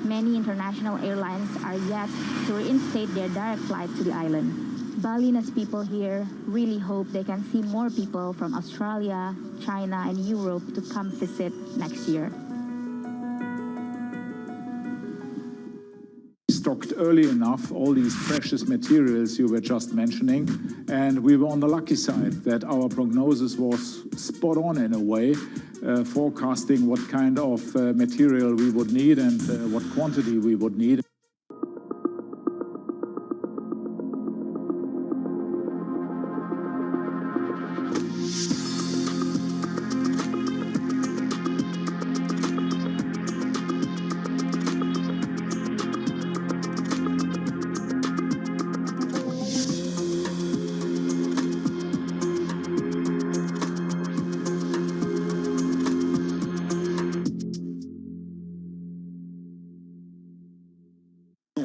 Many international airlines are yet to reinstate their direct flight to the island. Balinese people here really hope they can see more people from Australia, China, and Europe to come visit next year. Stocked early enough all these precious materials you were just mentioning, and we were on the lucky side that our prognosis was spot on in a way, forecasting what kind of material we would need and what quantity we would need.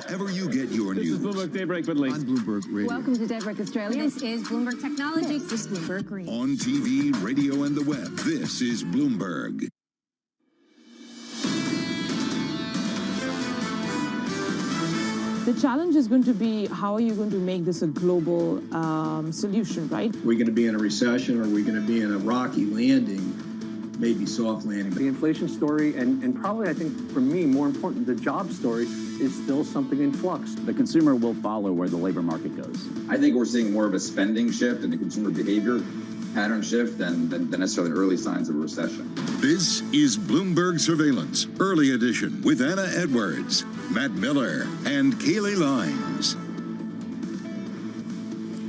Wherever you get your news. This is Bloomberg Daybreak with Lee. On Bloomberg Radio. Welcome to Daybreak Australia. This is Bloomberg Technology. This is Bloomberg Green. On TV, radio, and the web, this is Bloomberg. The challenge is going to be, how are you going to make this a global solution, right? Are we going to be in a recession, or are we going to be in a rocky landing, maybe soft landing? The inflation story, and probably, I think, for me, more important, the job story is still something in flux. The consumer will follow where the labor market goes. I think we're seeing more of a spending shift and a consumer behavior pattern shift than necessarily early signs of a recession. This is Bloomberg Surveillance, Early Edition, with Anna Edwards, Matt Miller, and Kaylee Lines.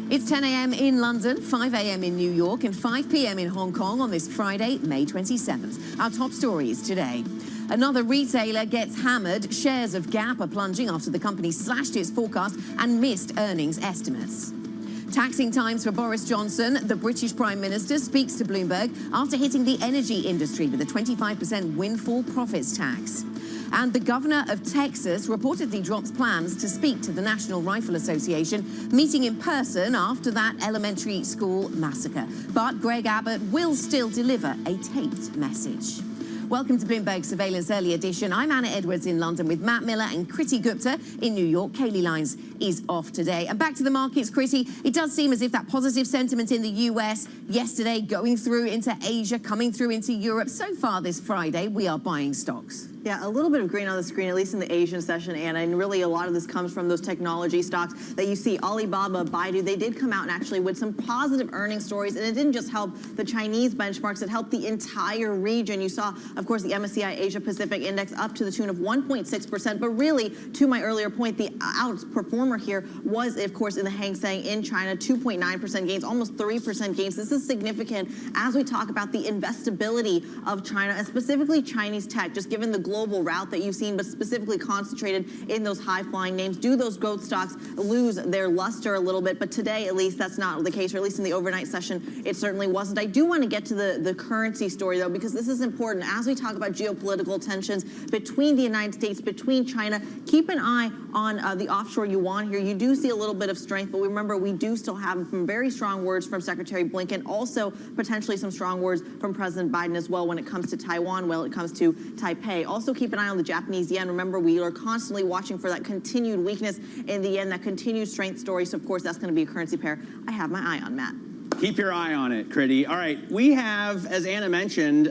It's 10 a.m. in London, 5 a.m. in New York, and 5 p.m. in Hong Kong on this Friday, May 27th. Our top stories today. Another retailer gets hammered. Shares of Gap are plunging after the company slashed its forecast and missed earnings estimates. Taxing times for Boris Johnson. The British Prime Minister speaks to Bloomberg after hitting the energy industry with a 25% windfall profits tax. And the governor of Texas reportedly drops plans to speak to the National Rifle Association, meeting in person after that elementary school massacre. But Greg Abbott will still deliver a taped message. Welcome to Bloomberg Surveillance Early Edition. I'm Anna Edwards in London with Matt Miller and Kriti Gupta in New York. Kaylee Lines is off today. And back to the markets, Kriti. It does seem as if that positive sentiment in the US yesterday going through into Asia, coming through into Europe. So far this Friday, we are buying stocks. Yeah, a little bit of green on the screen, at least in the Asian session, Anna, and really a lot of this comes from those technology stocks that you see. Alibaba, Baidu, they did come out and actually with some positive earnings stories, and it didn't just help the Chinese benchmarks, it helped the entire region. You saw, of course, the MSCI Asia Pacific Index up to the tune of 1.6%, but really, to my earlier point, the outperformer here was, of course, in the Hang Seng in China, 2.9% gains, almost 3% gains. This is significant as we talk about the investability of China, and specifically Chinese tech, just given the global route that you've seen, but specifically concentrated in those high-flying names. Do those growth stocks lose their luster a little bit? But today, at least, that's not the case, or at least in the overnight session, it certainly wasn't. I do want to get to the currency story, though, because this is important. As we talk about geopolitical tensions between the United States, between China, keep an eye on the offshore yuan here. You do see a little bit of strength, but remember, we do still have some very strong words from Secretary Blinken, also potentially some strong words from President Biden as well when it comes to Taiwan, when it comes to Taipei. Also keep an eye on the Japanese yen. Remember, we are constantly watching for that continued weakness in the yen, that continued strength story. So, of course, that's going to be a currency pair I have my eye on, Matt. Keep your eye on it, Critty. All right, we have, as Anna mentioned,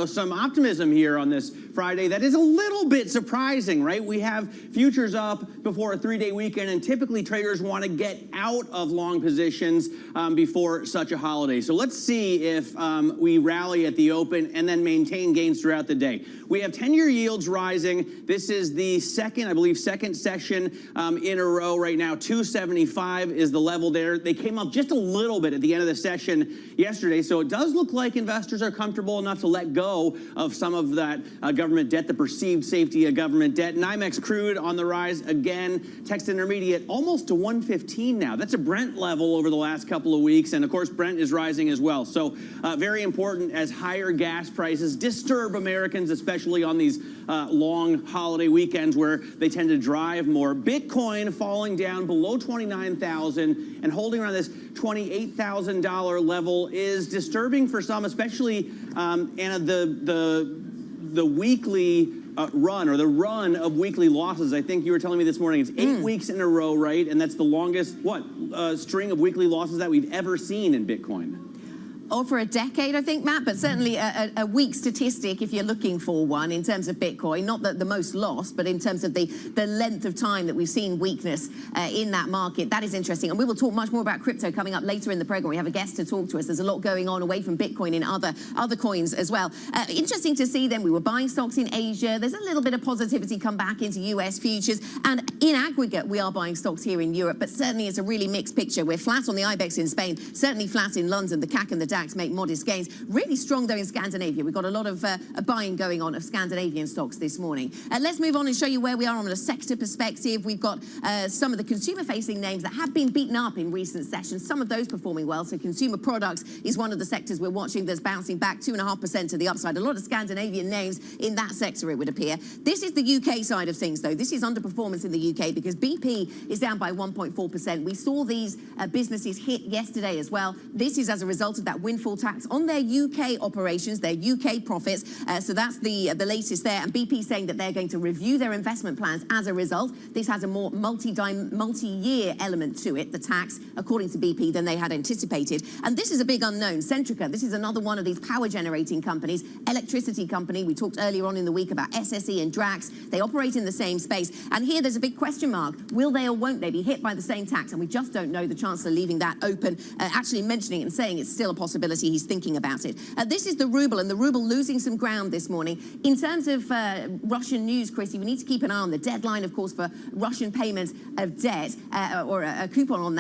some optimism here on this Friday that is a little bit surprising, right? We have futures up before a 3-day weekend, and typically traders want to get out of long positions before such a holiday. So let's see if we rally at the open and then maintain gains throughout the day. We have 10-year yields rising. This is the second session in a row right now. 275 is the level there. They came up just a little bit at the end of the session yesterday, so it does look like investors are comfortable enough to let go of some of that government debt, the perceived safety of government debt. Nymex crude on the rise again. Text intermediate almost to 115 now. That's a Brent level over the last couple of weeks, and of course Brent is rising as well. So very important as higher gas prices disturb Americans, especially on these long holiday weekends where they tend to drive more. Bitcoin falling down below 29,000 and holding around this $28,000 level is disturbing for some, especially Anna, the weekly run, or the run of weekly losses. I think you were telling me this morning it's 8 weeks in a row, right? And that's the longest string of weekly losses that we've ever seen in Bitcoin. Or for a decade, I think, Matt, but certainly a weak statistic if you're looking for one in terms of Bitcoin. Not the most lost, but in terms of the length of time that we've seen weakness in that market. That is interesting. And we will talk much more about crypto coming up later in the program. We have a guest to talk to us. There's a lot going on away from Bitcoin in other coins as well. Interesting to see then, we were buying stocks in Asia. There's a little bit of positivity come back into US futures. And in aggregate, we are buying stocks here in Europe, but certainly it's a really mixed picture. We're flat on the IBEX in Spain, certainly flat in London. The CAC and the DAX make modest gains. Really strong, though, in Scandinavia. We've got a lot of buying going on of Scandinavian stocks this morning. Let's move on and show you where we are on a sector perspective. We've got some of the consumer-facing names that have been beaten up in recent sessions, some of those performing well. So consumer products is one of the sectors we're watching that's bouncing back 2.5% to the upside. A lot of Scandinavian names in that sector, it would appear. This is the UK side of things, though. This is underperformance in the UK because BP is down by 1.4%. We saw these businesses hit yesterday as well. This is as a result of that windfall tax on their UK operations, their UK profits. So that's the latest there. And BP saying that they're going to review their investment plans as a result. This has a more multi-year element to it, the tax, according to BP, than they had anticipated. And this is a big unknown. Centrica, this is another one of these power generating companies, electricity company. We talked earlier on in the week about SSE and Drax. They operate in the same space. And here there's a big question mark. Will they or won't they be hit by the same tax? And we just don't know. The Chancellor leaving that open, actually mentioning it and saying it's still a possibility. He's thinking about it. This is the ruble, and the ruble losing some ground this morning. In terms of Russian news, Chrissy, we need to keep an eye on the deadline, of course, for Russian payment of debt, or a coupon on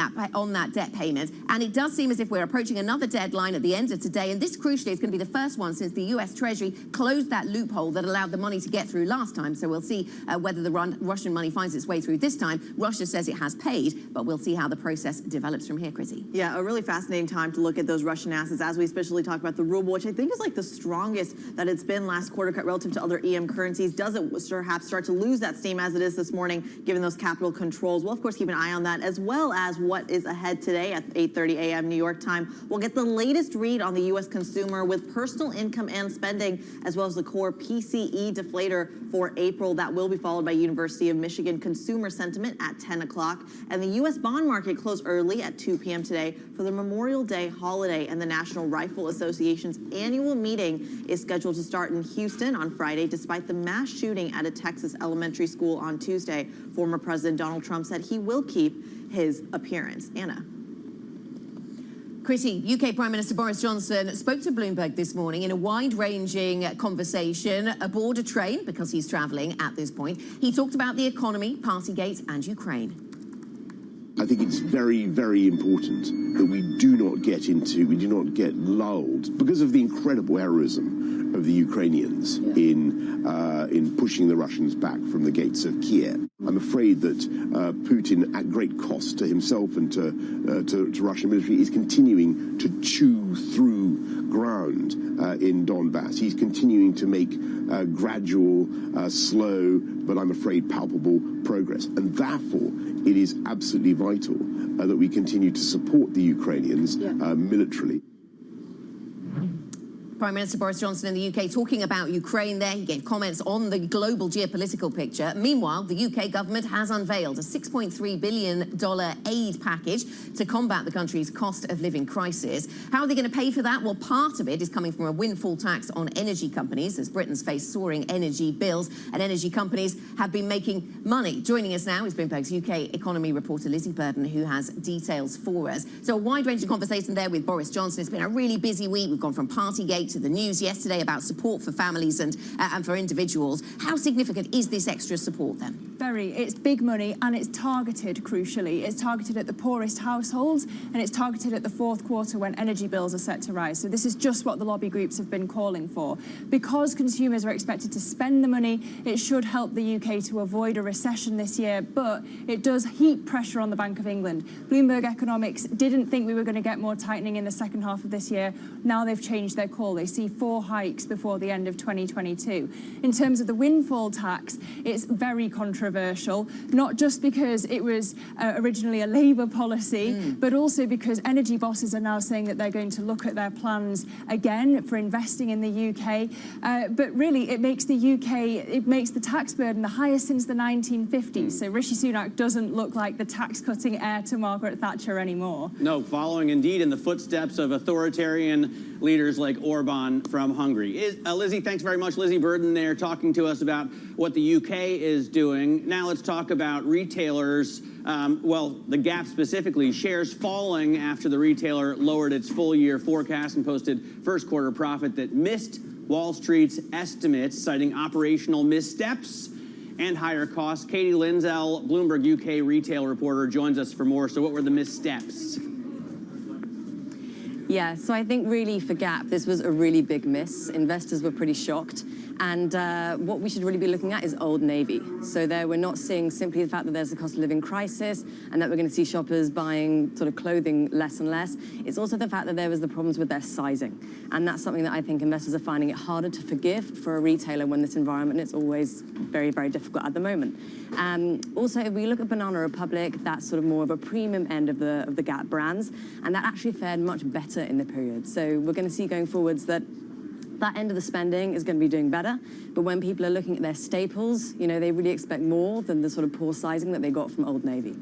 that debt payment. And it does seem as if we're approaching another deadline at the end of today. And this, crucially, is going to be the first one since the US Treasury closed that loophole that allowed the money to get through last time. So we'll see whether the Russian money finds its way through this time. Russia says it has paid, but we'll see how the process develops from here, Chrissy. Yeah, a really fascinating time to look at those Russian assets as we especially talk about the ruble, which I think is like the strongest that it's been last quarter cut relative to other EM currencies. Does it perhaps start to lose that steam as it is this morning, given those capital controls? We'll, of course, keep an eye on that, as well as what is ahead today at 8:30 a.m. New York time. We'll get the latest read on the U.S. consumer with personal income and spending, as well as the core PCE deflator for April. That will be followed by University of Michigan consumer sentiment at 10 o'clock. And the U.S. bond market closed early at 2 p.m. today for the Memorial Day holiday, and the National Rifle Association's annual meeting is scheduled to start in Houston on Friday, despite the mass shooting at a Texas elementary school on Tuesday. Former President Donald Trump said he will keep his appearance. Anna. Chrissy, UK Prime Minister Boris Johnson spoke to Bloomberg this morning in a wide-ranging conversation aboard a train, because he's travelling at this point. He talked about the economy, Partygate, and Ukraine. I think it's very, very important that we do not get lulled because of the incredible heroism of the Ukrainians in pushing the Russians back from the gates of Kiev. I'm afraid that Putin, at great cost to himself and to Russian military, is continuing to chew through ground in Donbass. He's continuing to make gradual, slow, but I'm afraid palpable progress. And therefore, it is absolutely vital that we continue to support the Ukrainians militarily. Prime Minister Boris Johnson in the UK talking about Ukraine there. He gave comments on the global geopolitical picture. Meanwhile, the UK government has unveiled a $6.3 billion aid package to combat the country's cost of living crisis. How are they going to pay for that? Well, part of it is coming from a windfall tax on energy companies as Britain's faced soaring energy bills, and energy companies have been making money. Joining us now is Bloomberg's UK economy reporter Lizzie Burden, who has details for us. So a wide-ranging conversation there with Boris Johnson. It's been a really busy week. We've gone from Partygate to the news yesterday about support for families and for individuals. How significant is this extra support then? Very. It's big money and it's targeted, crucially. It's targeted at the poorest households and it's targeted at the fourth quarter when energy bills are set to rise. So this is just what the lobby groups have been calling for. Because consumers are expected to spend the money, it should help the UK to avoid a recession this year, but it does heap pressure on the Bank of England. Bloomberg Economics didn't think we were going to get more tightening in the second half of this year. Now they've changed their call. They see 4 hikes before the end of 2022. In terms of the windfall tax, it's very controversial, not just because it was originally a Labour policy, but also because energy bosses are now saying that they're going to look at their plans again for investing in the UK. But really, it makes the tax burden the highest since the 1950s. So Rishi Sunak doesn't look like the tax-cutting heir to Margaret Thatcher anymore. No, following indeed in the footsteps of authoritarian leaders like Orban from Hungary. Lizzie, thanks very much. Lizzie Burden there talking to us about what the UK is doing. Now let's talk about retailers. Well, the Gap specifically, shares falling after the retailer lowered its full-year forecast and posted first-quarter profit that missed Wall Street's estimates, citing operational missteps and higher costs. Katie Lindsell, Bloomberg UK retail reporter, joins us for more. So what were the missteps? Yeah, so I think really for Gap, this was a really big miss. Investors were pretty shocked. And what we should really be looking at is Old Navy. So there we're not seeing simply the fact that there's a cost of living crisis and that we're going to see shoppers buying sort of clothing less and less. It's also the fact that there was the problems with their sizing. And that's something that I think investors are finding it harder to forgive for a retailer when this environment is always very, very difficult at the moment. Also, if we look at Banana Republic, that's sort of more of a premium end of the Gap brands, and that actually fared much better in the period. So we're going to see going forwards that end of the spending is going to be doing better. But when people are looking at their staples, you know, they really expect more than the sort of poor sizing that they got from Old Navy.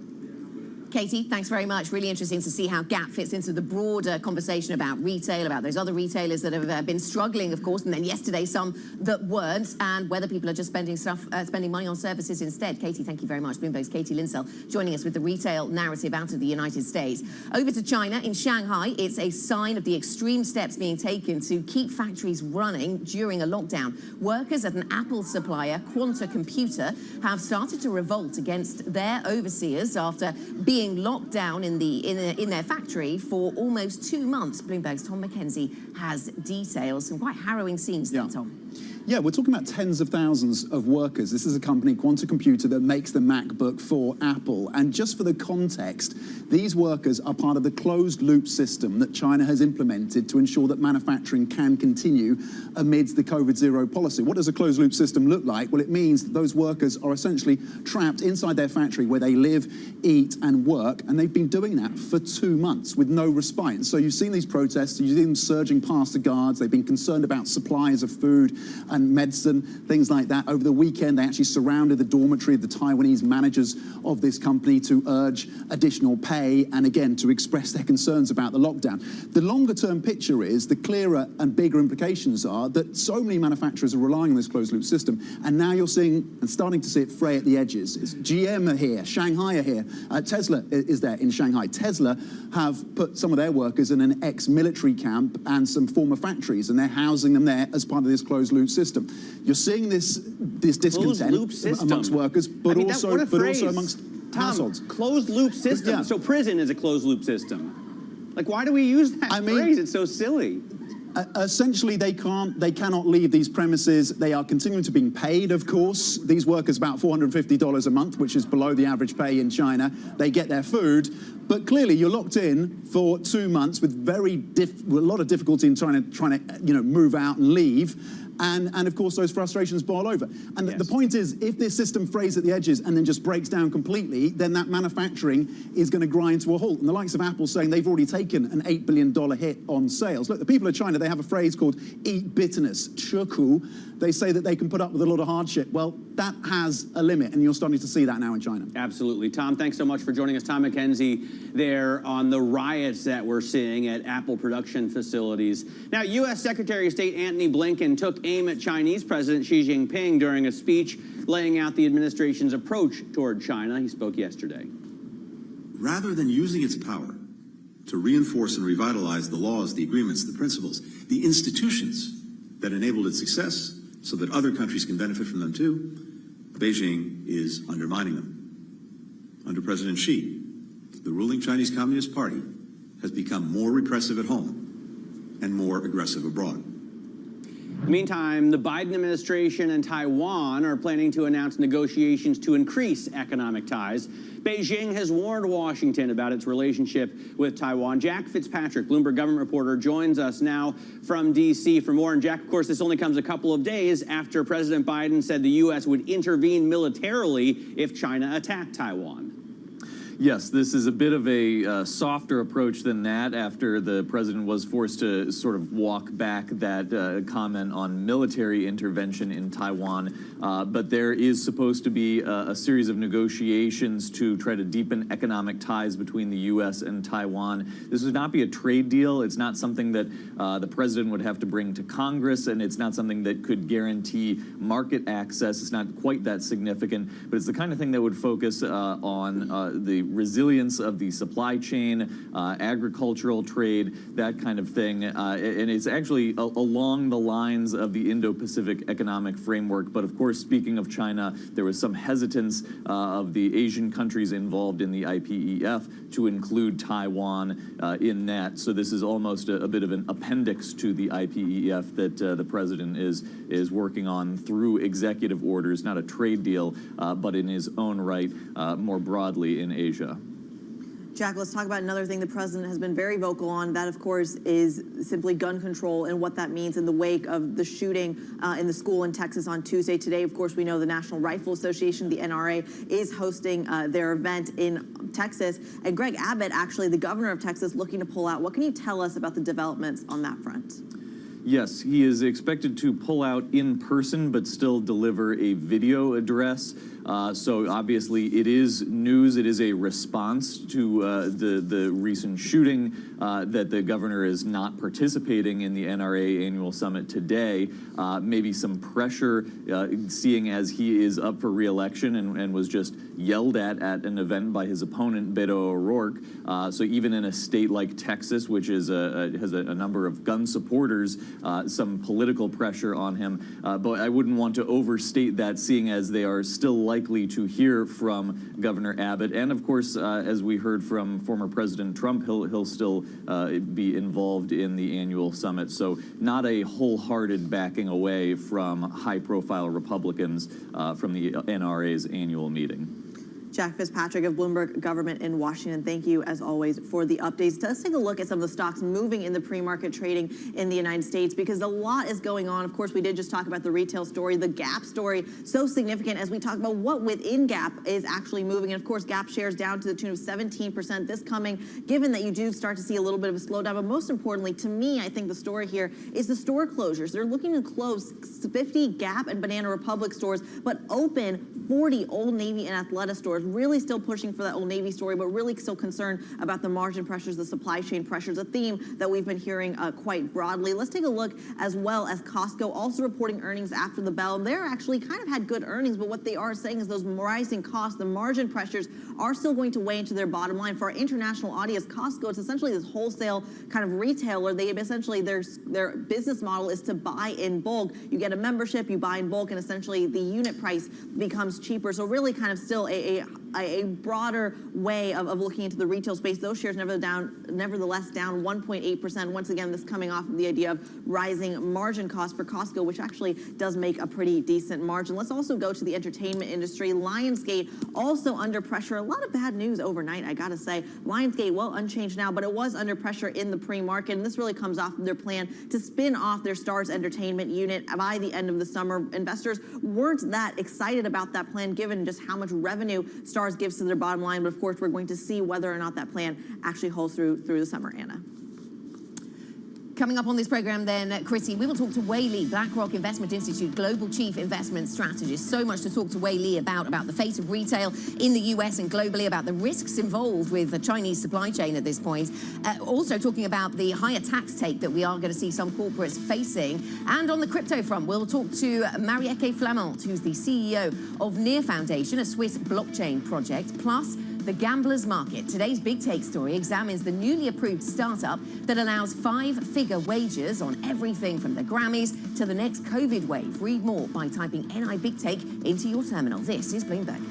Katie, thanks very much. Really interesting to see how Gap fits into the broader conversation about retail, about those other retailers that have been struggling, of course, and then yesterday some that weren't, and whether people are just spending money on services instead. Katie, thank you very much. Bloomberg's Katie Lindsell joining us with the retail narrative out of the United States. Over to China. In Shanghai, it's a sign of the extreme steps being taken to keep factories running during a lockdown. Workers at an Apple supplier, Quanta Computer, have started to revolt against their overseers after being locked down in their factory for almost 2 months. Bloomberg's Tom McKenzie has details. Some quite harrowing scenes there, Tom. Yeah, we're talking about tens of thousands of workers. This is a company, Quanta Computer, that makes the MacBook for Apple. And just for the context, these workers are part of the closed-loop system that China has implemented to ensure that manufacturing can continue amidst the COVID-0 policy. What does a closed-loop system look like? Well, it means that those workers are essentially trapped inside their factory where they live, eat, and work, and they've been doing that for 2 months with no respite. So you've seen these protests, you've seen them surging past the guards, they've been concerned about supplies of food and medicine, things like that. Over the weekend, they actually surrounded the dormitory of the Taiwanese managers of this company to urge additional pay and, again, to express their concerns about the lockdown. The longer-term picture is, the clearer and bigger implications are that so many manufacturers are relying on this closed-loop system, and now you're seeing and starting to see it fray at the edges. GM are here, Shanghai are here, Tesla is there in Shanghai. Tesla have put some of their workers in an ex-military camp and some former factories, and they're housing them there as part of this closed-loop system. You're seeing this discontent amongst workers, but also amongst households. Closed-loop system. Yeah. So prison is a closed-loop system. Like, why do we use that phrase? It's so silly. Essentially, they cannot leave these premises. They are continuing to be paid, of course. These workers about $450 a month, which is below the average pay in China. They get their food. But clearly, you're locked in for 2 months with a lot of difficulty in trying to move out and leave. And of course, those frustrations boil over. And the point is, if this system frays at the edges and then just breaks down completely, then that manufacturing is going to grind to a halt. And the likes of Apple saying they've already taken an $8 billion hit on sales. Look, the people of China, they have a phrase called eat bitterness, 吃苦. They say that they can put up with a lot of hardship. Well, that has a limit, and you're starting to see that now in China. Absolutely. Tom, thanks so much for joining us. Tom McKenzie there on the riots that we're seeing at Apple production facilities. Now, U.S. Secretary of State Antony Blinken took aim at Chinese President Xi Jinping during a speech laying out the administration's approach toward China. He spoke yesterday. Rather than using its power to reinforce and revitalize the laws, the agreements, the principles, the institutions that enabled its success so that other countries can benefit from them too, Beijing is undermining them. Under President Xi, the ruling Chinese Communist Party has become more repressive at home and more aggressive abroad. Meantime, the Biden administration and Taiwan are planning to announce negotiations to increase economic ties. Beijing has warned Washington about its relationship with Taiwan. Jack Fitzpatrick, Bloomberg government reporter, joins us now from D.C. for more. And Jack, of course, this only comes a couple of days after President Biden said the U.S. would intervene militarily if China attacked Taiwan. Yes, this is a bit of a softer approach than that after the president was forced to sort of walk back that comment on military intervention in Taiwan. But there is supposed to be a series of negotiations to try to deepen economic ties between the U.S. and Taiwan. This would not be a trade deal. It's not something that the president would have to bring to Congress, and it's not something that could guarantee market access. It's not quite that significant, but it's the kind of thing that would focus on the resilience of the supply chain, agricultural trade, that kind of thing. And it's actually along the lines of the Indo-Pacific economic framework. But of course, speaking of China, there was some hesitance of the Asian countries involved in the IPEF to include Taiwan in that. So this is almost a bit of an appendix to the IPEF that the president is working on through executive orders, not a trade deal, but in his own right, more broadly in Asia. Jack, let's talk about another thing the president has been very vocal on. That, of course, is simply gun control and what that means in the wake of the shooting in the school in Texas on Tuesday. Today, of course, we know the National Rifle Association, the NRA, is hosting their event in Texas. And Greg Abbott, actually the governor of Texas, looking to pull out. What can you tell us about the developments on that front? Yes, he is expected to pull out in person, but still deliver a video address. So obviously it is news. It is a response to the recent shooting that the governor is not participating in the NRA annual summit today. Maybe some pressure, seeing as he is up for re-election and was just yelled at an event by his opponent, Beto O'Rourke. So even in a state like Texas, which is has a number of gun supporters, some political pressure on him. But I wouldn't want to overstate that, seeing as they are still likely to hear from Governor Abbott. And of course, as we heard from former President Trump, he'll still be involved in the annual summit. So not a wholehearted backing away from high-profile Republicans from the NRA's annual meeting. Jack Fitzpatrick of Bloomberg Government in Washington, thank you, as always, for the updates. Let's take a look at some of the stocks moving in the pre-market trading in the United States, because a lot is going on. Of course, we did just talk about the retail story, the Gap story, so significant as we talk about what within Gap is actually moving. And of course, Gap shares down to the tune of 17% this coming, given that you do start to see a little bit of a slowdown. But most importantly, to me, I think the story here is the store closures. They're looking to close 50 Gap and Banana Republic stores, but open 40 Old Navy and Athleta stores. Really still pushing for that Old Navy story, but really still concerned about the margin pressures, the supply chain pressures, a theme that we've been hearing quite broadly. Let's take a look as well as Costco, also reporting earnings after the bell. They're actually kind of had good earnings, but what they are saying is those rising costs, the margin pressures are still going to weigh into their bottom line. For our international audience, Costco is essentially this wholesale kind of retailer. They essentially, their business model is to buy in bulk. You get a membership, you buy in bulk, and essentially the unit price becomes cheaper. So really kind of still a a broader way of looking into the retail space. Those shares nevertheless down 1.8%. Once again, this coming off of the idea of rising margin costs for Costco, which actually does make a pretty decent margin. Let's also go to the entertainment industry. Lionsgate also under pressure. A lot of bad news overnight, I gotta say. Lionsgate, well, unchanged now, but it was under pressure in the pre-market, and this really comes off of their plan to spin off their Starz Entertainment unit by the end of the summer. Investors weren't that excited about that plan, given just how much revenue Starz gives to their bottom line, but of course, we're going to see whether or not that plan actually holds through the summer, Anna. Coming up on this program then, Chrissy, we will talk to Wei Li, BlackRock Investment Institute Global Chief Investment Strategist. So much to talk to Wei Li about the fate of retail in the US and globally, about the risks involved with the Chinese supply chain at this point. Also talking about the higher tax take that we are going to see some corporates facing. And on the crypto front, we'll talk to Marieke Flamant, who's the CEO of Near Foundation, a Swiss blockchain project, plus the gambler's market. Today's big take story examines the newly approved startup that allows 5-figure wagers on everything from the Grammys to the next COVID wave. Read more by typing NI Big Take into your terminal. This is Bloomberg.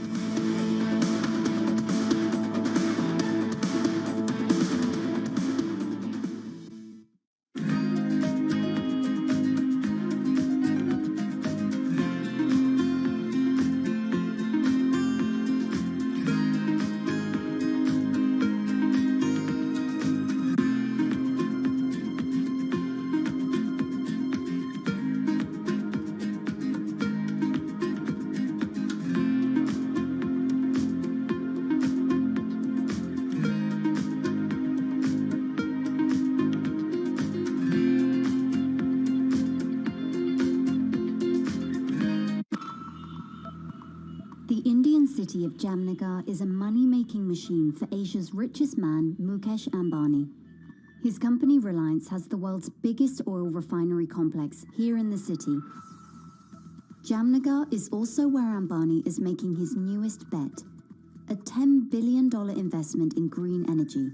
city of Jamnagar is a money-making machine for Asia's richest man, Mukesh Ambani. His company Reliance has the world's biggest oil refinery complex here in the city. Jamnagar is also where Ambani is making his newest bet, a $10 billion investment in green energy.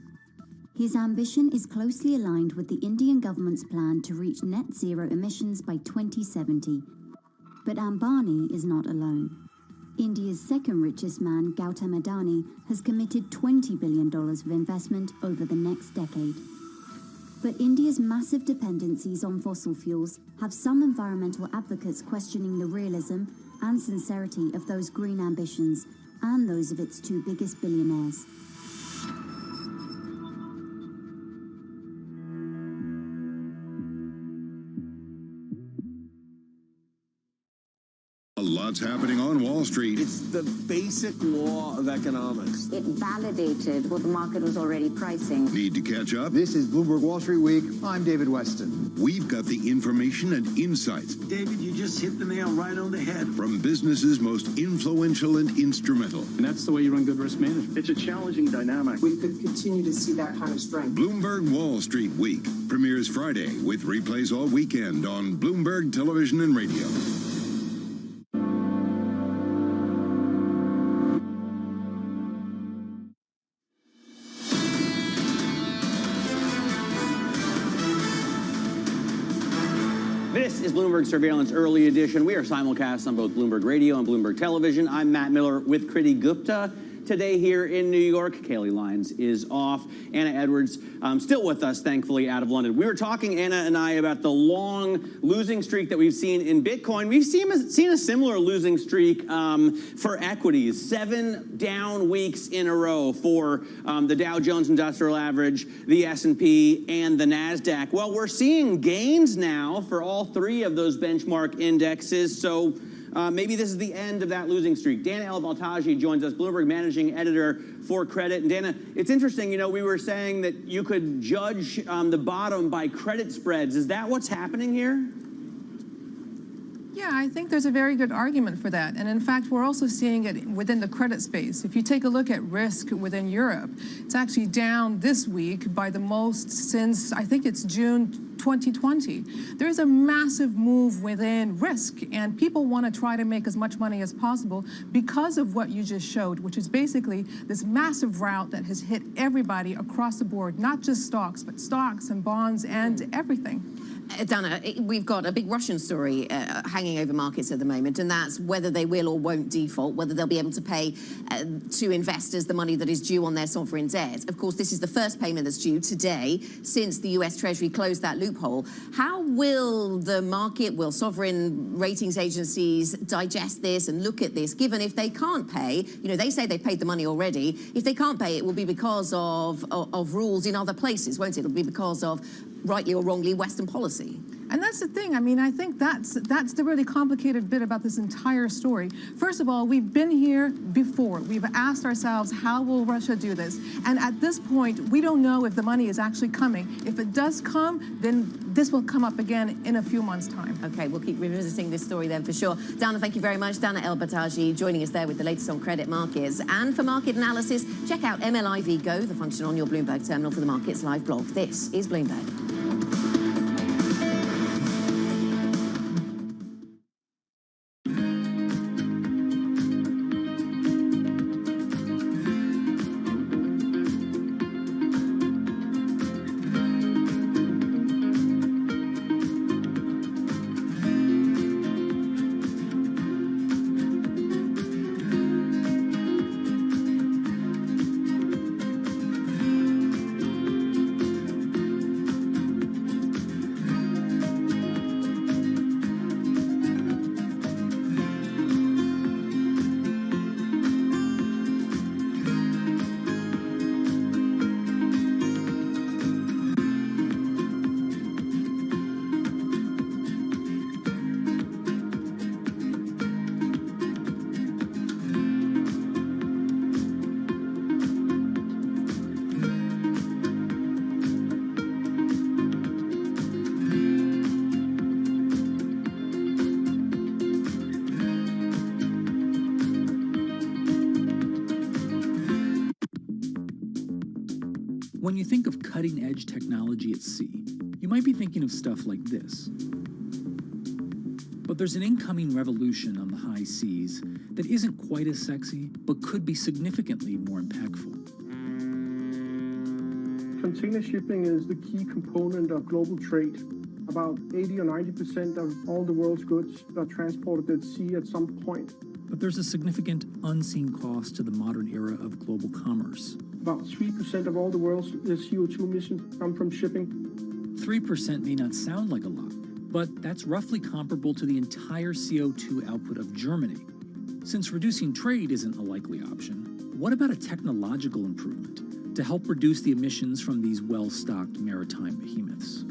His ambition is closely aligned with the Indian government's plan to reach net zero emissions by 2070. But Ambani is not alone. India's second richest man, Gautam Adani, has committed $20 billion of investment over the next decade. But India's massive dependencies on fossil fuels have some environmental advocates questioning the realism and sincerity of those green ambitions and those of its two biggest billionaires. Lots happening on Wall Street. It's the basic law of economics. It validated what the market was already pricing. Need to catch up? This is Bloomberg Wall Street Week. I'm David Weston. We've got the information and insights. David, you just hit the nail right on the head. From businesses most influential and instrumental. And that's the way you run good risk management. It's a challenging dynamic. We could continue to see that kind of strength. Bloomberg Wall Street Week premieres Friday with replays all weekend on Bloomberg Television and Radio. This is Bloomberg Surveillance Early Edition. We are simulcast on both Bloomberg Radio and Bloomberg Television. I'm Matt Miller with Kriti Gupta. Today here in New York, Kaylee Lyons is off. Anna Edwards still with us, thankfully, out of London. We were talking, Anna and I, about the long losing streak that we've seen in Bitcoin. We've seen a similar losing streak for equities. 7 down weeks in a row for the Dow Jones Industrial Average, the S&P, and the NASDAQ. Well, we're seeing gains now for all 3 of those benchmark indexes, so maybe this is the end of that losing streak. Dana El-Baltaji joins us, Bloomberg Managing Editor for Credit. And Dana, it's interesting, you know, we were saying that you could judge the bottom by credit spreads. Is that what's happening here? Yeah, I think there's a very good argument for that. And in fact, we're also seeing it within the credit space. If you take a look at risk within Europe, it's actually down this week by the most since, I think it's June 2020. There's a massive move within risk, and people want to try to make as much money as possible because of what you just showed, which is basically this massive rout that has hit everybody across the board, not just stocks, but stocks and bonds and everything. Dana, we've got a big Russian story hanging over markets at the moment, and that's whether they will or won't default, whether they'll be able to pay to investors the money that is due on their sovereign debt. Of course, this is the first payment that's due today since the US Treasury closed that loophole. How will the market, will sovereign ratings agencies digest this and look at this, given if they can't pay, you know, they say they've paid the money already. If they can't pay, it will be because of rules in other places, won't it? It'll be because of, rightly or wrongly, Western policy. And that's the thing. I mean, I think that's the really complicated bit about this entire story. First of all, we've been here before. We've asked ourselves, how will Russia do this? And at this point, we don't know if the money is actually coming. If it does come, then this will come up again in a few months' time. Okay, we'll keep revisiting this story then for sure. Dana, thank you very much. Dana El-Battaji joining us there with the latest on credit markets. And for market analysis, check out MLIV Go, the function on your Bloomberg terminal for the Markets Live blog. This is Bloomberg. When you think of cutting-edge technology at sea, you might be thinking of stuff like this. But there's an incoming revolution on the high seas that isn't quite as sexy, but could be significantly more impactful. Container shipping is the key component of global trade. About 80 or 90% of all the world's goods are transported at sea at some point. But there's a significant unseen cost to the modern era of global commerce. About 3% of all the world's CO2 emissions come from shipping. 3% may not sound like a lot, but that's roughly comparable to the entire CO2 output of Germany. Since reducing trade isn't a likely option, what about a technological improvement to help reduce the emissions from these well-stocked maritime behemoths?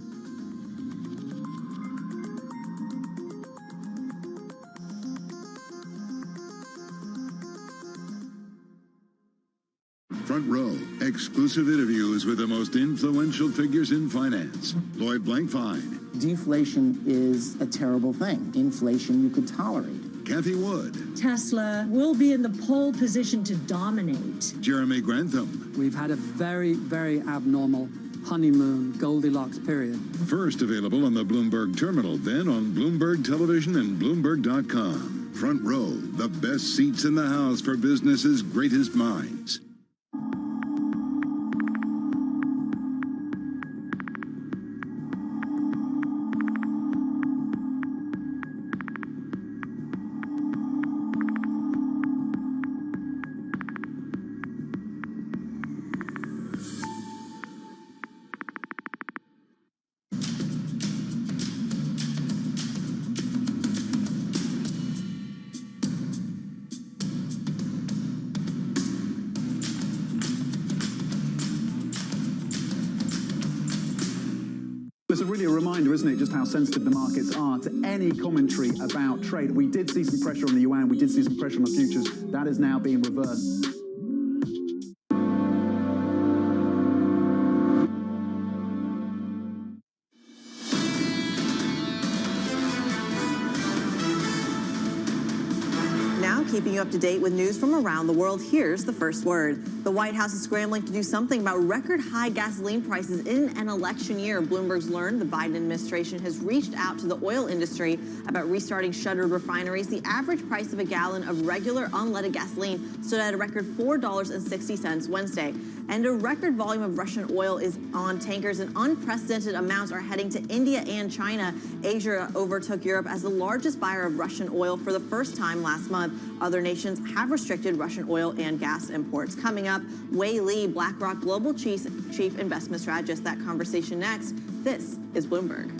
Front Row, exclusive interviews with the most influential figures in finance. Lloyd Blankfein. Deflation is a terrible thing. Inflation you could tolerate. Kathy Wood. Tesla will be in the pole position to dominate. Jeremy Grantham. We've had a very, very abnormal honeymoon Goldilocks period. First available on the Bloomberg terminal, then on Bloomberg Television and Bloomberg.com. Front Row, the best seats in the house for business's greatest minds. It's really a reminder, isn't it, just how sensitive the markets are to any commentary about trade. We did see some pressure on the yuan, we did see some pressure on the futures. That is now being reversed. keeping you up to date with news from around the world. Here's the first word. The White House is scrambling to do something about record high gasoline prices in an election year. Bloomberg's learned the Biden administration has reached out to the oil industry about restarting shuttered refineries. The average price of a gallon of regular unleaded gasoline stood at a record $4.60 Wednesday. And a record volume of Russian oil is on tankers, and unprecedented amounts are heading to India and China. Asia overtook Europe as the largest buyer of Russian oil for the first time last month. Other nations have restricted Russian oil and gas imports. Coming up, Wei Li, BlackRock Global Chief Investment Strategist. That conversation next. This is Bloomberg.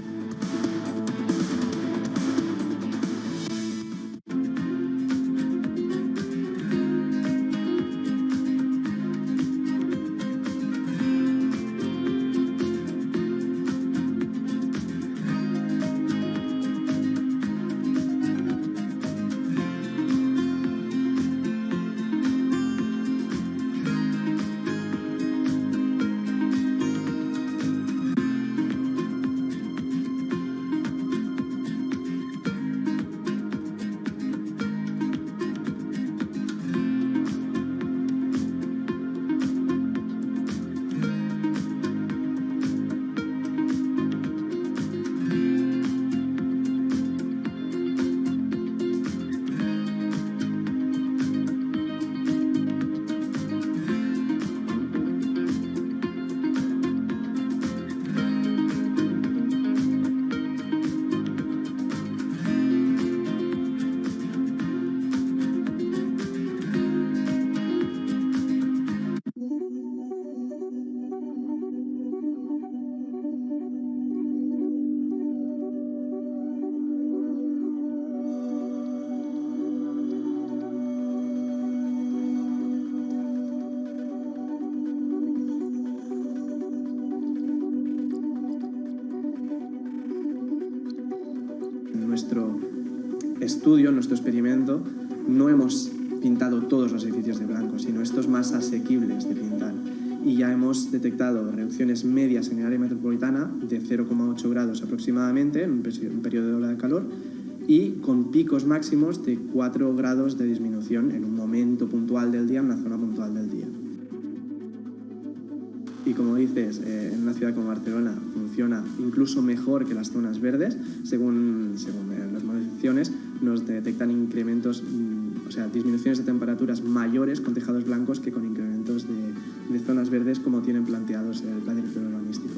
Nuestro experimento, no hemos pintado todos los edificios de blanco, sino estos más asequibles de pintar. Y ya hemos detectado reducciones medias en el área metropolitana de 0,8 grados aproximadamente en un periodo de ola de calor y con picos máximos de 4 grados de disminución en un momento puntual del día, en una zona puntual del día. Y como dices, en una ciudad como Barcelona funciona incluso mejor que las zonas verdes, según las modificaciones nos detectan incrementos, o sea, disminuciones de temperaturas mayores con tejados blancos que con incrementos de zonas verdes como tienen planteados el plan director urbanístico.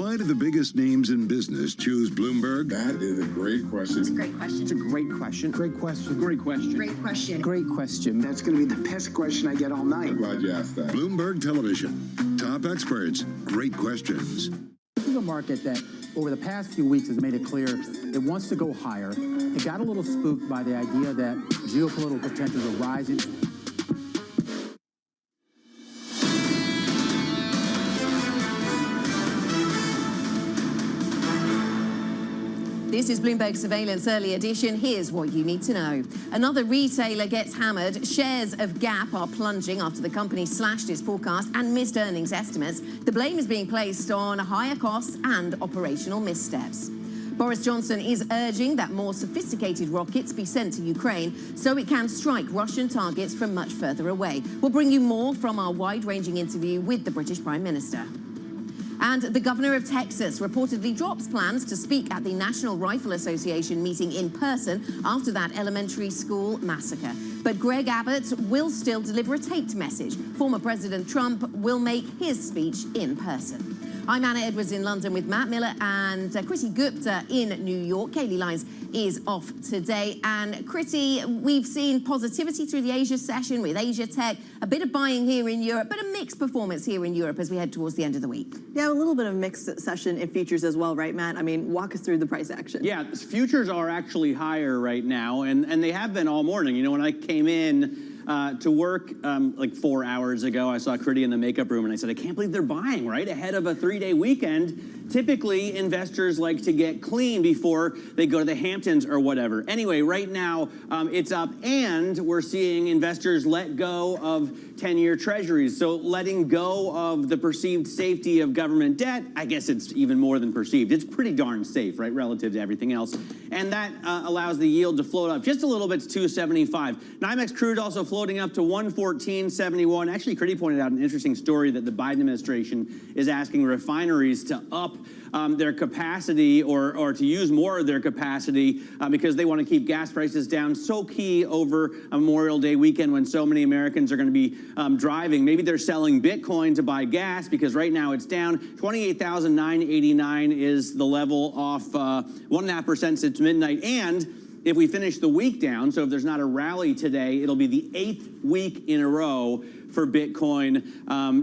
Why do the biggest names in business choose Bloomberg? That is a great question. It's a great question. It's a great question. Great question. Great question. Great question. Great question. That's going to be the best question I get all night. I'm glad you asked that. Bloomberg Television. Top experts. Great questions. This is a market that over the past few weeks has made it clear it wants to go higher. It got a little spooked by the idea that geopolitical tensions are rising. This is Bloomberg Surveillance Early Edition. Here's what you need to know. Another retailer gets hammered. Shares of Gap are plunging after the company slashed its forecast and missed earnings estimates. The blame is being placed on higher costs and operational missteps. Boris Johnson is urging that more sophisticated rockets be sent to Ukraine so it can strike Russian targets from much further away. We'll bring you more from our wide-ranging interview with the British Prime Minister. And the governor of Texas reportedly drops plans to speak at the National Rifle Association meeting in person after that elementary school massacre. But Greg Abbott will still deliver a taped message. Former President Trump will make his speech in person. I'm Anna Edwards in London with Matt Miller and Kriti Gupta in New York. Kaylee Lyons is off today. And Kriti, we've seen positivity through the Asia session with Asia Tech, a bit of buying here in Europe, but a mixed performance here in Europe as we head towards the end of the week. Yeah, a little bit of mixed session in futures as well, right, Matt? I mean, walk us through the price action. Yeah, futures are actually higher right now, and they have been all morning. You know, when I came in, to work like 4 hours ago. I saw Crude in the makeup room, and I said, I can't believe they're buying, right, ahead of a 3-day weekend. Typically, investors like to get clean before they go to the Hamptons or whatever. Anyway, right now, it's up, and we're seeing investors let go of 10-year treasuries. So letting go of the perceived safety of government debt, I guess it's even more than perceived. It's pretty darn safe, right, relative to everything else. And that allows the yield to float up just a little bit to 275. Nymex crude also floating up to 114.71. Actually, Crude pointed out an interesting story that the Biden administration is asking refineries to up their capacity or to use more of their capacity because they want to keep gas prices down. So key over Memorial Day weekend when so many Americans are going to be driving. Maybe they're selling Bitcoin to buy gas because right now it's down. 28,989 is the level, off 1.5% since midnight. And if we finish the week down, so if there's not a rally today, it'll be the 8th week in a row for Bitcoin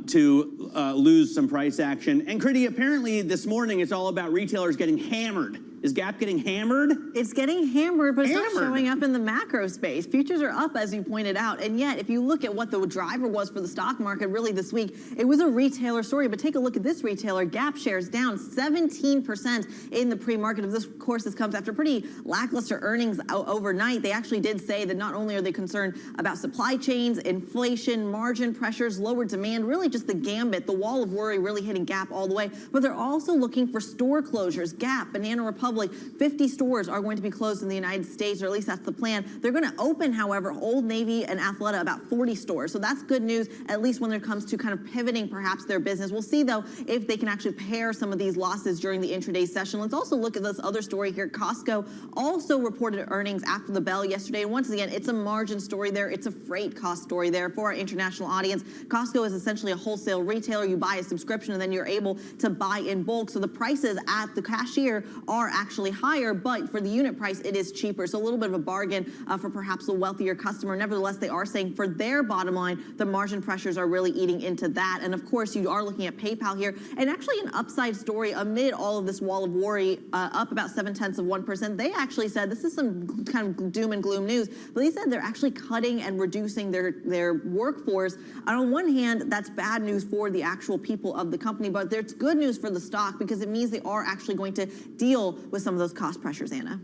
to lose some price action. And Crude, apparently this morning it's all about retailers getting hammered. Is Gap getting hammered? It's getting hammered, but it's not showing up in the macro space. Futures are up, as you pointed out, and yet if you look at what the driver was for the stock market really this week, it was a retailer story. But take a look at this retailer. Gap shares down 17% in the pre-market. Of course, this comes after pretty lackluster earnings overnight. They actually did say that not only are they concerned about supply chains, inflation, margin pressures, lower demand, really just the gambit, the wall of worry really hitting Gap all the way, but they're also looking for store closures. Gap, Banana Republic, 50 stores are going to be closed in the United States, or at least that's the plan. They're going to open, however, Old Navy and Athleta, about 40 stores. So that's good news, at least when it comes to kind of pivoting perhaps their business. We'll see, though, if they can actually pare some of these losses during the intraday session. Let's also look at this other story here. Costco also reported earnings after the bell yesterday. And once again, it's a margin story there. It's a freight cost story there for our international audience. Costco is essentially a wholesale retailer. You buy a subscription and then you're able to buy in bulk. So the prices at the cashier are actually higher, but for the unit price, it is cheaper. So a little bit of a bargain for perhaps a wealthier customer. Nevertheless, they are saying for their bottom line, the margin pressures are really eating into that. And of course, you are looking at PayPal here, and actually an upside story amid all of this wall of worry, up about 0.7%. They actually said, this is some kind of doom and gloom news, but they said they're actually cutting and reducing their workforce. And on one hand, that's bad news for the actual people of the company, but it's good news for the stock because it means they are actually going to deal with some of those cost pressures, Anna.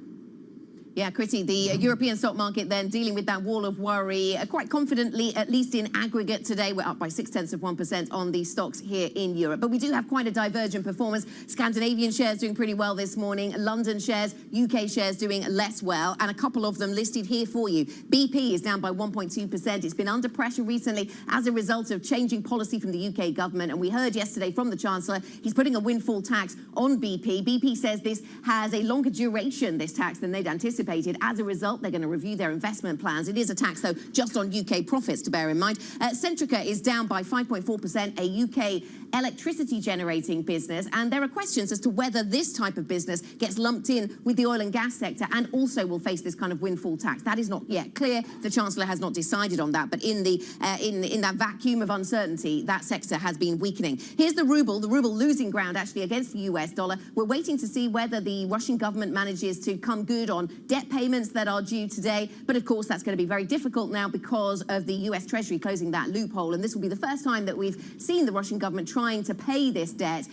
Yeah, Chrissy, the European stock market then dealing with that wall of worry quite confidently, at least in aggregate today. We're up by 0.6% on the stocks here in Europe. But we do have quite a divergent performance. Scandinavian shares doing pretty well this morning. London shares, UK shares doing less well. And a couple of them listed here for you. BP is down by 1.2%. It's been under pressure recently as a result of changing policy from the UK government. And we heard yesterday from the Chancellor, he's putting a windfall tax on BP. BP says this has a longer duration, this tax, than they'd anticipated. As a result, they're going to review their investment plans. It is a tax, though, just on UK profits, to bear in mind. Centrica is down by 5.4%, a UK electricity generating business. And there are questions as to whether this type of business gets lumped in with the oil and gas sector and also will face this kind of windfall tax. That is not yet clear. The Chancellor has not decided on that. But in the in that vacuum of uncertainty, that sector has been weakening. Here's the ruble losing ground, actually, against the US dollar. We're waiting to see whether the Russian government manages to come good on debt payments that are due today. But of course, that's going to be very difficult now because of the US Treasury closing that loophole. And this will be the first time that we've seen the Russian government trying to pay this debt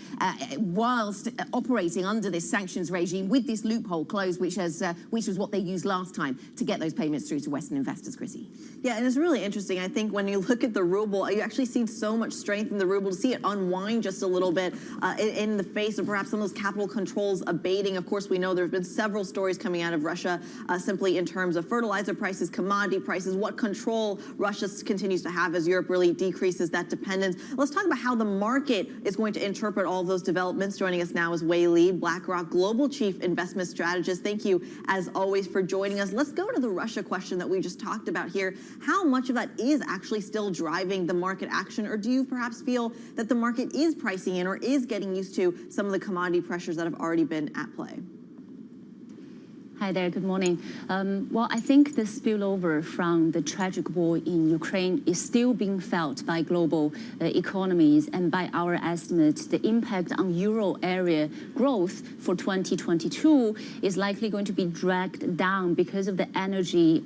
whilst operating under this sanctions regime with this loophole closed, which was what they used last time to get those payments through to Western investors, Chrissy. Yeah, and it's really interesting. I think when you look at the ruble, you actually see so much strength in the ruble. To see it unwind just a little bit in the face of perhaps some of those capital controls abating. Of course, we know there have been several stories coming out of Russia simply in terms of fertilizer prices, commodity prices, what control Russia continues to have as Europe really decreases that dependence. Let's talk about how the market is going to interpret all those developments. Joining us now is Wei Li, BlackRock Global Chief Investment Strategist. Thank you, as always, for joining us. Let's go to the Russia question that we just talked about here. How much of that is actually still driving the market action, or do you perhaps feel that the market is pricing in or is getting used to some of the commodity pressures that have already been at play? Hi there, good morning. Well, I think the spillover from the tragic war in Ukraine is still being felt by global economies, and by our estimates, the impact on euro area growth for 2022 is likely going to be dragged down because of the energy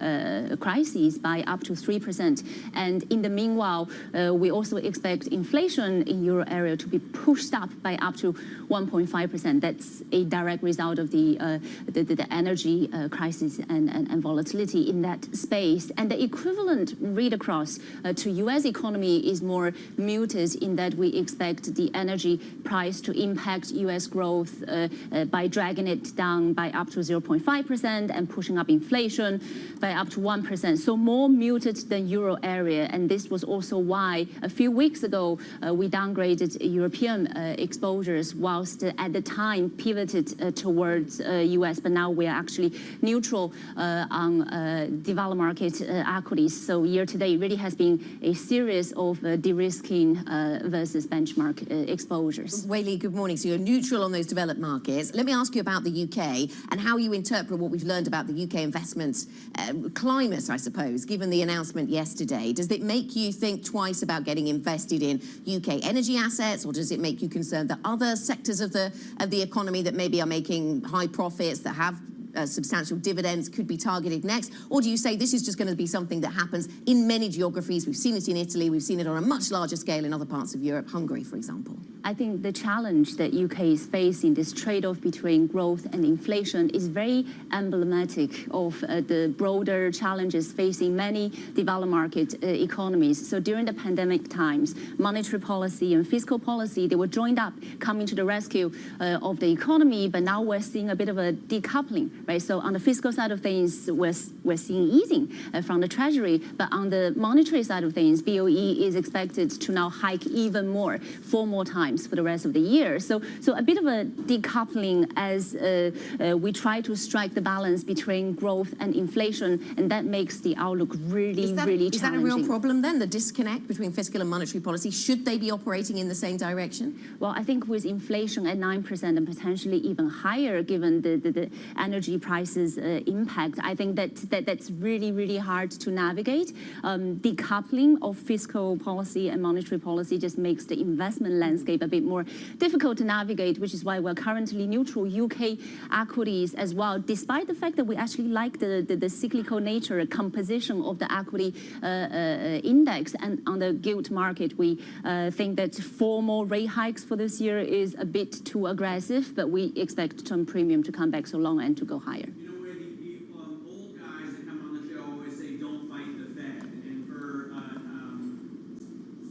crisis by up to 3%. And in the meanwhile, we also expect inflation in euro area to be pushed up by up to 1.5%. That's a direct result of the energy crisis and volatility in that space. And the equivalent read across to US economy is more muted in that we expect the energy price to impact US growth by dragging it down by up to 0.5% and pushing up inflation by up to 1%. So more muted than euro area. And this was also why a few weeks ago we downgraded European exposures, whilst at the time pivoted towards US, but now we are actually neutral on developed market equities. So year to date really has been a series of de-risking versus benchmark exposures. Wei-Li, good morning. So you're neutral on those developed markets. Let me ask you about the UK and how you interpret what we've learned about the UK investment climate, I suppose, given the announcement yesterday. Does it make you think twice about getting invested in UK energy assets, or does it make you concerned that other sectors of the economy that maybe are making high profits, that have substantial dividends, could be targeted next? Or do you say this is just going to be something that happens in many geographies? We've seen it in Italy, we've seen it on a much larger scale in other parts of Europe, Hungary, for example. I think the challenge that UK is facing, this trade-off between growth and inflation, is very emblematic of the broader challenges facing many developed market economies. So during the pandemic times, monetary policy and fiscal policy, they were joined up, coming to the rescue of the economy, but now we're seeing a bit of a decoupling, right? So on the fiscal side of things, we're seeing easing from the Treasury, but on the monetary side of things, BOE is expected to now hike even more, 4 more times for the rest of the year. So a bit of a decoupling as we try to strike the balance between growth and inflation, and that makes the outlook really challenging. Is that a real problem then, the disconnect between fiscal and monetary policy? Should they be operating in the same direction? Well, I think with inflation at 9% and potentially even higher, given the energy prices impact, I think that's really hard to navigate. Decoupling of fiscal policy and monetary policy just makes the investment landscape a bit more difficult to navigate, which is why we're currently neutral UK equities as well, despite the fact that we actually like the cyclical nature composition of the equity index. And on the gilt market, we think that 4 more rate hikes for this year is a bit too aggressive, but we expect term premium to come back so long and to go higher. Old guys that come on the show always say don't fight the Fed, and for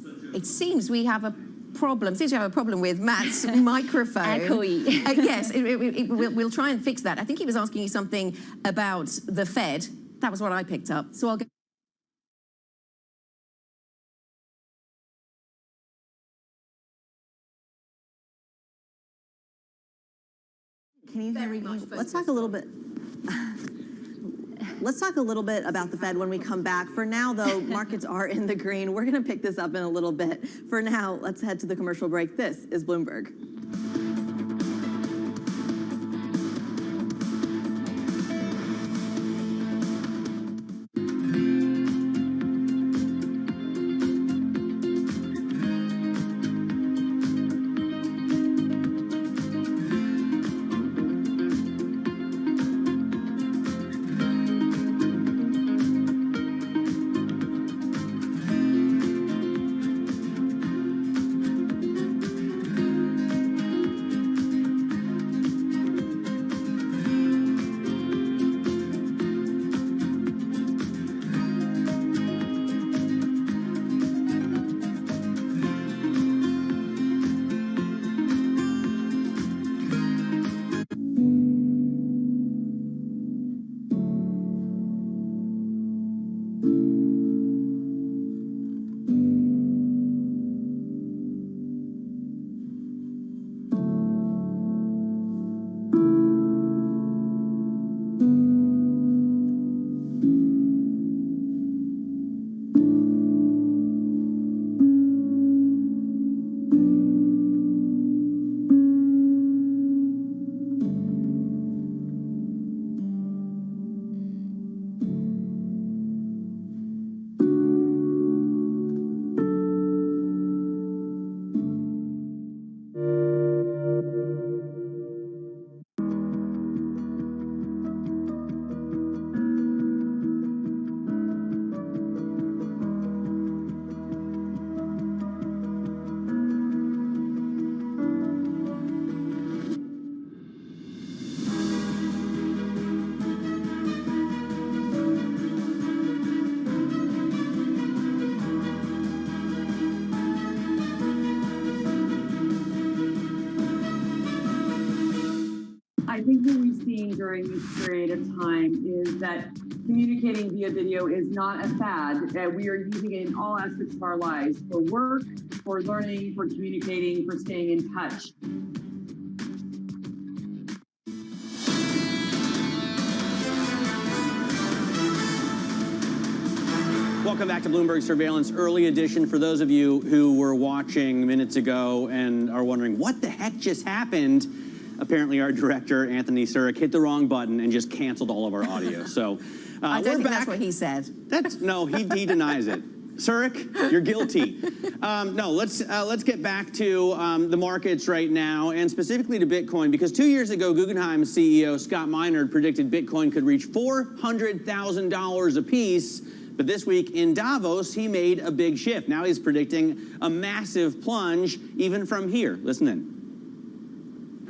such a... It seems we have a problem with Matt's microphone. Echoey. Yes, we'll try and fix that. I think he was asking you something about the Fed. That was what I picked up. So I'll go. Can you hear me? Let's talk a little bit. Let's talk a little bit about the Fed when we come back. For now, though, markets are in the green. We're going to pick this up in a little bit. For now, let's head to the commercial break. This is Bloomberg. I think what we've seen during this period of time is that communicating via video is not a fad. We are using it in all aspects of our lives, for work, for learning, for communicating, for staying in touch. Welcome back to Bloomberg Surveillance Early Edition. For those of you who were watching minutes ago and are wondering what the heck just happened, apparently our director, Anthony Surik, hit the wrong button and just canceled all of our audio. So I don't think that's what he said. No, he denies it. Surik, you're guilty. No, let's get back to the markets right now, and specifically to Bitcoin, because 2 years ago, Guggenheim CEO Scott Minerd predicted Bitcoin could reach $400,000 a piece. But this week in Davos, he made a big shift. Now he's predicting a massive plunge even from here. Listen in.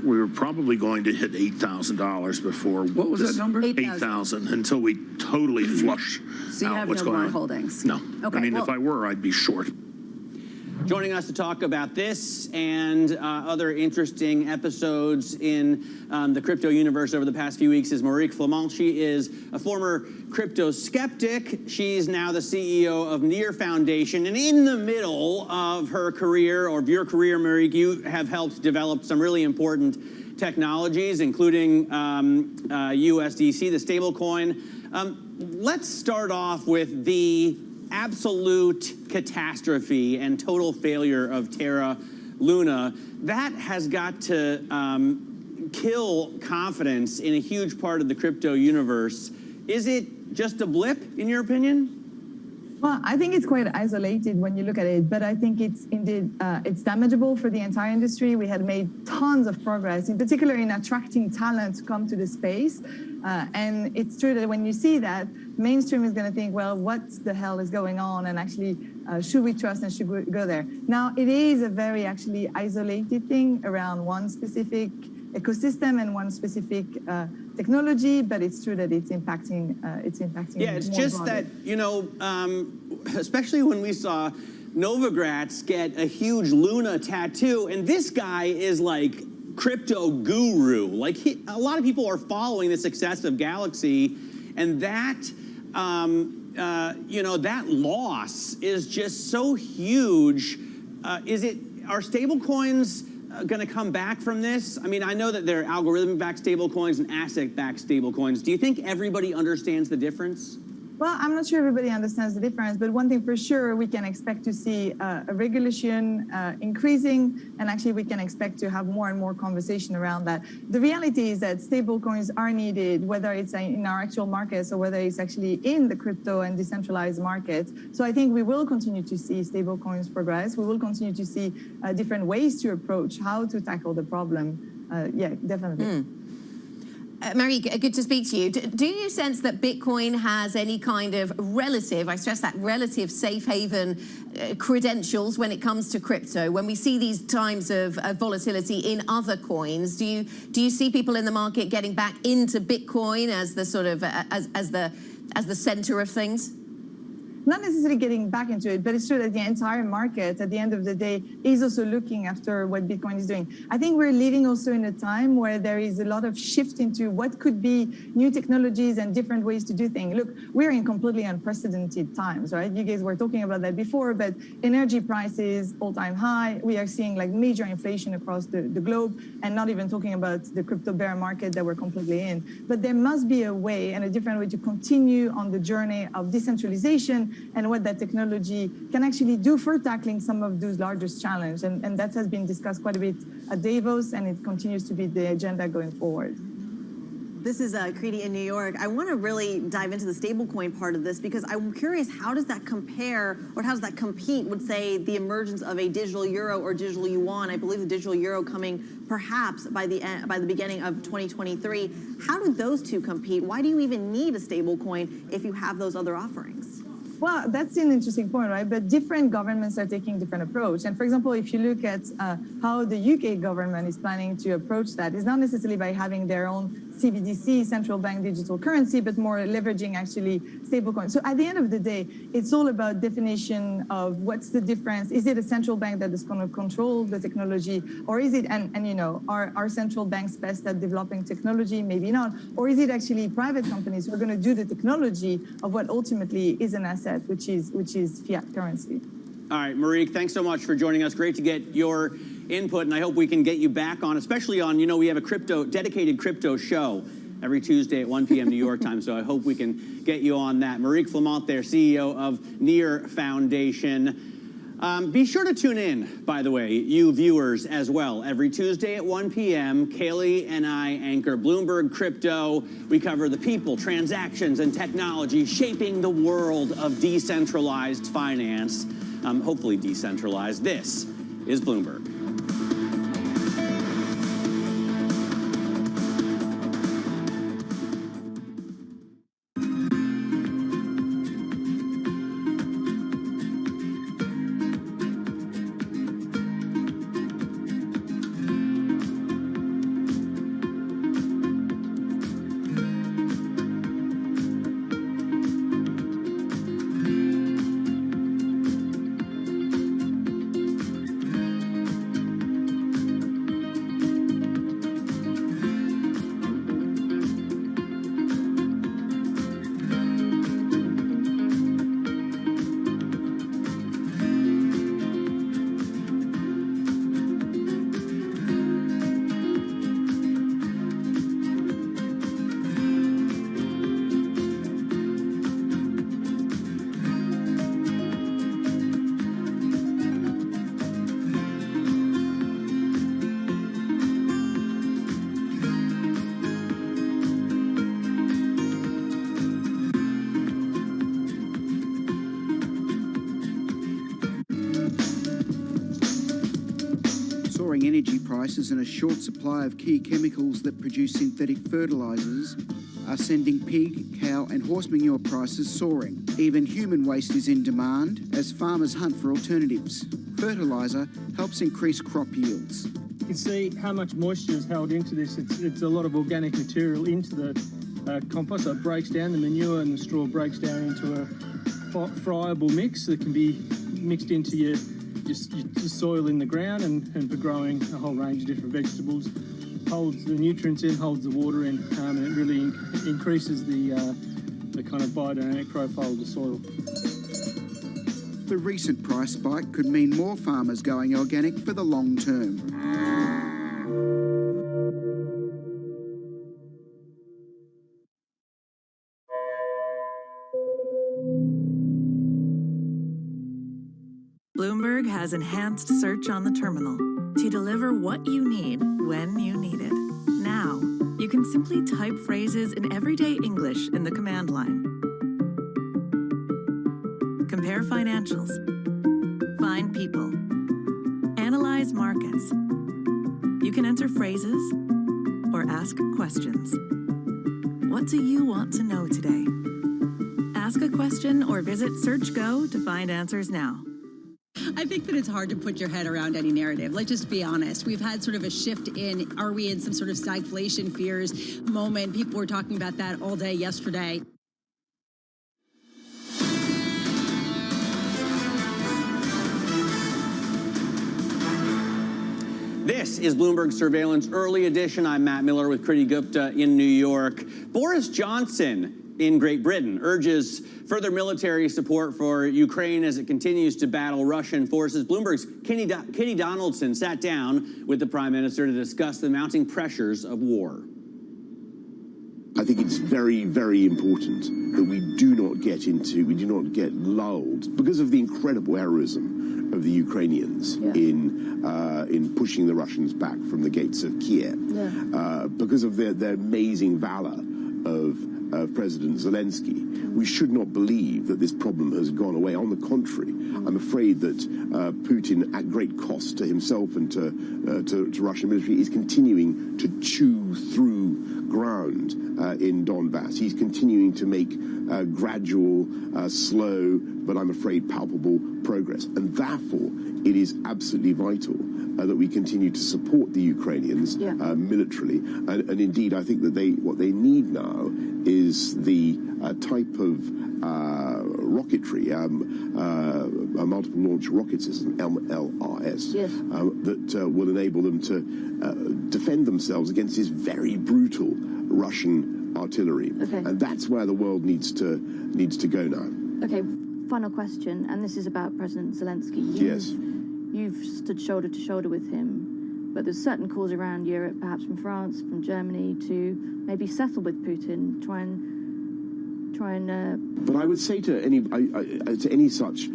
We were probably going to hit $8,000 before. What was that number? 8,000 until we totally flush So you out have what's no going more on. holdings? No. Okay, I mean, well, if I were, I'd be short. Joining us to talk about this and other interesting episodes in the crypto universe over the past few weeks is Marique Flamant. She is a former crypto skeptic. She's now the CEO of Near Foundation. And in the middle of her career, or of your career, Marique, you have helped develop some really important technologies, including USDC, the stablecoin. Let's start off with the absolute catastrophe and total failure of Terra Luna. That has got to kill confidence in a huge part of the crypto universe. Is it just a blip, in your opinion? Well, I think it's quite isolated when you look at it, but I think it's indeed, it's damageable for the entire industry. We had made tons of progress, in particular in attracting talent to come to the space. And it's true that when you see that, mainstream is going to think, well, what the hell is going on? And actually, should we trust and should we go there? Now, it is a very actually isolated thing around one specific ecosystem and one specific technology, but it's true that it's impacting. Yeah, it's just broadly. that, you know, especially when we saw Novogratz get a huge Luna tattoo, and this guy is like crypto guru. Like a lot of people are following the success of Galaxy, and that, you know, that loss is just so huge. Are stablecoins going to come back from this? I mean, I know that there are algorithm-backed stablecoins and asset-backed stablecoins. Do you think everybody understands the difference? Well, I'm not sure everybody understands the difference, but one thing for sure, we can expect to see a regulation increasing, and actually we can expect to have more and more conversation around that. The reality is that stablecoins are needed, whether it's in our actual markets or whether it's actually in the crypto and decentralized markets. So I think we will continue to see stablecoins progress. We will continue to see different ways to approach how to tackle the problem. Yeah, definitely. Marique, good to speak to you. Do you sense that Bitcoin has any kind of relative, I stress that, relative safe haven credentials when it comes to crypto? When we see these times of volatility in other coins, do you see people in the market getting back into Bitcoin as the sort of as the center of things? Not necessarily getting back into it, but it's true that the entire market, at the end of the day, is also looking after what Bitcoin is doing. I think we're living also in a time where there is a lot of shift into what could be new technologies and different ways to do things. Look, we're in completely unprecedented times, right? You guys were talking about that before, but energy prices all-time high. We are seeing like major inflation across the globe, and not even talking about the crypto bear market that we're completely in. But there must be a way and a different way to continue on the journey of decentralization and what that technology can actually do for tackling some of those largest challenges. And that has been discussed quite a bit at Davos, and it continues to be the agenda going forward. This is Crude in New York. I want to really dive into the stablecoin part of this, because I'm curious, how does that compare, or how does that compete with, say, the emergence of a digital euro or digital yuan? I believe the digital euro coming perhaps by the beginning of 2023. How do those two compete? Why do you even need a stablecoin if you have those other offerings? Well, that's an interesting point, right? But different governments are taking different approach. And for example, if you look at how the UK government is planning to approach that, it's not necessarily by having their own CBDC, central bank digital currency, but more leveraging actually stablecoins. So at the end of the day, it's all about definition of what's the difference. Is it a central bank that is going to control the technology, or is it, and you know, are central banks best at developing technology? Maybe not. Or is it actually private companies who are going to do the technology of what ultimately is an asset, which is fiat currency? All right, Marique, thanks so much for joining us. Great to get your input, and I hope we can get you back on, especially on, you know, we have a dedicated crypto show every Tuesday at 1 p.m. New York time, so I hope we can get you on that. Marique Flamant there, CEO of Near Foundation. Be sure to tune in, by the way, you viewers as well. Every Tuesday at 1 p.m., Kaylee and I anchor Bloomberg Crypto. We cover the people, transactions, and technology shaping the world of decentralized finance. Hopefully decentralized. This is Bloomberg. Energy prices and a short supply of key chemicals that produce synthetic fertilizers are sending pig, cow and horse manure prices soaring. Even human waste is in demand as farmers hunt for alternatives. Fertilizer helps increase crop yields. You can see how much moisture is held into this. It's a lot of organic material into the compost, so it breaks down. The manure and the straw breaks down into a friable mix that can be mixed into your soil in the ground and for growing a whole range of different vegetables. Holds the nutrients in, holds the water in, and it really increases the kind of biodynamic profile of the soil. The recent price spike could mean more farmers going organic for the long term. Bloomberg has enhanced search on the terminal to deliver what you need when you need it. Now, you can simply type phrases in everyday English in the command line. Compare financials. Find people. Analyze markets. You can enter phrases or ask questions. What do you want to know today? Ask a question or visit SearchGo to find answers now. I think that it's hard to put your head around any narrative. Let's just be honest. We've had sort of a shift in, are we in some sort of stagflation fears moment? People were talking about that all day yesterday. This is Bloomberg Surveillance Early Edition. I'm Matt Miller with Kriti Gupta in New York. Boris Johnson in Great Britain urges further military support for Ukraine as it continues to battle Russian forces. Bloomberg's Kitty Donaldson sat down with the Prime Minister to discuss the mounting pressures of war. I think it's very, very important that we do not get lulled because of the incredible heroism of the Ukrainians in pushing the Russians back from the gates of Kiev, because of their amazing valor of President Zelensky. We should not believe that this problem has gone away. On the contrary, I'm afraid that Putin, at great cost to himself and to Russian military, is continuing to chew through ground in Donbass. He's continuing to make gradual, slow, but I'm afraid palpable progress. And therefore, it is absolutely vital that we continue to support the Ukrainians militarily. And indeed, I think that what they need now is the type of rocketry, multiple launch rocket system, MLRS, that will enable them to defend themselves against this very brutal Russian artillery. And that's where the world needs to go now. Okay, final question, and this is about President Zelensky. You've stood shoulder to shoulder with him, but there's certain calls around Europe, perhaps from France, from Germany, to maybe settle with Putin, try and. But I would say to any such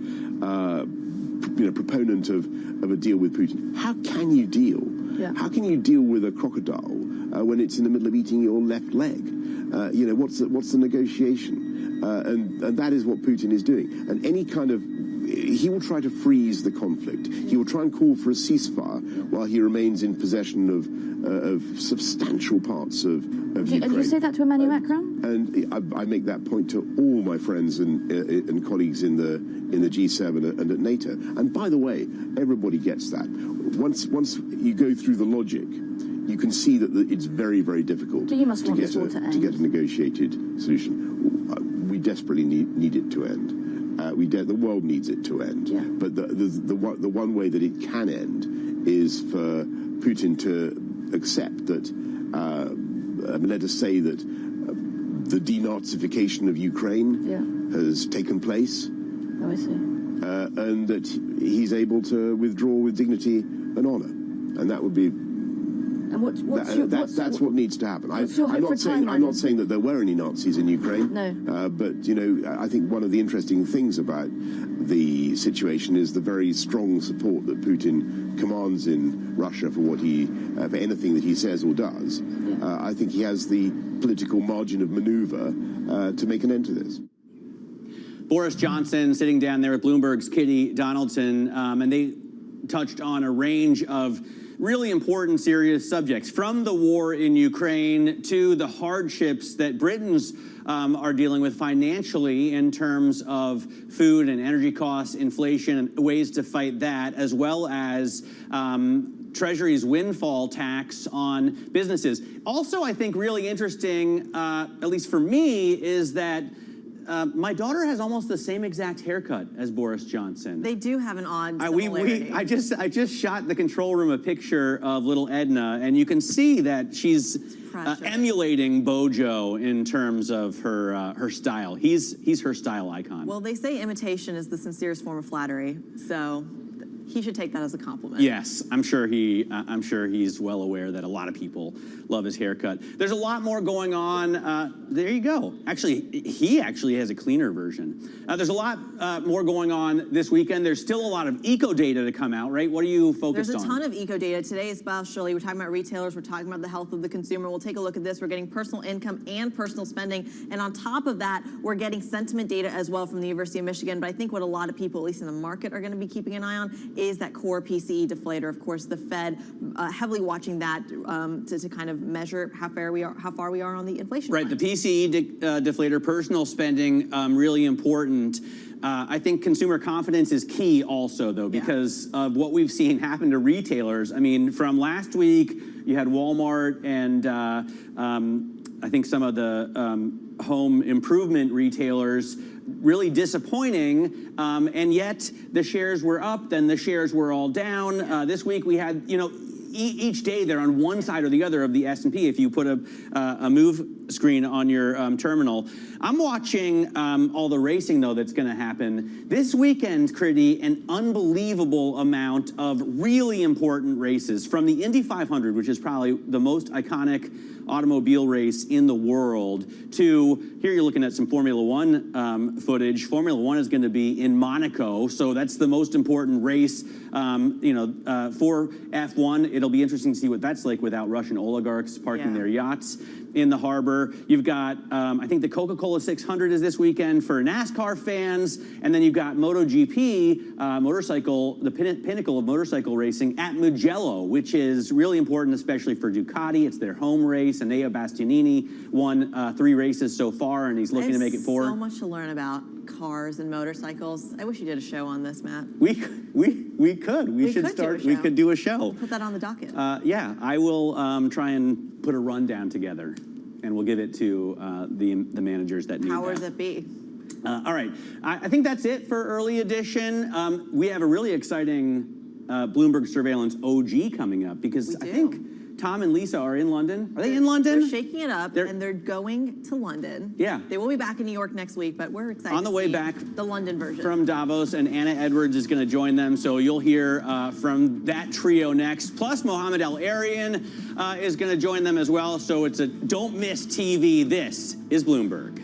proponent of a deal with Putin, how can you deal? How can you deal with a crocodile when it's in the middle of eating your left leg? What's the negotiation? And that is what Putin is doing. And any kind of he will try to freeze the conflict. He will try and call for a ceasefire while he remains in possession of substantial parts of Ukraine. And you say that to Emmanuel Macron? And I make that point to all my friends and colleagues in the G7 and at NATO. And by the way, everybody gets that. Once you go through the logic, you can see that it's very, very difficult to get a negotiated solution. We desperately need it to end. The world needs it to end. But the one way that it can end is for Putin to accept that, let us say that the denazification of Ukraine has taken place. Oh, I see. And that he's able to withdraw with dignity and honor. And that would be... And that's what needs to happen. I'm not saying that there were any Nazis in Ukraine. No. But, I think one of the interesting things about the situation is the very strong support that Putin commands in Russia for for anything that he says or does. I think he has the political margin of maneuver to make an end to this. Boris Johnson sitting down there with Bloomberg's Kitty Donaldson, and they touched on a range of really important, serious subjects, from the war in Ukraine to the hardships that Britons are dealing with financially in terms of food and energy costs, inflation, and ways to fight that, as well as Treasury's windfall tax on businesses. Also, I think really interesting, at least for me, is that my daughter has almost the same exact haircut as Boris Johnson. They do have an odd similarity. I just shot the control room a picture of little Edna, and you can see that she's emulating Bojo in terms of her style. He's her style icon. Well, they say imitation is the sincerest form of flattery, so he should take that as a compliment. Yes, I'm sure he's well aware that a lot of people love his haircut. There's a lot more going on. There you go. Actually, he has a cleaner version. There's a lot more going on this weekend. There's still a lot of eco data to come out, right? What are you focused on? There's a ton of eco data today, especially. We're talking about retailers. We're talking about the health of the consumer. We'll take a look at this. We're getting personal income and personal spending. And on top of that, we're getting sentiment data as well from the University of Michigan. But I think what a lot of people, at least in the market, are going to be keeping an eye on is that core PCE deflator. Of course, the Fed heavily watching that to kind of measure how far we are on the inflation line. The PCE deflator, personal spending, really important. I think consumer confidence is key also, though, because of what we've seen happen to retailers. I mean, from last week, you had Walmart and I think some of the home improvement retailers really disappointing, and yet the shares were up, then the shares were all down. This week we had, each day they're on one side or the other of the S&P if you put a move screen on your terminal. I'm watching all the racing, though, that's going to happen. This weekend, Critty, an unbelievable amount of really important races, from the Indy 500, which is probably the most iconic automobile race in the world, to here you're looking at some Formula One footage. Formula One is going to be in Monaco, so that's the most important race, for F1. It'll be interesting to see what that's like without Russian oligarchs parking their yachts in the harbor. You've got, I think the Coca-Cola 600 is this weekend for NASCAR fans, and then you've got MotoGP, the pinnacle of motorcycle racing at Mugello, which is really important, especially for Ducati. It's their home race. Enea Bastianini won 3 races so far, and he's looking to make it 4. So much to learn about. cars and motorcycles. I wish you did a show on this, Matt. We could. We should start. We could do a show. Put that on the docket. Yeah, I will try and put a rundown together, and we'll give it to the managers that need Powers that. that be. All right, I think that's it for early edition. We have a really exciting Bloomberg Surveillance OG coming up because I think Tom and Lisa are in London. Are they in London? They're shaking it up, and they're going to London. Yeah. They will be back in New York next week, but we're excited On the to way see back the London version. from Davos, and Anna Edwards is going to join them, so you'll hear from that trio next. Plus, Mohammed El-Arian is going to join them as well, so it's a don't miss TV. This is Bloomberg.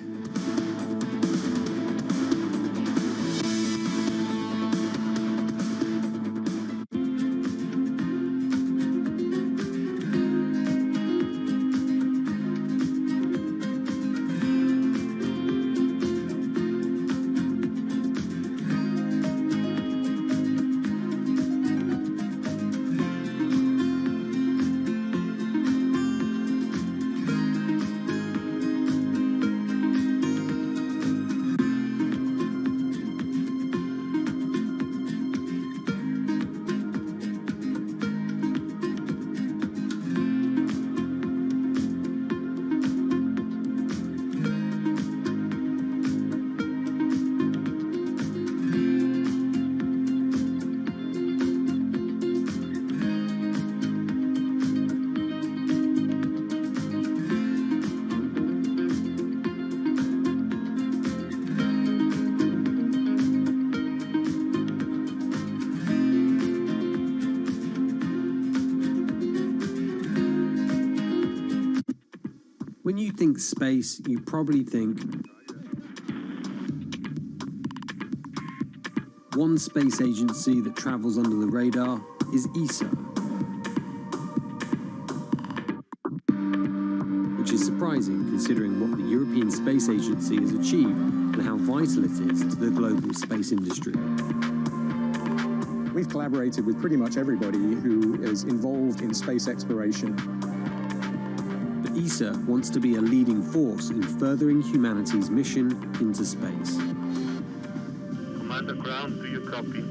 When you think space, you probably think one space agency that travels under the radar is ESA, which is surprising considering what the European Space Agency has achieved and how vital it is to the global space industry. We've collaborated with pretty much everybody who is involved in space exploration. ESA wants to be a leading force in furthering humanity's mission into space. Commander Ground, do you copy?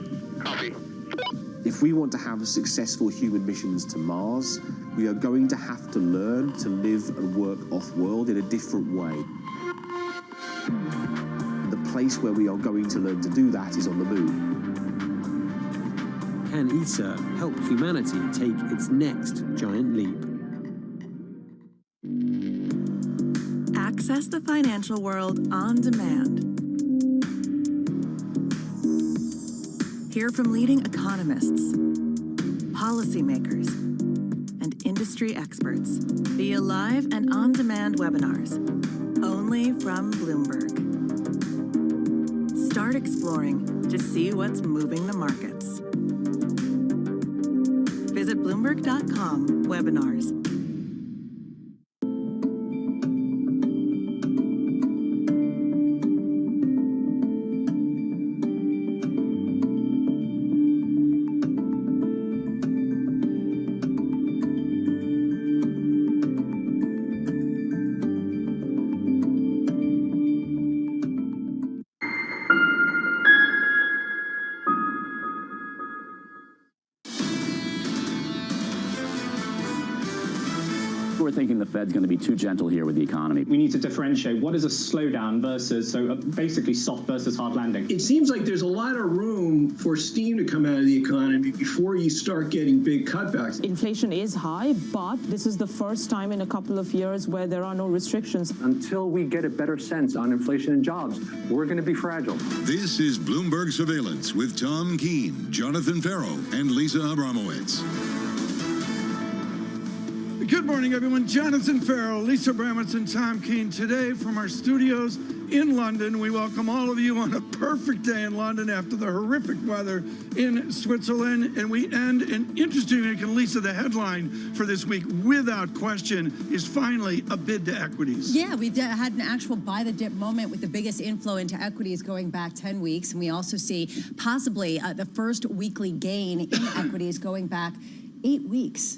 Copy. If we want to have successful human missions to Mars, we are going to have to learn to live and work off-world in a different way. The place where we are going to learn to do that is on the moon. Can ESA help humanity take its next giant leap? Access the financial world on demand. Hear from leading economists, policymakers, and industry experts via live and on-demand webinars, only from Bloomberg. Start exploring to see what's moving the markets. Visit Bloomberg.com/webinars. We're thinking the Fed's going to be too gentle here with the economy. We need to differentiate what is a slowdown versus, basically soft versus hard landing. It seems like there's a lot of room for steam to come out of the economy before you start getting big cutbacks. Inflation is high, but this is the first time in a couple of years where there are no restrictions. Until we get a better sense on inflation and jobs, we're going to be fragile. This is Bloomberg Surveillance with Tom Keene, Jonathan Farrow, and Lisa Abramowitz. Good morning, everyone. Jonathan Farrow, Lisa Abramowitz, and Tom Keene. Today from our studios in London, we welcome all of you on a perfect day in London after the horrific weather in Switzerland. And we end, and interestingly, Lisa, the headline for this week, without question, is finally a bid to equities. Yeah, we had an actual buy the dip moment with the biggest inflow into equities going back 10 weeks. And we also see possibly the first weekly gain in equities going back 8 weeks.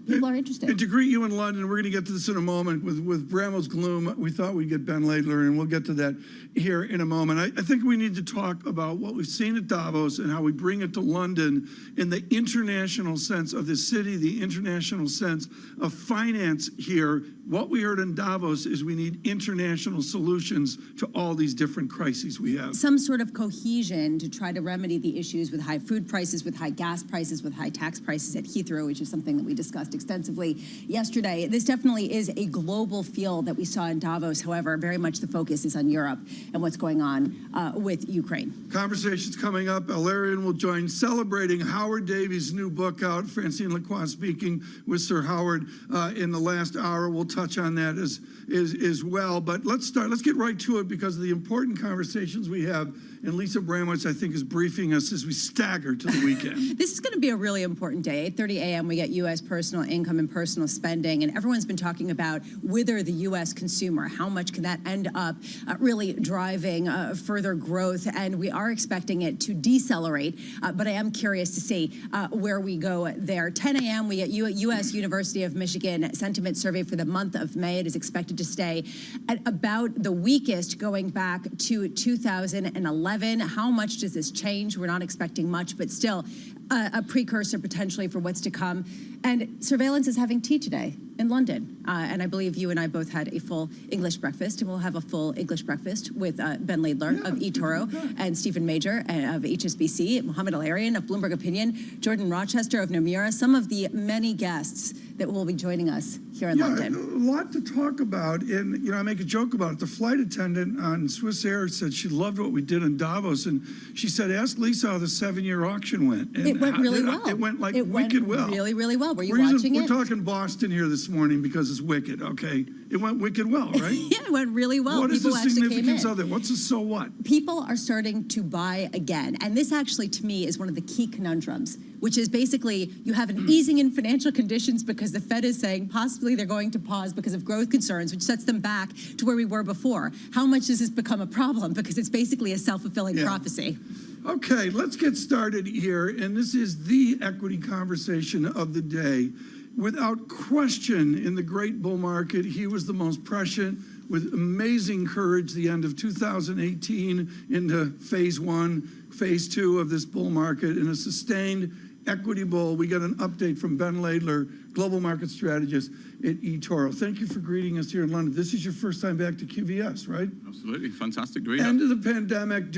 People are interested. And to greet you in London, we're going to get to this in a moment with Bramwell's gloom. We thought we'd get Ben Laidler, and we'll get to that here in a moment. I think we need to talk about what we've seen at Davos and how we bring it to London in the international sense of the city, the international sense of finance here. What we heard in Davos is we need international solutions to all these different crises we have. Some sort of cohesion to try to remedy the issues with high food prices, with high gas prices, with high tax prices at Heathrow, which is something that we discussed extensively yesterday. This definitely is a global feel that we saw in Davos. However, very much the focus is on Europe and what's going on with Ukraine. Conversations coming up. Alarian will join, celebrating Howard Davies' new book out. Francine Lacroix speaking with Sir Howard in the last hour. We'll touch on that as well. But let's get right to it because of the important conversations we have. And Lisa Bramwitz, I think, is briefing us as we stagger to the weekend. This is going to be a really important day. 8:30 a.m. we get U.S. personal income and personal spending, and everyone's been talking about whether the U.S. consumer, how much can that end up really driving further growth, and we are expecting it to decelerate, but I am curious to see where we go there. 10 a.m. we get U.S. University of Michigan sentiment survey for the month of May. It is expected to stay at about the weakest going back to 2011. How much does this change? We're not expecting much, but still a precursor potentially for what's to come. And surveillance is having tea today in London. And I believe you and I both had a full English breakfast, and we'll have a full English breakfast with Ben Laidler of eToro and Stephen Major of HSBC, Mohammed Al-Arian of Bloomberg Opinion, Jordan Rochester of Nomura, some of the many guests that will be joining us here in London. A lot to talk about, and I make a joke about it. The flight attendant on Swiss Air said she loved what we did in Davos, and she said, "Ask Lisa how the 7-year auction went." And it went really well. It went wicked well. Really, really well. Were you watching it? We're talking Boston here this morning because it's wicked. Okay, it went wicked well, right? Yeah, it went really well. What is the People significance of it? What's the so what? People are starting to buy again, and this actually, to me, is one of the key conundrums, which is basically you have an easing in financial conditions because the Fed is saying possibly they're going to pause because of growth concerns, which sets them back to where we were before. How much does this become a problem? Because it's basically a self-fulfilling prophecy. Okay, let's get started here, and this is the equity conversation of the day. Without question, in the great bull market, he was the most prescient, with amazing courage, the end of 2018 into phase 1, phase 2 of this bull market, in a sustained equity bull. We got an update from Ben Laidler, global market strategist at eToro. Thank you for greeting us here in London. This is your first time back to QVS, right? Absolutely, fantastic to be here. End of the pandemic,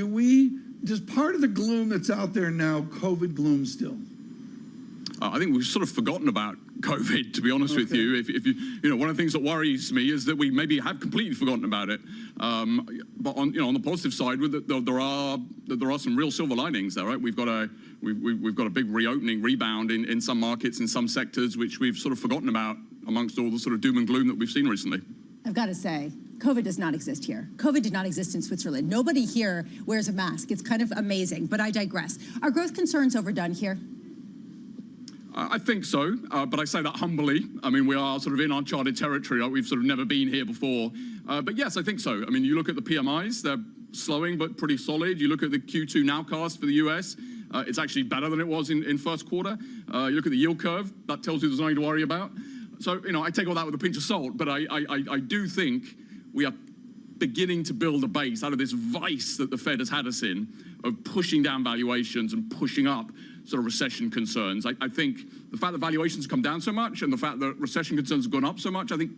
does part of the gloom that's out there now, COVID gloom still? I think we've sort of forgotten about COVID, to be honest with you. If you, one of the things that worries me is that we maybe have completely forgotten about it. But on the positive side, there are some real silver linings there, right? We've got a big reopening rebound in some markets, in some sectors, which we've sort of forgotten about amongst all the sort of doom and gloom that we've seen recently. I've got to say, COVID does not exist here. COVID did not exist in Switzerland. Nobody here wears a mask. It's kind of amazing, but I digress. Are growth concerns overdone here? I think so, but I say that humbly. I mean, we are sort of in uncharted territory. We've sort of never been here before. But yes, I think so. I mean, you look at the PMIs, they're slowing but pretty solid. You look at the Q2 nowcast for the US, it's actually better than it was in first quarter. You look at the yield curve, that tells you there's nothing to worry about. So, I take all that with a pinch of salt, but I do think we are beginning to build a base out of this vice that the Fed has had us in of pushing down valuations and pushing up sort of recession concerns. I think the fact that valuations come down so much and the fact that recession concerns have gone up so much, I think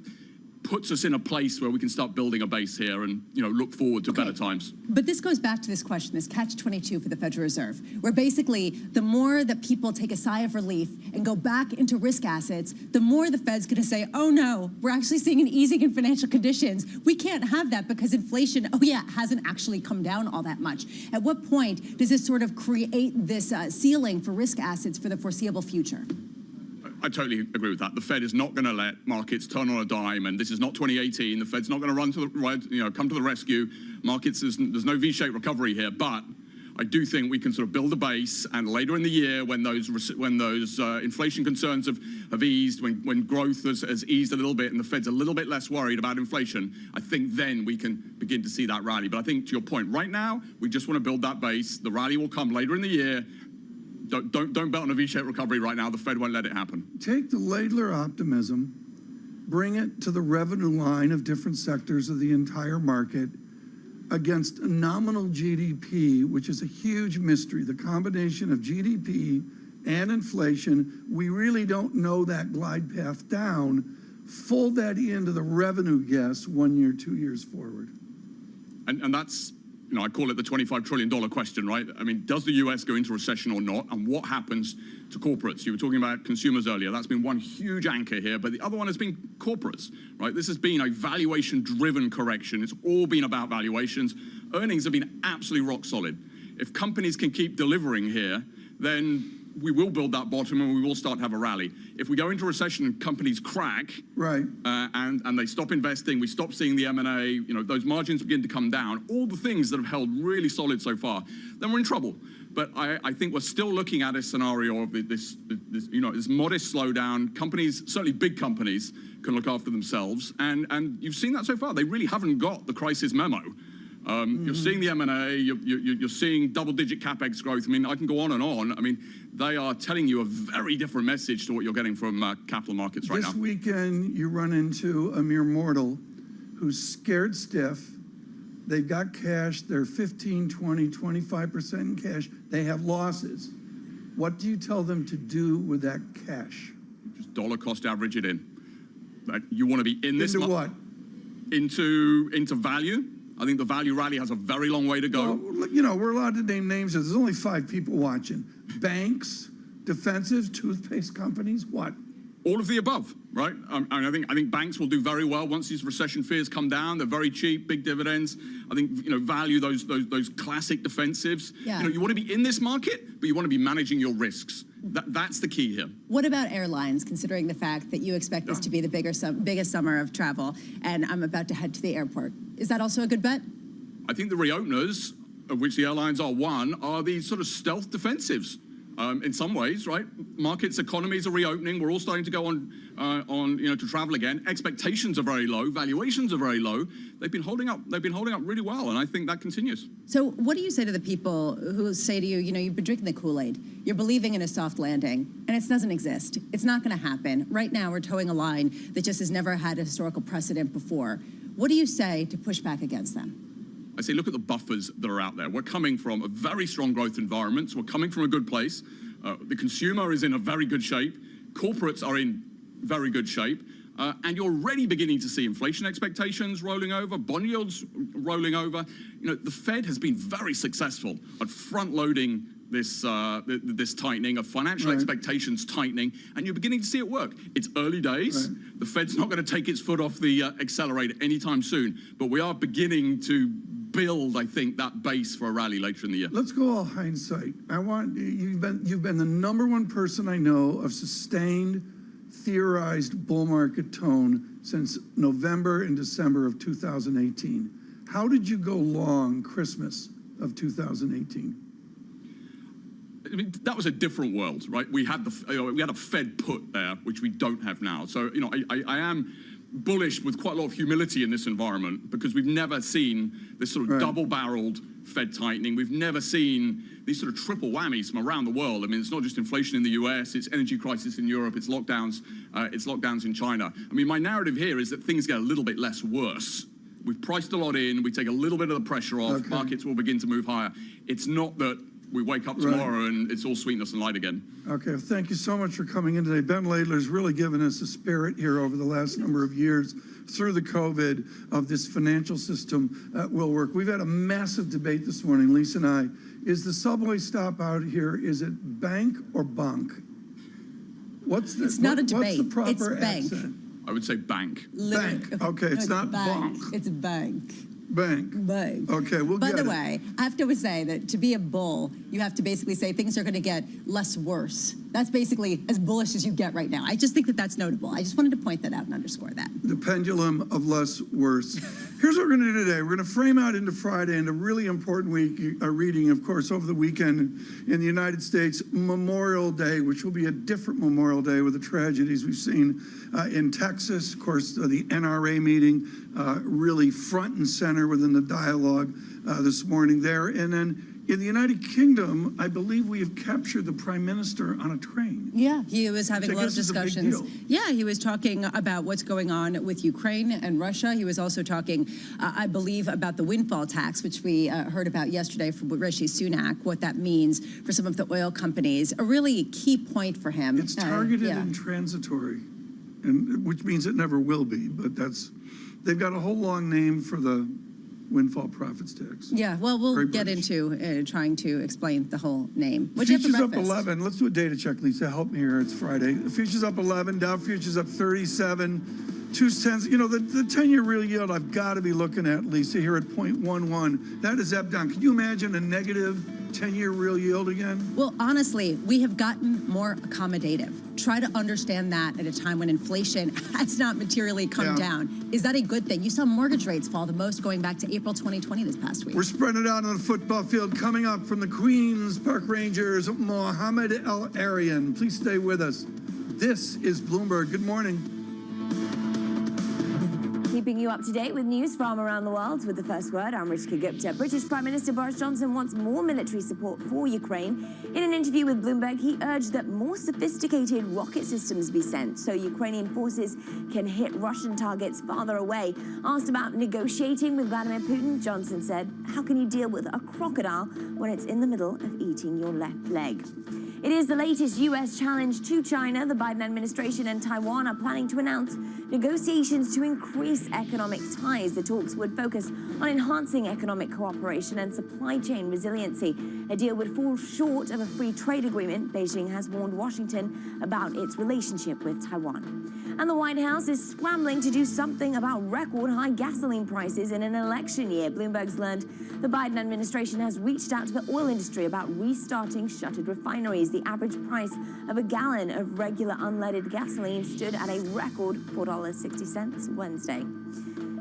puts us in a place where we can start building a base here and look forward to better times. But this goes back to this question, this catch-22 for the Federal Reserve, where basically the more that people take a sigh of relief and go back into risk assets, the more the Fed's going to say, oh no, we're actually seeing an easing in financial conditions. We can't have that because inflation, hasn't actually come down all that much. At what point does this sort of create this ceiling for risk assets for the foreseeable future? I totally agree with that. The Fed is not going to let markets turn on a dime, and this is not 2018. The Fed's not going to run to the right, come to the rescue. Markets, there's no V-shaped recovery here, but I do think we can sort of build a base, and later in the year, when those inflation concerns have eased, when growth has eased a little bit, and the Fed's a little bit less worried about inflation, I think then we can begin to see that rally. But I think to your point, right now, we just want to build that base. The rally will come later in the year. Don't bet on a V-shaped recovery right now. The Fed won't let it happen. Take the Laidler optimism, bring it to the revenue line of different sectors of the entire market against nominal GDP, which is a huge mystery. The combination of GDP and inflation, we really don't know that glide path down. Fold that into the revenue guess 1 year, 2 years forward. And that's, you know, I call it the $25 trillion question, right? I mean, does the US go into recession or not? And what happens to corporates? You were talking about consumers earlier. That's been one huge anchor here, but the other one has been corporates, right? This has been a valuation-driven correction. It's all been about valuations. Earnings have been absolutely rock solid. If companies can keep delivering here, then we will build that bottom and we will start to have a rally. If we go into recession and companies crack, right, and they stop investing, we stop seeing the M&A, you know, those margins begin to come down, all the things that have held really solid so far, then we're in trouble. But I think we're still looking at a scenario of this modest slowdown. Companies, certainly big companies, can look after themselves, and you've seen that so far. They really haven't got the crisis memo. You're seeing the M&A, you're seeing double-digit CapEx growth. I mean, I can go on and on. I mean, they are telling you a very different message to what you're getting from capital markets right now. This weekend, you run into a mere mortal who's scared stiff. They've got cash. They're 15, 20, 25% in cash. They have losses. What do you tell them to do with that cash? Just dollar cost average it in. You want to be in this. Into what? Into value. I think the value rally has a very long way to go. Well, you know, we're allowed to name names. There's only 5 people watching. Banks, defensive, toothpaste companies, what? All of the above, right? I think banks will do very well once these recession fears come down. They're very cheap, big dividends. I think, you know, value those classic defensives. Yeah. You know, you want to be in this market, but you want to be managing your risks. That's the key here. What about airlines, considering the fact that you expect this to be the biggest summer of travel, and I'm about to head to the airport? Is that also a good bet? I think the reopeners, of which the airlines are one, are these sort of stealth defensives. In some ways, right? Markets, economies are reopening. We're all starting to go on to travel again. Expectations are very low. Valuations are very low. They've been holding up. They've been holding up really well, and I think that continues. So, what do you say to the people who say to you, you know, you've been drinking the Kool-Aid, you're believing in a soft landing, and it doesn't exist. It's not going to happen. Right now, we're towing a line that just has never had a historical precedent before. What do you say to push back against them? I say, look at the buffers that are out there. We're coming from a very strong growth environment, so we're coming from a good place. The consumer is in a very good shape. Corporates are in very good shape. And you're already beginning to see inflation expectations rolling over, bond yields rolling over. You know, the Fed has been very successful at front-loading this tightening of financial expectations tightening, and you're beginning to see it work. It's early days. Right. The Fed's not going to take its foot off the accelerator anytime soon, but we are beginning to build, I think, that base for a rally later in the year. Let's go all hindsight. You've been the #1 person I know of sustained, theorized bull market tone since November and December of 2018. How did you go long Christmas of 2018? I mean, that was a different world, right? We had a Fed put there, which we don't have now. So, you know, I am bullish with quite a lot of humility in this environment because we've never seen this sort of double-barreled Fed tightening. We've never seen these sort of triple whammies from around the world. I mean, it's not just inflation in the US, it's energy crisis in Europe, it's lockdowns in China. I mean, my narrative here is that things get a little bit less worse. We've priced a lot in, we take a little bit of the pressure off, markets will begin to move higher. It's not that we wake up tomorrow and it's all sweetness and light again. Okay, thank you so much for coming in today. Ben Laidler's really given us a spirit here over the last number of years through the COVID of this financial system will work. We've had a massive debate this morning, Lisa and I. Is the subway stop out here, is it bank or bunk? It's not a debate. What's the proper it's bank. accent? I would say bank. Bank. Okay, it's not bank. bonk. It's bank. Bank. Okay, we'll get it. By the way, I have to say that to be a bull, you have to basically say things are going to get less worse. That's basically as bullish as you get right now. I just think that that's notable. I just wanted to point that out and underscore that. The pendulum of less worse. Here's what we're going to do today. We're going to frame out into Friday and a really important week, reading, of course, over the weekend in the United States, Memorial Day, which will be a different Memorial Day with the tragedies we've seen in Texas. Of course, the NRA meeting really front and center within the dialogue this morning there. And then In the United Kingdom, I believe we have captured the Prime Minister on a train. Yeah, he was having a lot of discussions. Deal. Yeah, he was talking about what's going on with Ukraine and Russia. He was also talking, I believe, about the windfall tax, which we heard about yesterday from Rishi Sunak, what that means for some of the oil companies. A really key point for him. It's targeted and transitory, and which means it never will be. But they've got a whole long name for the windfall profits tax. Yeah, well, we'll get into trying to explain the whole name. What'd you have for Futures up breakfast? 11. Let's do a data check, Lisa. Help me here. It's Friday. The futures up 11. Dow futures up 37. 2/10. You know, the 10-year real yield I've got to be looking at, Lisa, here at 0.11. That is ebbed down. Can you imagine a negative 10-year real yield again? Well, honestly, we have gotten more accommodative. Try to understand that at a time when inflation has not materially come down. Is that a good thing? You saw mortgage rates fall the most going back to April 2020 this past week. We're spreading it out on the football field. Coming up from the Queens Park Rangers, Mohamed El Arian. Please stay with us. This is Bloomberg. Good morning. Keeping you up to date with news from around the world with the first word, I'm Rishika Gupta. British Prime Minister Boris Johnson wants more military support for Ukraine. In an interview with Bloomberg, he urged that more sophisticated rocket systems be sent so Ukrainian forces can hit Russian targets farther away. Asked about negotiating with Vladimir Putin, Johnson said, "How can you deal with a crocodile when it's in the middle of eating your left leg?" It is the latest U.S. challenge to China. The Biden administration and Taiwan are planning to announce negotiations to increase economic ties. The talks would focus on enhancing economic cooperation and supply chain resiliency. A deal would fall short of a free trade agreement. Beijing has warned Washington about its relationship with Taiwan. And the White House is scrambling to do something about record-high gasoline prices in an election year. Bloomberg's learned the Biden administration has reached out to the oil industry about restarting shuttered refineries. The average price of a gallon of regular unleaded gasoline stood at a record $4.60 Wednesday.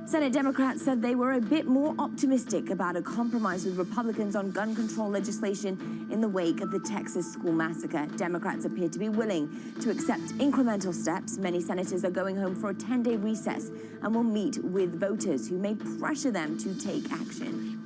Senate Democrats said they were a bit more optimistic about a compromise with Republicans on gun control legislation in the wake of the Texas school massacre. Democrats appear to be willing to accept incremental steps. Many senators are going home for a 10-day recess and will meet with voters who may pressure them to take action.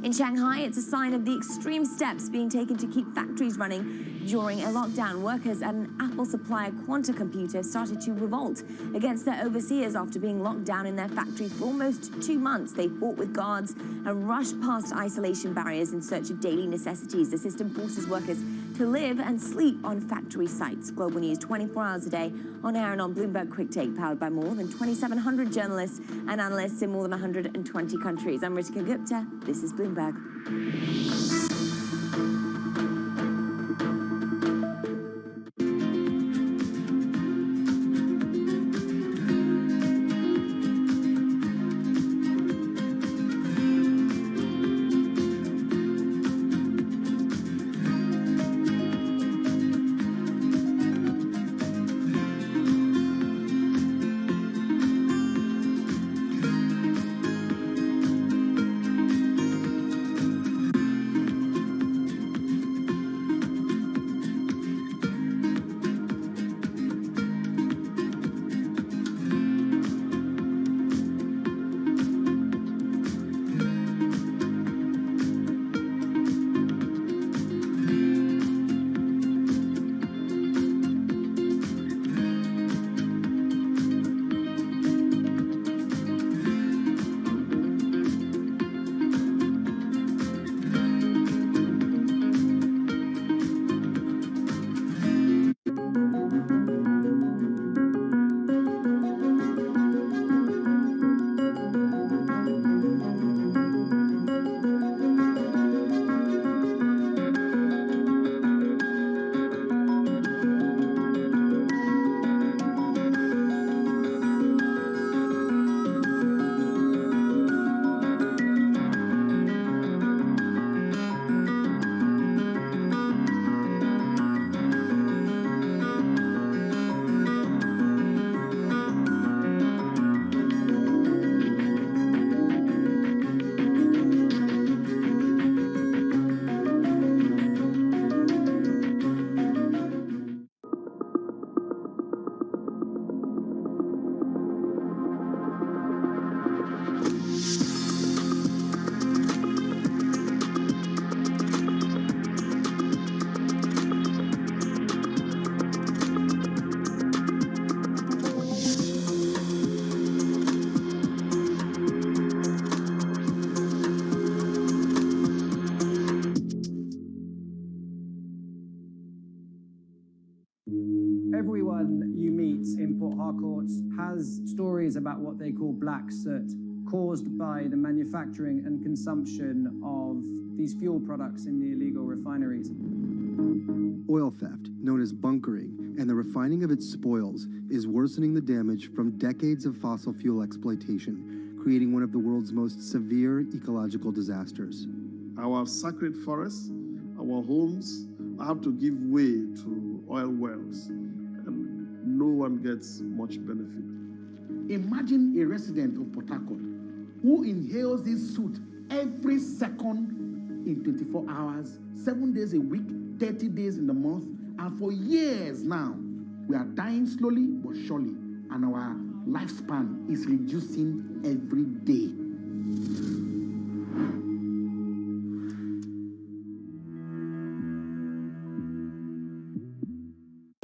In Shanghai, it's a sign of the extreme steps being taken to keep factories running during a lockdown. Workers at an Apple supplier Quanta computer started to revolt against their overseers after being locked down in their factory for almost 2 months. They fought with guards and rushed past isolation barriers in search of daily necessities. The system forces workers to live and sleep on factory sites. Global News 24 hours a day, on air and on Bloomberg Quick Take, powered by more than 2,700 journalists and analysts in more than 120 countries. I'm Ritika Gupta. This is Bloomberg. stories about what they call black soot caused by the manufacturing and consumption of these fuel products in the illegal refineries. Oil theft, known as bunkering, and the refining of its spoils is worsening the damage from decades of fossil fuel exploitation, creating one of the world's most severe ecological disasters. Our sacred forests, our homes have to give way to oil wells, and no one gets much benefit. Imagine a resident of Port Harcourt who inhales this soot every second in 24 hours, 7 days a week, 30 days in the month, and for years now, we are dying slowly but surely, and our lifespan is reducing every day.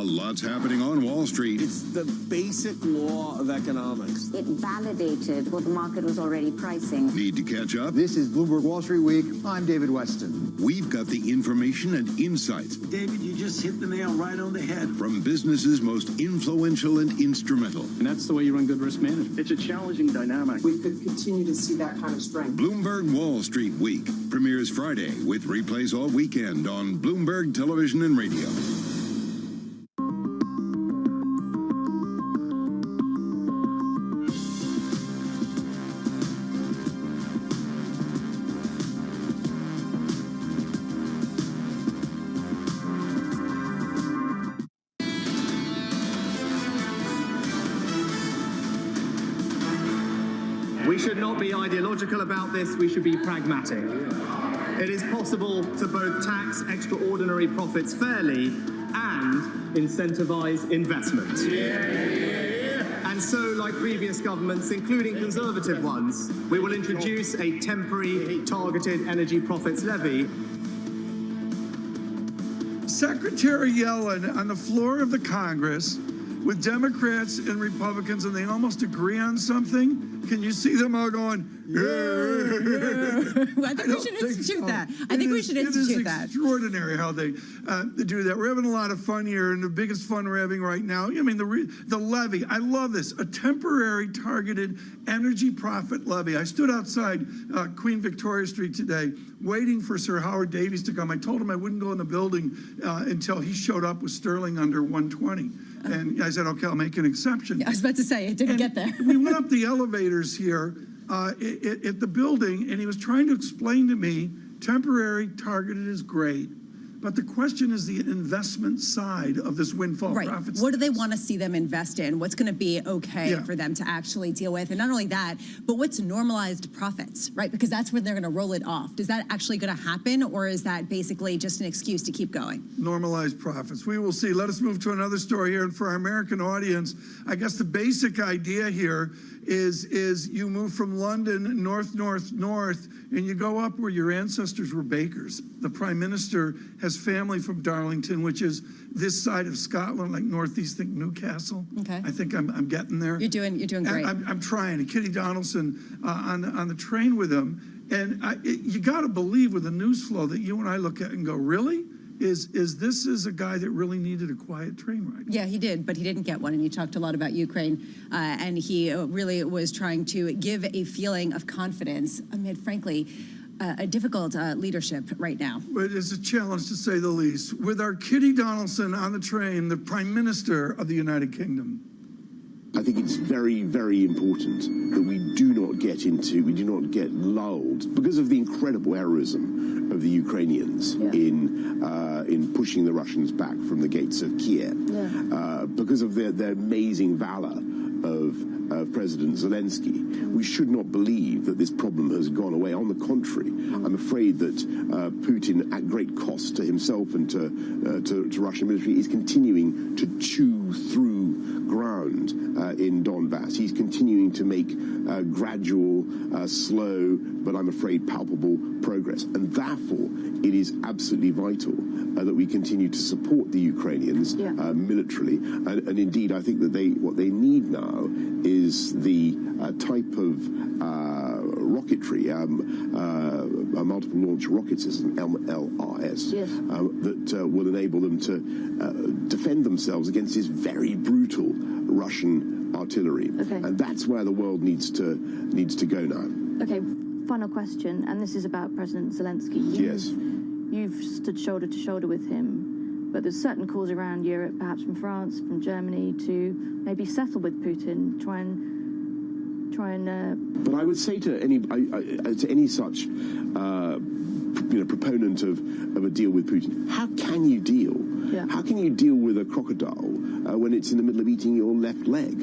Lots happening on Wall Street. It's the basic law of economics. It validated what the market was already pricing. Need to catch up? This is Bloomberg Wall Street Week. I'm David Weston. We've got the information and insights. David, you just hit the nail right on the head. From businesses most influential and instrumental. And that's the way you run good risk management. It's a challenging dynamic. We could continue to see that kind of strength. Bloomberg Wall Street Week premieres Friday with replays all weekend on Bloomberg Television and Radio. We should not be ideological about this, we should be pragmatic. It is possible to both tax extraordinary profits fairly and incentivize investment. And so, like previous governments, including conservative ones, we will introduce a temporary targeted energy profits levy. Secretary Yellen on the floor of the Congress with Democrats and Republicans, and they almost agree on something. Can you see them all going, yeah? I think we should institute that. I think we should institute that. It is extraordinary how they do that. We're having a lot of fun here, and the biggest fun we're having right now, I mean, the levy. I love this. A temporary targeted energy profit levy. I stood outside Queen Victoria Street today waiting for Sir Howard Davies to come. I told him I wouldn't go in the building until he showed up with sterling under 120. And I said, okay, I'll make an exception. Yeah, I was about to say, it didn't get there. We went up the elevators here at the building, and he was trying to explain to me, temporary targeted is great, but the question is the investment side of this windfall profits. What do they want to see them invest in? What's going to be okay for them to actually deal with? And not only that, but what's normalized profits, right? Because that's when they're going to roll it off. Is that actually going to happen, or is that basically just an excuse to keep going? Normalized profits. We will see. Let us move to another story here. And for our American audience, I guess the basic idea here is you move from London north, and you go up where your ancestors were bakers. The Prime Minister has family from Darlington, which is this side of Scotland, like northeast, think Newcastle. Okay. I think I'm getting there. You're doing great. I'm trying. Kitty Donaldson on the train with him, and you got to believe with the news flow that you and I look at and go, really? Is this a guy that really needed a quiet train ride? Yeah, he did, but he didn't get one. And you talked a lot about Ukraine, and he really was trying to give a feeling of confidence amid, frankly, a difficult leadership right now. But it's a challenge, to say the least. With our Kitty Donaldson on the train, the Prime Minister of the United Kingdom. I think it's very, very important that we do not get lulled because of the incredible heroism of the Ukrainians in pushing the Russians back from the gates of Kiev, because of their amazing valor of President Zelensky. We should not believe that this problem has gone away. On the contrary, I'm afraid that Putin, at great cost to himself and to Russian military, is continuing to chew through ground in Donbass. He's continuing to make gradual, slow, but I'm afraid palpable progress. And therefore, it is absolutely vital that we continue to support the Ukrainians militarily. And indeed, I think that what they need now is the type of rocketry, multiple launch rocket system, MLRS, that will enable them to defend themselves against this very brutal Russian artillery. Okay. And that's where the world needs to go now. Okay, final question, and this is about President Zelensky. Yes. You've stood shoulder to shoulder with him, but there's certain calls around Europe, perhaps from France, from Germany, to maybe settle with Putin, try and. But I would say to any such proponent of a deal with Putin, how can you deal? Yeah. How can you deal with a crocodile when it's in the middle of eating your left leg?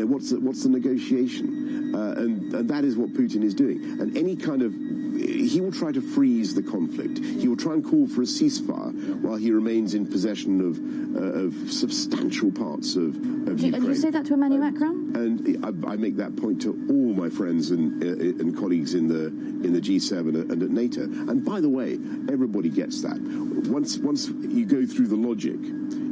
What's the negotiation? And that is what Putin is doing. And any kind of he will try to freeze the conflict. He will try and call for a ceasefire while he remains in possession of substantial parts of Ukraine. And you say that to Emmanuel Macron? And I make that point to all my friends and colleagues in the G7 and at NATO. And by the way, everybody gets that. Once you go through the logic,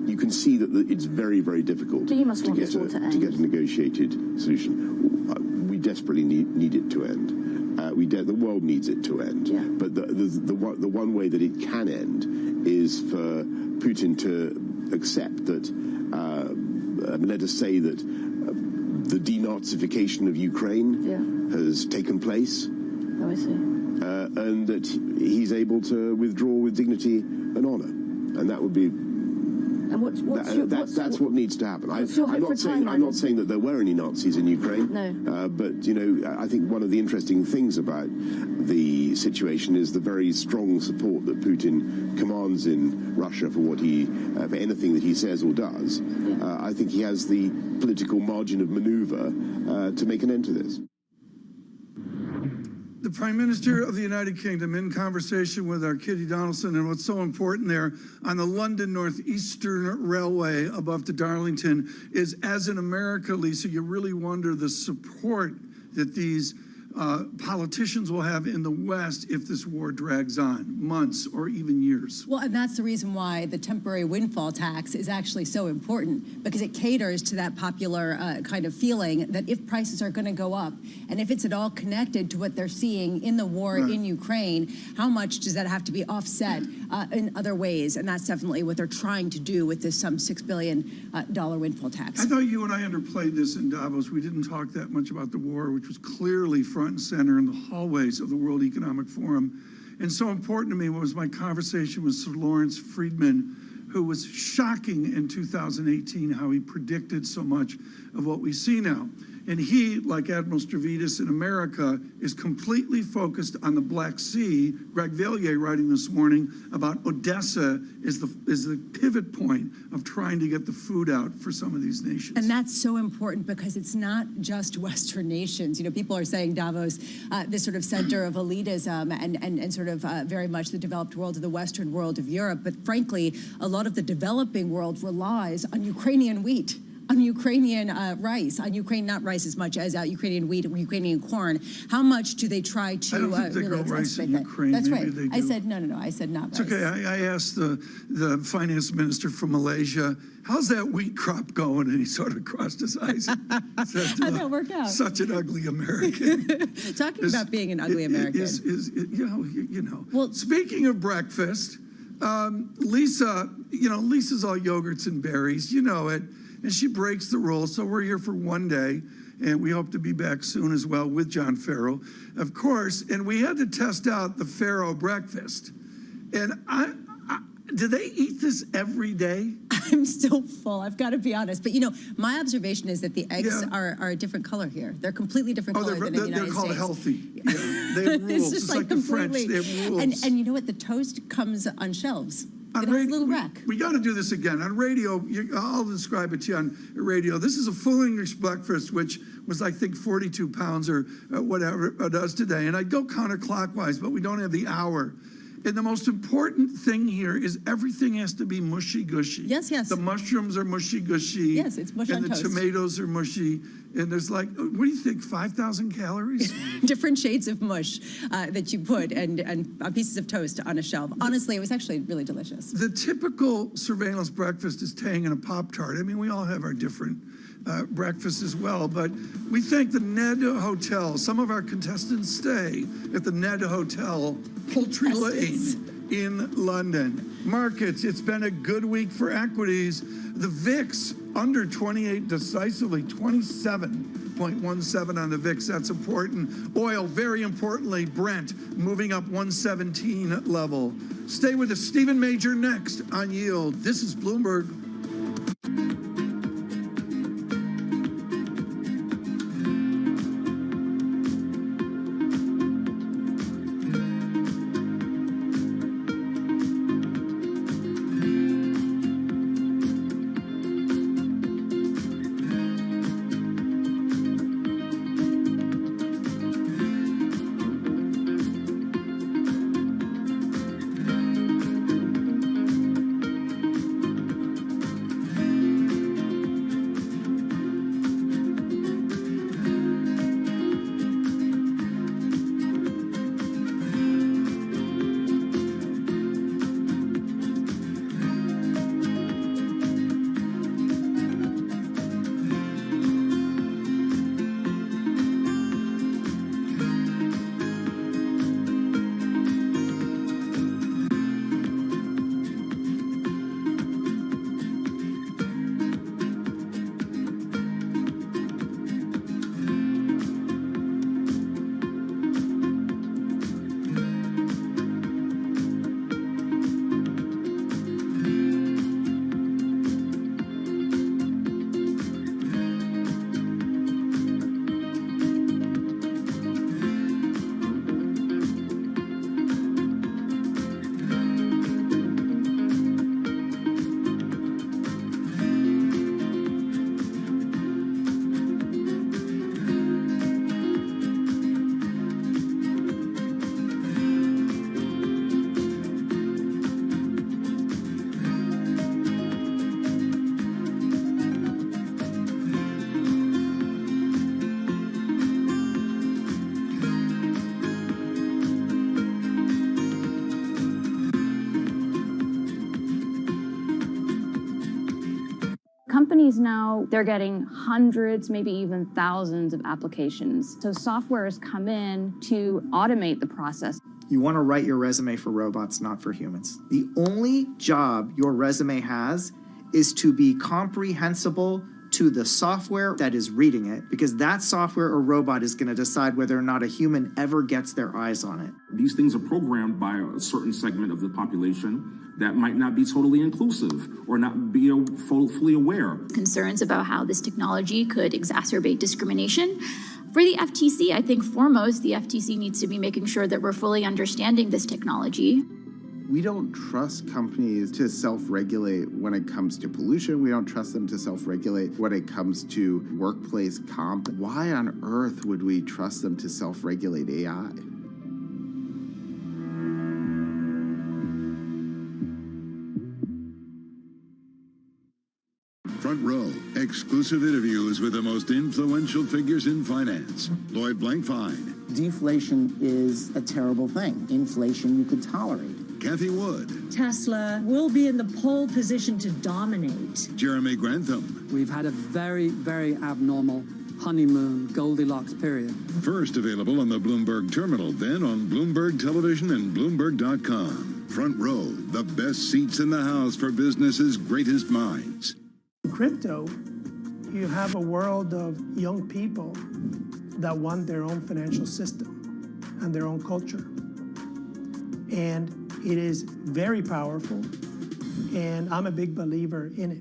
you can see that it's very, very difficult so you must want to get a negotiated solution. We desperately need it to end. The world needs it to end. Yeah. But the one way that it can end is for Putin to accept that, let us say that the denazification of Ukraine has taken place. Oh, I see. And that he's able to withdraw with dignity and honor. And that would be... And that's what needs to happen. I'm timeline? not saying that there were any Nazis in Ukraine. No. But I think one of the interesting things about the situation is the very strong support that Putin commands in Russia for for anything that he says or does. Yeah. I think he has the political margin of maneuver to make an end to this. The Prime Minister of the United Kingdom in conversation with our Kitty Donaldson, and what's so important there on the London Northeastern Railway above to Darlington is, as in America, Lisa, you really wonder the support that these politicians will have in the West if this war drags on, months or even years. Well, and that's the reason why the temporary windfall tax is actually so important, because it caters to that popular kind of feeling that if prices are going to go up, and if it's at all connected to what they're seeing in the war in Ukraine, how much does that have to be offset in other ways? And that's definitely what they're trying to do with this some $6 billion windfall tax. I thought you and I underplayed this in Davos. We didn't talk that much about the war, which was clearly front and center in the hallways of the World Economic Forum. And so important to me was my conversation with Sir Lawrence Friedman, who was shocking in 2018 how he predicted so much of what we see now. And he, like Admiral Stavridis in America, is completely focused on the Black Sea. Greg Vallier writing this morning about Odessa is the pivot point of trying to get the food out for some of these nations. And that's so important because it's not just Western nations. You know, people are saying Davos, this sort of center of elitism and sort of very much the developed world of the Western world of Europe. But frankly, a lot of the developing world relies on Ukrainian wheat, on Ukrainian rice, on Ukraine, not rice as much as Ukrainian wheat or Ukrainian corn. How much do they try to I don't think they really grow rice in Ukraine. That's Maybe right. they do. I said, no, I said not It's rice. okay. I asked the finance minister from Malaysia, how's that wheat crop going? And he sort of crossed his eyes. Said, How'd that work out? Such an ugly American. Talking about being an ugly American. You know. Well, speaking of breakfast, Lisa, Lisa's all yogurts and berries, you know it. And she breaks the rules, so we're here for one day, and we hope to be back soon as well with John Farrow, of course. And we had to test out the Farrow breakfast. And do they eat this every day? I'm still full, I've got to be honest. But, my observation is that the eggs are a different color here. They're completely different color than in the United States. They're called healthy. Yeah, they have rules. It's like the French, they have rules. And you know what? The toast comes on shelves. It has a little rack. We got to do this again. On radio, I'll describe it to you on radio. This is a full English breakfast, which was, I think, 42 pounds or whatever it does today. And I'd go counterclockwise, but we don't have the hour. And the most important thing here is everything has to be mushy-gushy. Yes, yes. The mushrooms are mushy-gushy. Yes, it's mush on toast. And the tomatoes are mushy. And there's what do you think, 5,000 calories? Different shades of mush that you put and pieces of toast on a shelf. Honestly, it was actually really delicious. The typical surveillance breakfast is Tang and a Pop-Tart. I mean, we all have our different breakfasts as well, but we thank the Ned Hotel. Some of our contestants stay at the Ned Hotel, Poultry Lane in London. Markets, it's been a good week for equities. The VIX under 28 decisively, 27.17 on the VIX. That's important. Oil, very importantly, Brent, moving up 117 level. Stay with us. Stephen Major next on Yield. This is Bloomberg. Companies now, they're getting hundreds, maybe even thousands of applications. So software has come in to automate the process. You want to write your resume for robots, not for humans. The only job your resume has is to be comprehensible to the software that is reading it, because that software or robot is going to decide whether or not a human ever gets their eyes on it. These things are programmed by a certain segment of the population that might not be totally inclusive or not be fully aware. Concerns about how this technology could exacerbate discrimination. For the FTC, I think foremost, the FTC needs to be making sure that we're fully understanding this technology. We don't trust companies to self-regulate when it comes to pollution. We don't trust them to self-regulate when it comes to workplace comp. Why on earth would we trust them to self-regulate AI? Front Row, exclusive interviews with the most influential figures in finance. Lloyd Blankfein. Deflation is a terrible thing. Inflation you could tolerate. Kathy Wood. Tesla will be in the pole position to dominate. Jeremy Grantham. We've had a very, very abnormal honeymoon Goldilocks period. First available on the Bloomberg terminal, then on Bloomberg Television and Bloomberg.com. Front Row, the best seats in the house for business's greatest minds. In crypto, you have a world of young people that want their own financial system and their own culture. And it is very powerful, and I'm a big believer in it.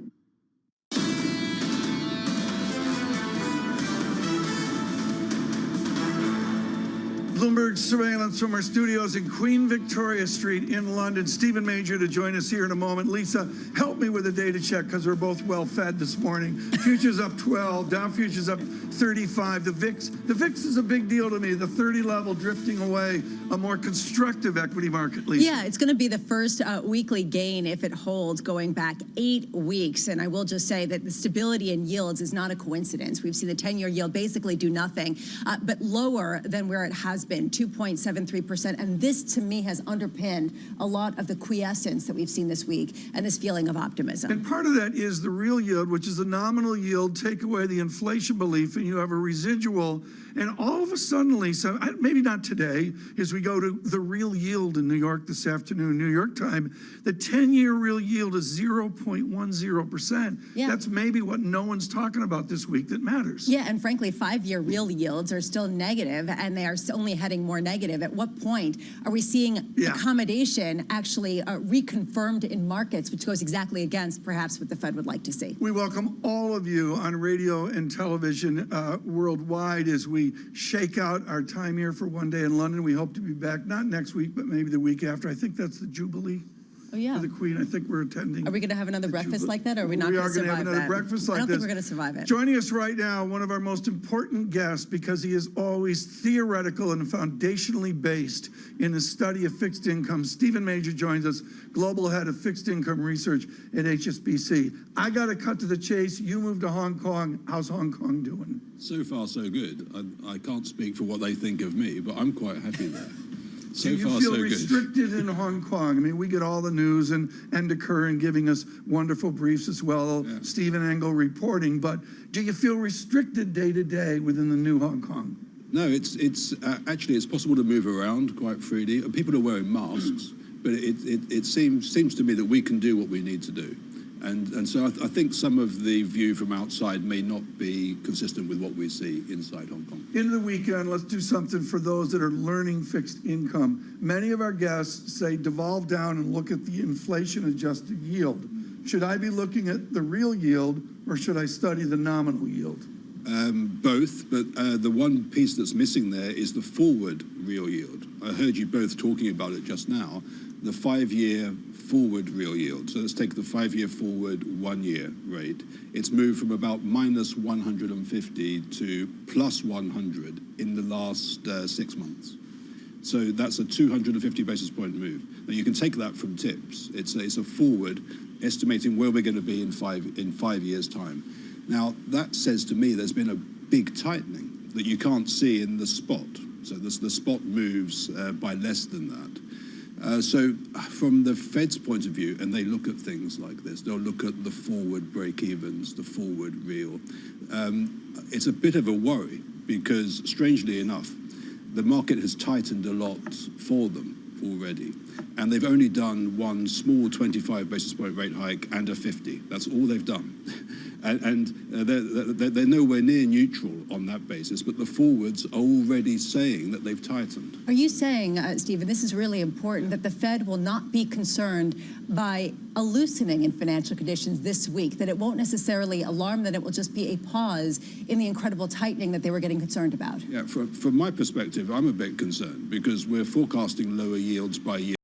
Bloomberg surveillance from our studios in Queen Victoria Street in London. Stephen Major to join us here in a moment. Lisa, help me with a data check because we're both well fed this morning. Futures up 12, Dow futures up 35. The VIX is a big deal to me. The 30 level drifting away, a more constructive equity market, Lisa. Yeah, it's going to be the first weekly gain if it holds going back 8 weeks. And I will just say that the stability in yields is not a coincidence. We've seen the 10-year yield basically do nothing, but lower than where it has been been 2.73%. And this, to me, has underpinned a lot of the quiescence that we've seen this week and this feeling of optimism. And part of that is the real yield, which is the nominal yield. Take away the inflation belief, and you have a residual. And all of a sudden, so maybe not today, as we go to the real yield in New York this afternoon, New York time, the 10-year real yield is 0.10%. Yeah. That's maybe what no one's talking about this week that matters. Yeah, and frankly, 5-year real yields are still negative, and they are only heading more negative. At what point are we seeing accommodation actually reconfirmed in markets, which goes exactly against perhaps what the Fed would like to see? We welcome all of you on radio and television worldwide as we shake out our time here for One Day in London. We hope to be back, not next week, but maybe the week after. I think that's the Jubilee. Oh, yeah. For the Queen. I think we're attending. Are we going to have another breakfast like that, or are we not going to survive that? We are going to have another breakfast like this. I don't think we're going to survive it. Joining us right now, one of our most important guests, because he is always theoretical and foundationally based in his study of fixed income. Stephen Major joins us, Global Head of Fixed Income Research at HSBC. I got to cut to the chase. You moved to Hong Kong. How's Hong Kong doing? So far, so good. I can't speak for what they think of me, but I'm quite happy there. So do you far, feel so restricted good. in Hong Kong? I mean, we get all the news and Curran giving us wonderful briefs as well, yeah. Stephen Engel reporting, but do you feel restricted day to day within the new Hong Kong? No, it's actually it's possible to move around quite freely. People are wearing masks, but it seems to me that we can do what we need to do. And so I think some of the view from outside may not be consistent with what we see inside Hong Kong. Into the weekend, let's do something for those that are learning fixed income. Many of our guests say devolve down and look at the inflation-adjusted yield. Should I be looking at the real yield, or should I study the nominal yield? Both, but the one piece that's missing there is the forward real yield. I heard you both talking about it just now. The 5-year forward real yield. So let's take the 5-year forward 1-year rate. It's moved from about minus 150 to plus 100 in the last 6 months. So that's a 250 basis point move. Now you can take that from tips. It's a forward estimating where we're going to be in 5 years' time. Now that says to me there's been a big tightening that you can't see in the spot. So the spot moves by less than that. So from the Fed's point of view, and they look at things like this, they'll look at the forward break-evens, the forward real. It's a bit of a worry because, strangely enough, the market has tightened a lot for them already. And they've only done one small 25 basis point rate hike and a 50. That's all they've done. And they're nowhere near neutral on that basis, but the forwards are already saying that they've tightened. Are you saying, Stephen, this is really important, that the Fed will not be concerned by a loosening in financial conditions this week, that it won't necessarily alarm, that it will just be a pause in the incredible tightening that they were getting concerned about? Yeah, from my perspective, I'm a bit concerned because we're forecasting lower yields by year.